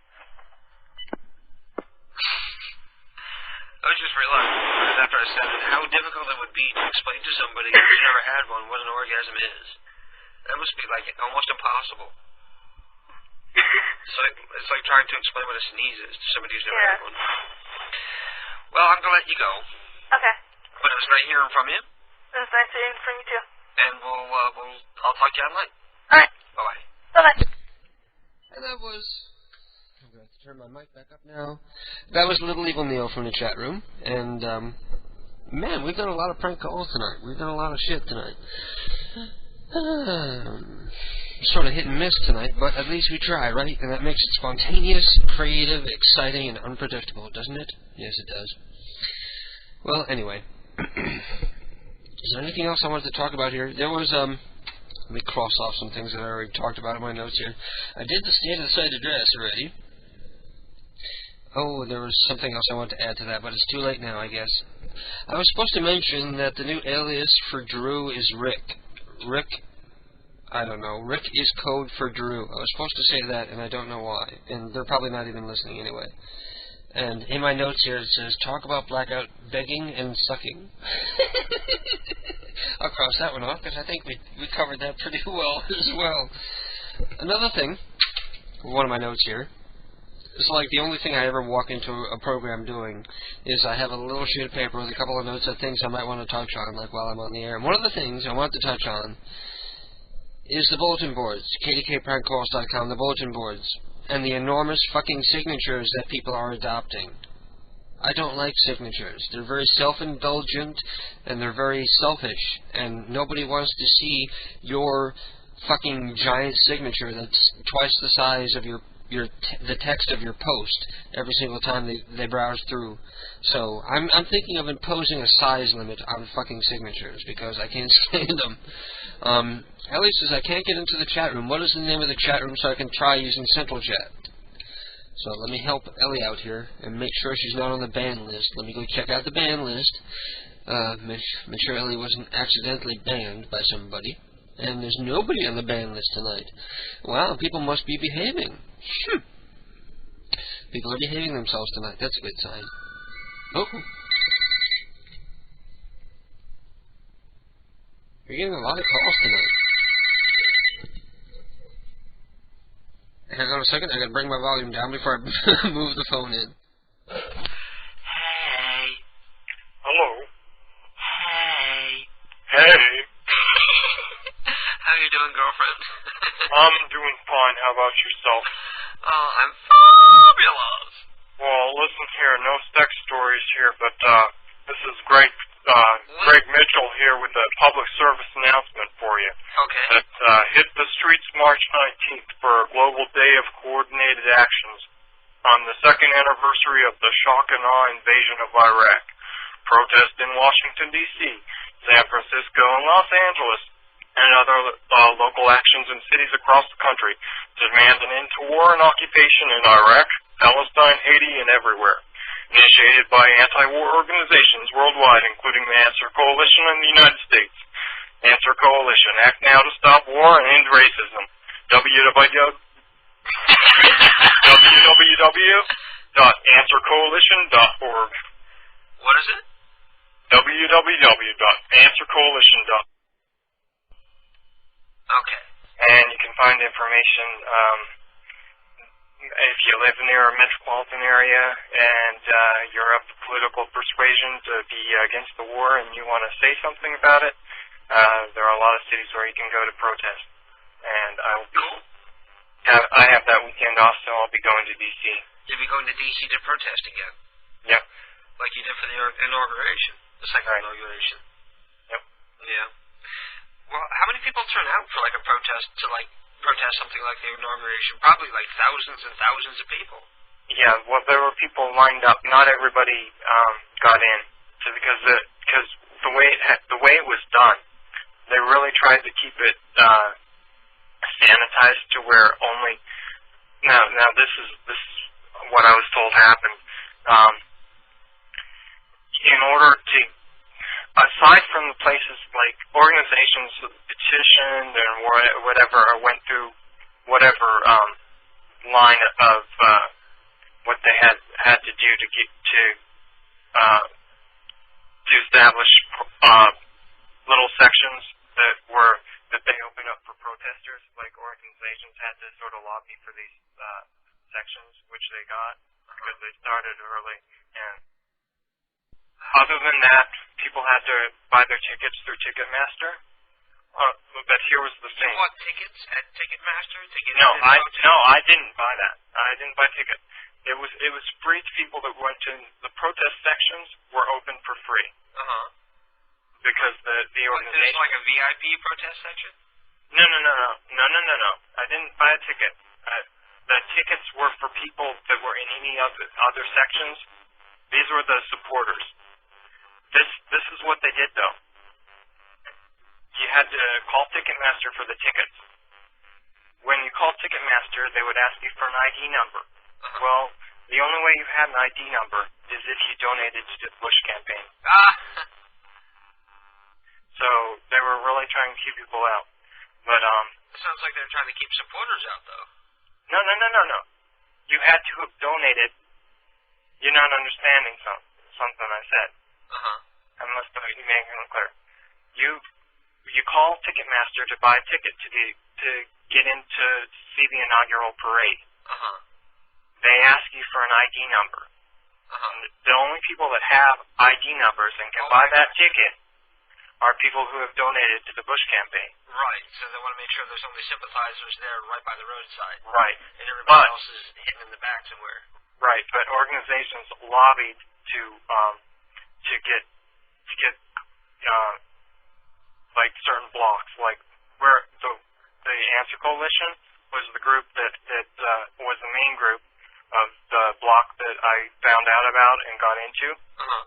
I was just realizing, right after I said it, how difficult it would be to explain to somebody who's never had one what an orgasm is. That must be like almost impossible. It's like trying to explain what a sneeze is to somebody who's never had one. Well, I'm gonna let you go. Okay. But it was great hearing from you. It was nice hearing from you too. And I'll talk to you online. Alright. Bye-bye. Bye-bye. And that was... I'm going to have to turn my mic back up now. That was Little Evil Neil from the chat room. And, man, we've done a lot of prank calls tonight. We've done a lot of shit tonight. Sort of hit and miss tonight, but at least we try, right? And that makes it spontaneous, creative, exciting, and unpredictable, doesn't it? Yes, it does. Well, anyway. Is there anything else I wanted to talk about here? There was, let me cross off some things that I already talked about in my notes here. I did the state of the site address already. Oh, there was something else I wanted to add to that, but it's too late now, I guess. I was supposed to mention that the new alias for Drew is Rick. Rick, I don't know. Rick is code for Drew. I was supposed to say that, and I don't know why. And they're probably not even listening anyway. And in my notes here it says, talk about blackout begging and sucking. I'll cross that one off, because I think we covered that pretty well as well. Another thing, one of my notes here, it's like the only thing I ever walk into a program doing is I have a little sheet of paper with a couple of notes of things I might want to touch on, like while I'm on the air. And one of the things I want to touch on is the bulletin boards, kdkprankcalls.com, the bulletin boards, and the enormous fucking signatures that people are adopting. I don't like signatures. They're very self-indulgent, and they're very selfish, and nobody wants to see your fucking giant signature that's twice the size of your the text of your post every single time they browse through. So I'm thinking of imposing a size limit on fucking signatures because I can't stand them. Ellie says I can't get into the chat room. What is the name of the chat room so I can try using Central Chat? So let me help Ellie out here and make sure she's not on the ban list. Let me go check out the ban list. Make sure Ellie wasn't accidentally banned by somebody. And there's nobody on the ban list tonight. Wow, people must be behaving. People are behaving themselves tonight. That's a good sign. Oh. You're getting a lot of calls tonight. Hang on a second, I gotta bring my volume down before I move the phone in. Hey. Hello. Hey. Hey. How you doing, girlfriend? I'm doing fine. How about yourself? Oh, I'm fabulous. Well, listen here. No sex stories here, but this is Greg Mitchell here with a public service announcement for you. Okay. That hit the streets March 19th for a global day of coordinated actions on the second anniversary of the shock and awe invasion of Iraq. Protest in Washington, D.C., San Francisco, and Los Angeles, and other local actions in cities across the country demand an end to war and occupation in Iraq, Palestine, Haiti, and everywhere. Initiated by anti-war organizations worldwide, including the Answer Coalition in the United States. Answer Coalition, act now to stop war and end racism. www.answercoalition.org. What is it? www.answercoalition.org. Okay. And you can find information if you live near a metropolitan area and you're of the political persuasion to be against the war and you want to say something about it, there are a lot of cities where you can go to protest. And I will be, I have that weekend off, so I'll be going to D.C. You'll be going to D.C. to protest again? Yep. Like you did for the inauguration, the second inauguration? Yep. Yeah. Well, how many people turn out for like a protest to like protest something like the inauguration? Probably like thousands and thousands of people. Yeah, well, there were people lined up. Not everybody got in, because the way it was done, they really tried to keep it sanitized to where only. Now this is what I was told happened. In order to, aside from the places like organizations petitioned and whatever, or went through whatever line of what they had to do to get to establish little sections that they opened up for protesters, like organizations had to sort of lobby for these sections, which they got because they started early. And other than that, people had to buy their tickets through Ticketmaster. But here was the thing. You bought tickets at Ticketmaster to get No, in? I didn't buy that. I didn't buy tickets. It was free to people that went to the protest sections were open for free. Because the organization. There's like a VIP protest section? No. I didn't buy a ticket. The tickets were for people that were in any other sections. These were the supporters. This is what they did though. You had to call Ticketmaster for the tickets. When you called Ticketmaster, they would ask you for an ID number. Well, the only way you had an ID number is if you donated to the Bush campaign. So they were really trying to keep people out. But It sounds like they're trying to keep supporters out, though. No. You had to have donated. You're not understanding something I said. I must have been making it clear. You call Ticketmaster to buy a ticket to get in to see the inaugural parade. They ask you for an ID number. The only people that have ID numbers and can buy that ticket are people who have donated to the Bush campaign. Right, so they want to make sure there's only sympathizers there right by the roadside. Right. And everybody else is hidden in the back somewhere. Right, but organizations lobbied to get like certain blocks, like where the Answer Coalition was the group that was the main group of the block that I found out about and got into. Uh-huh.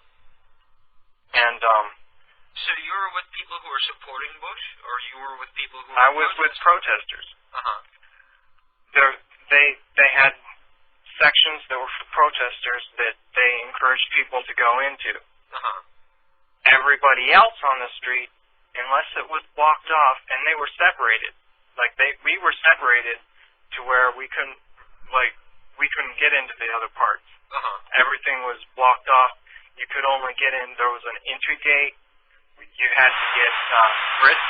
And, So you were with people who were supporting Bush, or you were with people who were I was with protesters. Uh-huh. They had sections that were for protesters that they encouraged people to go into. Uh-huh. Everybody else on the street, unless it was blocked off, and they were separated. We were separated to where we couldn't get into the other parts. Uh-huh. Everything was blocked off. You could only get in. There was an entry gate. You had to get Brits.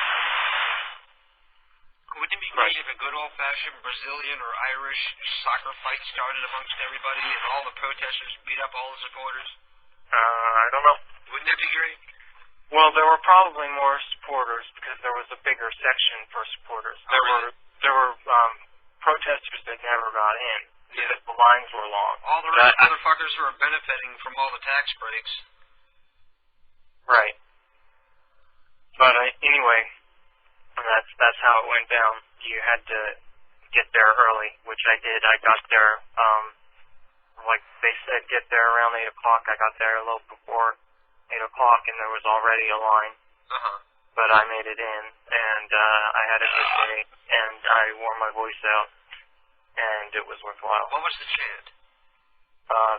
Wouldn't it be great if a good old-fashioned Brazilian or Irish soccer fight started amongst everybody and all the protesters beat up all the supporters? I don't know. Wouldn't that be great? Well, there were probably more supporters because there was a bigger section for supporters. There were protesters that never got in because the lines were long. All the rest motherfuckers who are benefiting from all the tax breaks. Right. But anyway, that's how it went down. You had to get there early, which I did. I got there, like they said, get there around 8 o'clock. I got there a little before 8 o'clock, and there was already a line. Uh-huh. But I made it in, and I had a good day, and I wore my voice out, and it was worthwhile. What was the chant?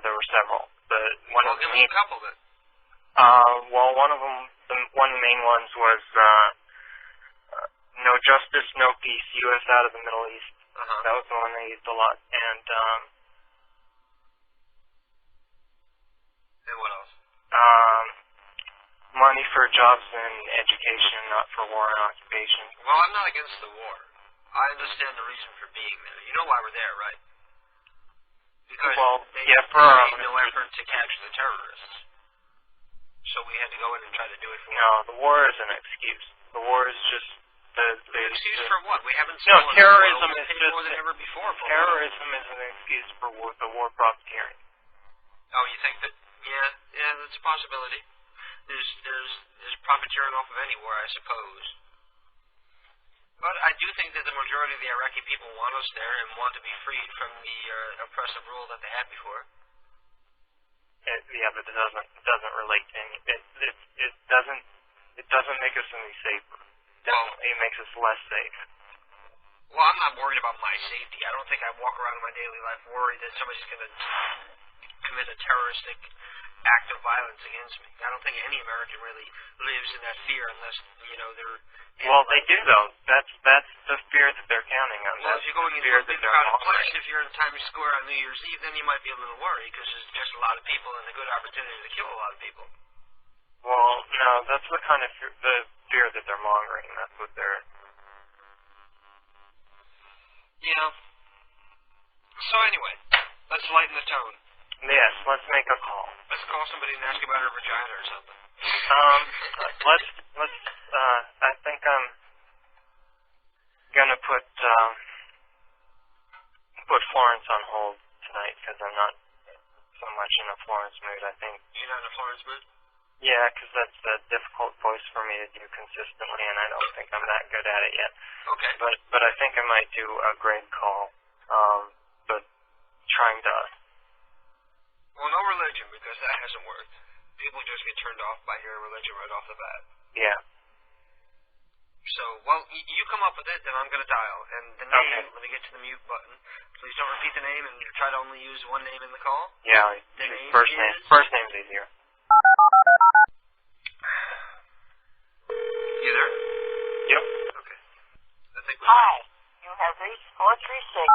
There were several. Give me a couple then. Well, one of them, one of the main ones was no justice, no peace, U.S. out of the Middle East. Uh-huh. That was the one they used a lot. And what else? Money for jobs and education, not for war and occupation. Well, I'm not against the war. I understand the reason for being there. You know why we're there, right? Because they made no effort to catch the terrorists. So we had to go in and try to do it for them. No, the war is an excuse. The war is just the excuse for what? We haven't No, terrorism is just just more than ever before. Terrorism is an excuse for war, the war profiteering. Oh, you think that? Yeah, that's a possibility. There's profiteering off of any war, I suppose. But I do think that the majority of the Iraqi people want us there and want to be freed from the oppressive rule that they had before. Yeah, but it doesn't relate to any. It doesn't make us any safer. It makes us less safe. Well, I'm not worried about my safety. I don't think I walk around in my daily life worried that somebody's going to commit a terroristic act of violence against me. I don't think any American really lives in that fear unless, they're... Well, they do, though. That's the fear that they're counting on. Well, if you're going into a big crowded place, if you're in Times Square on New Year's Eve, then you might be a little worried because there's just a lot of people and a good opportunity to kill a lot of people. Well, no, that's the kind of the fear that they're mongering. That's what they're... Yeah. So anyway, let's lighten the tone. Yes, let's make a call. Let's call somebody and ask about her vagina or something. I think I'm gonna put Florence on hold tonight because I'm not so much in a Florence mood. I think you're not in a Florence mood. Yeah, because that's a difficult voice for me to do consistently, and I don't think I'm that good at it yet. Okay. But I think I might do a great call. But trying to. Well, no religion, because that hasn't worked. People just get turned off by hearing religion right off the bat. Yeah. So, you come up with it, then I'm going to dial. And the name, let me get to the mute button. Please don't repeat the name and try to only use one name in the call. Yeah, the name first name's easier. You there? Yep. Okay. Hi, you have reached 436.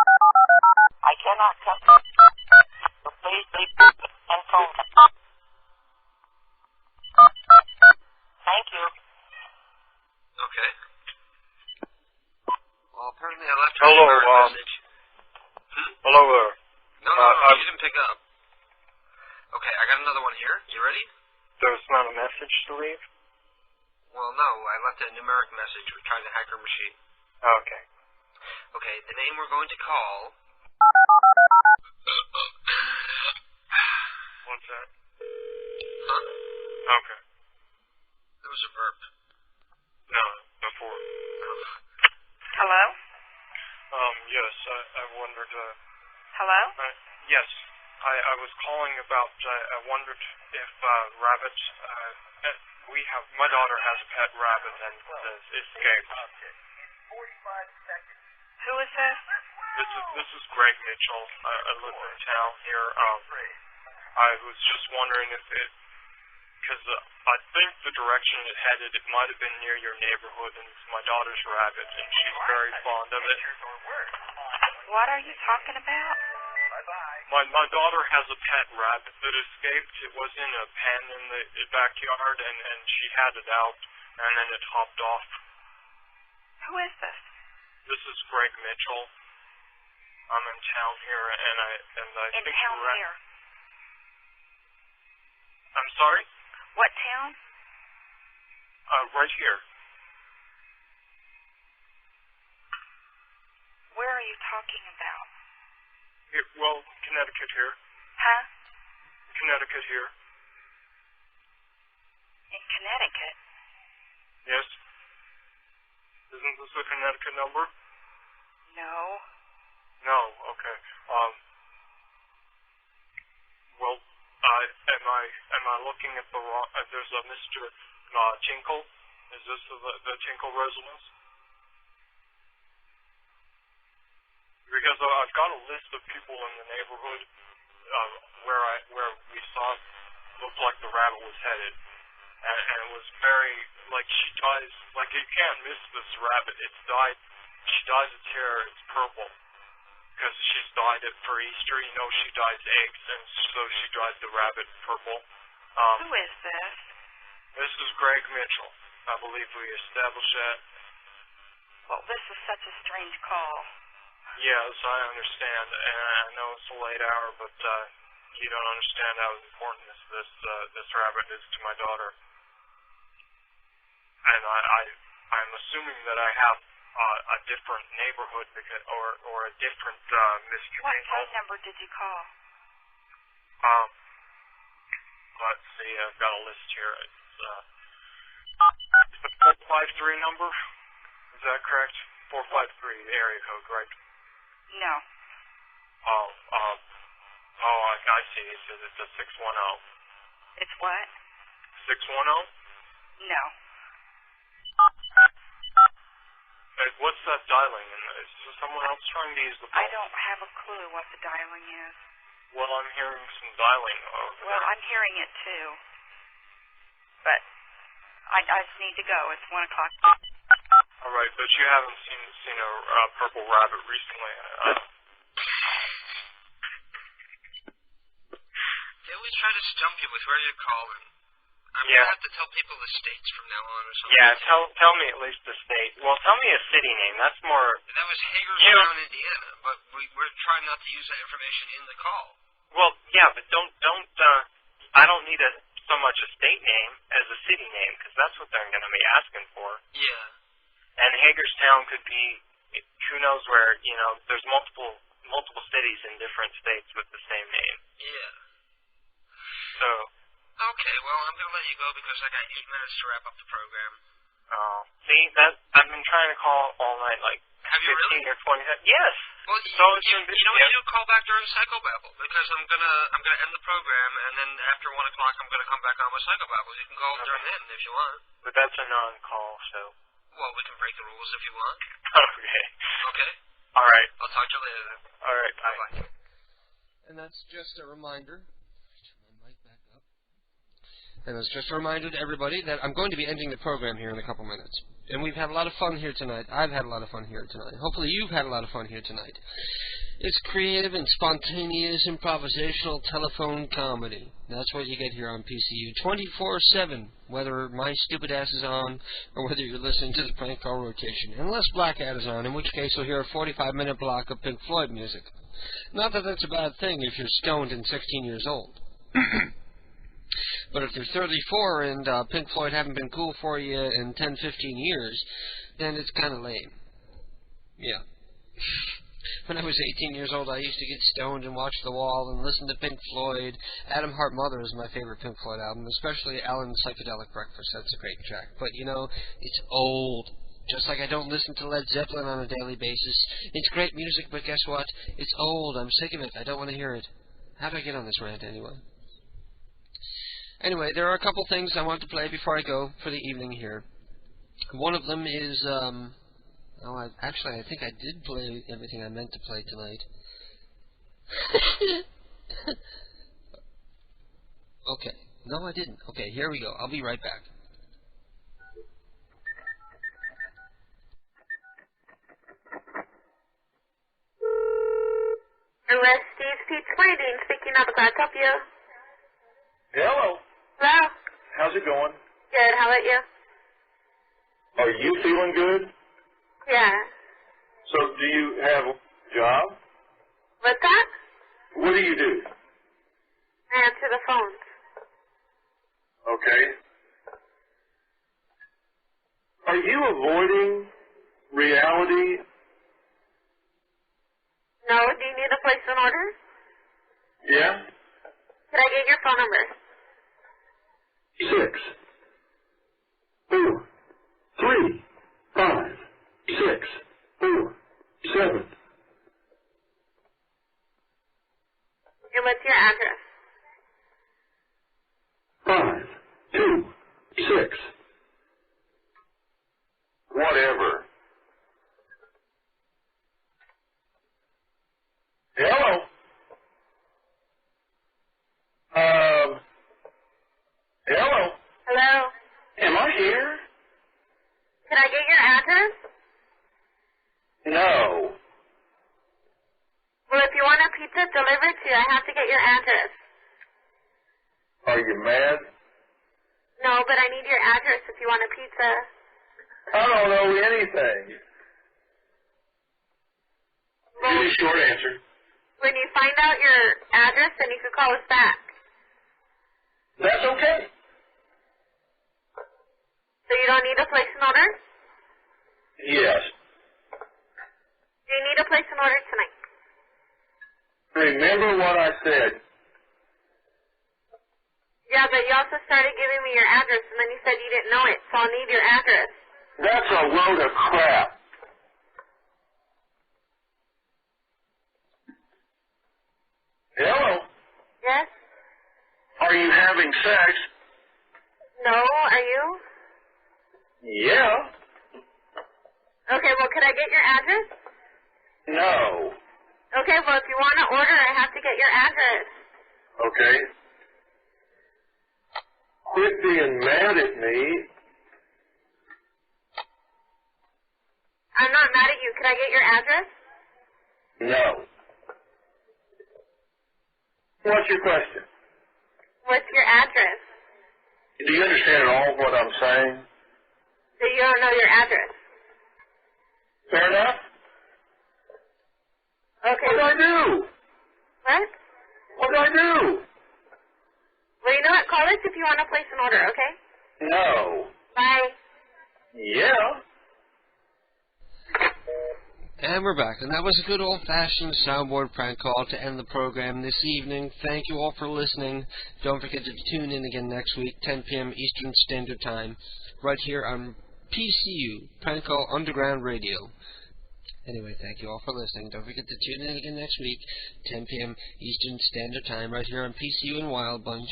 I cannot cut. So please leave and phone. Thank you. Okay. Well, apparently I left her Hello, a message. Hello there. No, she didn't pick up. Okay, I got another one here. You ready? There's not a message to leave? Well, no, I left a numeric message. We're trying to hack her machine. Okay. Okay, the name we're going to call... What's that? Huh? Okay. There was a burp. No, before. Hello? Yes, I wondered, Hello? Yes. I was calling about, I wondered if rabbits, my daughter has a pet rabbit and escaped. Who is this? This is Greg Mitchell. I live in town here. I was just wondering if because I think the direction it headed, it might have been near your neighborhood, and it's my daughter's rabbit, and she's very fond of it. What are you talking about? My daughter has a pet rabbit that escaped. It was in a pen in the backyard, and she had it out, and then it hopped off. Who is this? This is Greg Mitchell. I'm in town here, and I in think town you're here. I'm sorry? What town? Right here. Where are you talking about? Well, Connecticut here. Huh? Connecticut here. In Connecticut? Yes. Isn't this a Connecticut number? No. No. Okay. Well, am I looking at the wrong? There's a Mr. Tinkle. Is this the Tinkle residence? Because I've got a list of people in the neighborhood where we saw it looked like the rabbit was headed, and it was very she dyes you can't miss this rabbit. It's dyed. She dyes its hair. It's purple because she's dyed it for Easter. You know she dyes eggs, and so she dyed the rabbit purple. Who is this? This is Greg Mitchell. I believe we established that. Well, this is such a strange call. Yes, I understand, and I know it's a late hour, but you don't understand how important this rabbit is to my daughter. And I'm assuming that I have a different neighborhood or a different Mr. What phone number did you call? Let's see, I've got a list here. It's the 453 number. Is that correct? 453, the area code, right? No. I see. It's a 610. It's what? 610? No. What's that dialing? Is someone else trying to use the phone? I don't have a clue what the dialing is. Well, I'm hearing some dialing over Well, I'm hearing it too. But I just need to go. It's 1 o'clock. All right, but you haven't seen a purple rabbit recently. They always try to stump you with where you're calling. I'm Yeah. gonna have to tell people the states from now on or something. Yeah, tell me at least the state. Well, tell me a city name. That's more. That was Hagerstown, Indiana, but we're trying not to use that information in the call. Well, yeah, but don't. I don't need so much a state name as a city name because that's what they're going to be asking for. Yeah. And Hagerstown could be, who knows where. There's multiple cities in different states with the same name. Yeah. So. Okay, well, I'm going to let you go because I got 8 minutes to wrap up the program. Oh, see, I've been trying to call all night, Have you 15 really? or 20 seconds. Yes. Well, you know what you do? Call back during Psychobabble because I'm gonna end the program and then after 1 o'clock I'm gonna come back on with Psychobabble. You can call during then if you want. But that's a non-call, so. Well, we can break the rules if you want. Okay. Okay. All right. I'll talk to you later then. All right. Bye. And that's just a reminder. And it's just a reminder to everybody that I'm going to be ending the program here in a couple minutes. And we've had a lot of fun here tonight. I've had a lot of fun here tonight. Hopefully you've had a lot of fun here tonight. It's creative and spontaneous improvisational telephone comedy. That's what you get here on PCU 24/7, whether my stupid ass is on or whether you're listening to the prank call rotation. Unless Black Ad is on, in which case you'll hear a 45-minute block of Pink Floyd music. Not that that's a bad thing if you're stoned and 16 years old. But if you're 34 and Pink Floyd haven't been cool for you in 10, 15 years, then it's kind of lame. Yeah. When I was 18 years old, I used to get stoned and watch The Wall and listen to Pink Floyd. Adam Hart Mother is my favorite Pink Floyd album, especially Alan's Psychedelic Breakfast. That's a great track. But, it's old. Just like I don't listen to Led Zeppelin on a daily basis. It's great music, but guess what? It's old. I'm sick of it. I don't want to hear it. How do I get on this rant anyway? Anyway, there are a couple things I want to play before I go for the evening here. One of them is, I think I did play everything I meant to play tonight. Okay. No, I didn't. Okay, here we go. I'll be right back. U.S. Steve's Pizza Waiting, speaking of, can I help you? Hello. Hello. How's it going? Good, how about you? Are you feeling good? Yeah. So do you have a job? What's that? What do you do? I answer the phones. Okay. Are you avoiding reality? No, do you need to place an order? Yeah? Can I get your phone number? 6, 4, 3, 5, 6, 4, 7. And what's your address? 5, 2, 6. Whatever. Hello? Hello? Hello? Am I here? Can I get your address? No. Well, if you want a pizza delivered to you, I have to get your address. Are you mad? No, but I need your address if you want a pizza. I don't know anything. Well, Give me a short answer. when you find out your address, then you can call us back. That's okay. So you don't need to place an order? Yes. Do you need to place an order tonight? Remember what I said. Yeah, but you also started giving me your address, and then you said you didn't know it, so I'll need your address. That's a load of crap. Hello? Yes? Are you having sex? No, are you? Yeah. Okay, well, could I get your address? No. Okay, well, if you want to order, I have to get your address. Okay. Quit being mad at me. I'm not mad at you. Could I get your address? No. What's your question? What's your address? Do you understand at all what I'm saying? So you don't know your address. Fair enough? Okay. What do I do? What? What do I do? Well, you know what? Call us if you want to place an order, okay? No. Bye. Yeah. And we're back, and that was a good old-fashioned soundboard prank call to end the program this evening. Thank you all for listening. Don't forget to tune in again next week, 10 p.m. Eastern Standard Time, right here on PCU, Prank Call Underground Radio. Anyway, thank you all for listening. Don't forget to tune in again next week, 10 p.m. Eastern Standard Time, right here on PCU and Wild Bunch.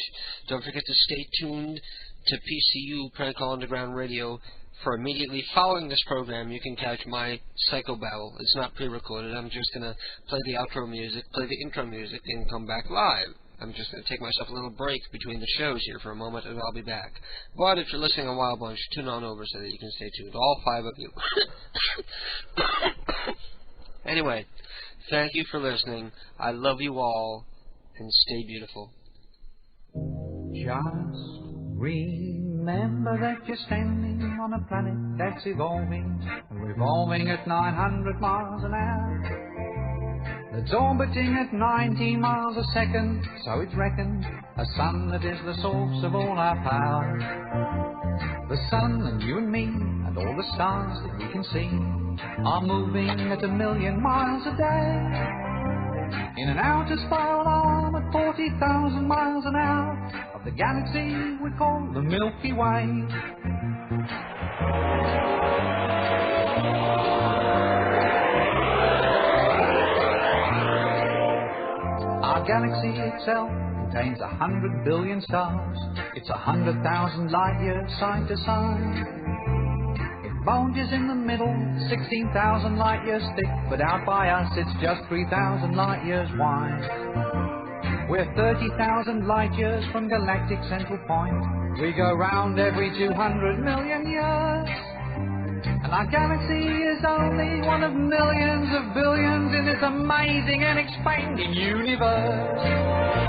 Don't forget to stay tuned to PCU, Prank Call Underground Radio. For immediately following this program, you can catch my psychobabble. It's not pre-recorded. I'm just going to play the outro music, play the intro music, and come back live. I'm just going to take myself a little break between the shows here for a moment, and I'll be back. But if you're listening on Wild Bunch, tune on over so that you can stay tuned. All 5 of you. Anyway, thank you for listening. I love you all, and stay beautiful. Just remember that you're standing on a planet that's evolving and revolving at 900 miles an hour. That's orbiting at 19 miles a second, so it's reckoned a sun that is the source of all our power. The sun and you and me and all the stars that we can see are moving at 1,000,000 miles a day. In an outer spiral arm at 40,000 miles an hour of the galaxy we call the Milky Way. galaxy itself contains 100 billion stars. It's 100,000 light years side to side. It bulges in the middle, 16,000 light years thick, but out by us it's just 3,000 light years wide. We're 30,000 light years from galactic central point. We go round every 200 million years. And our galaxy is only one of millions of billions in this amazing and expanding universe.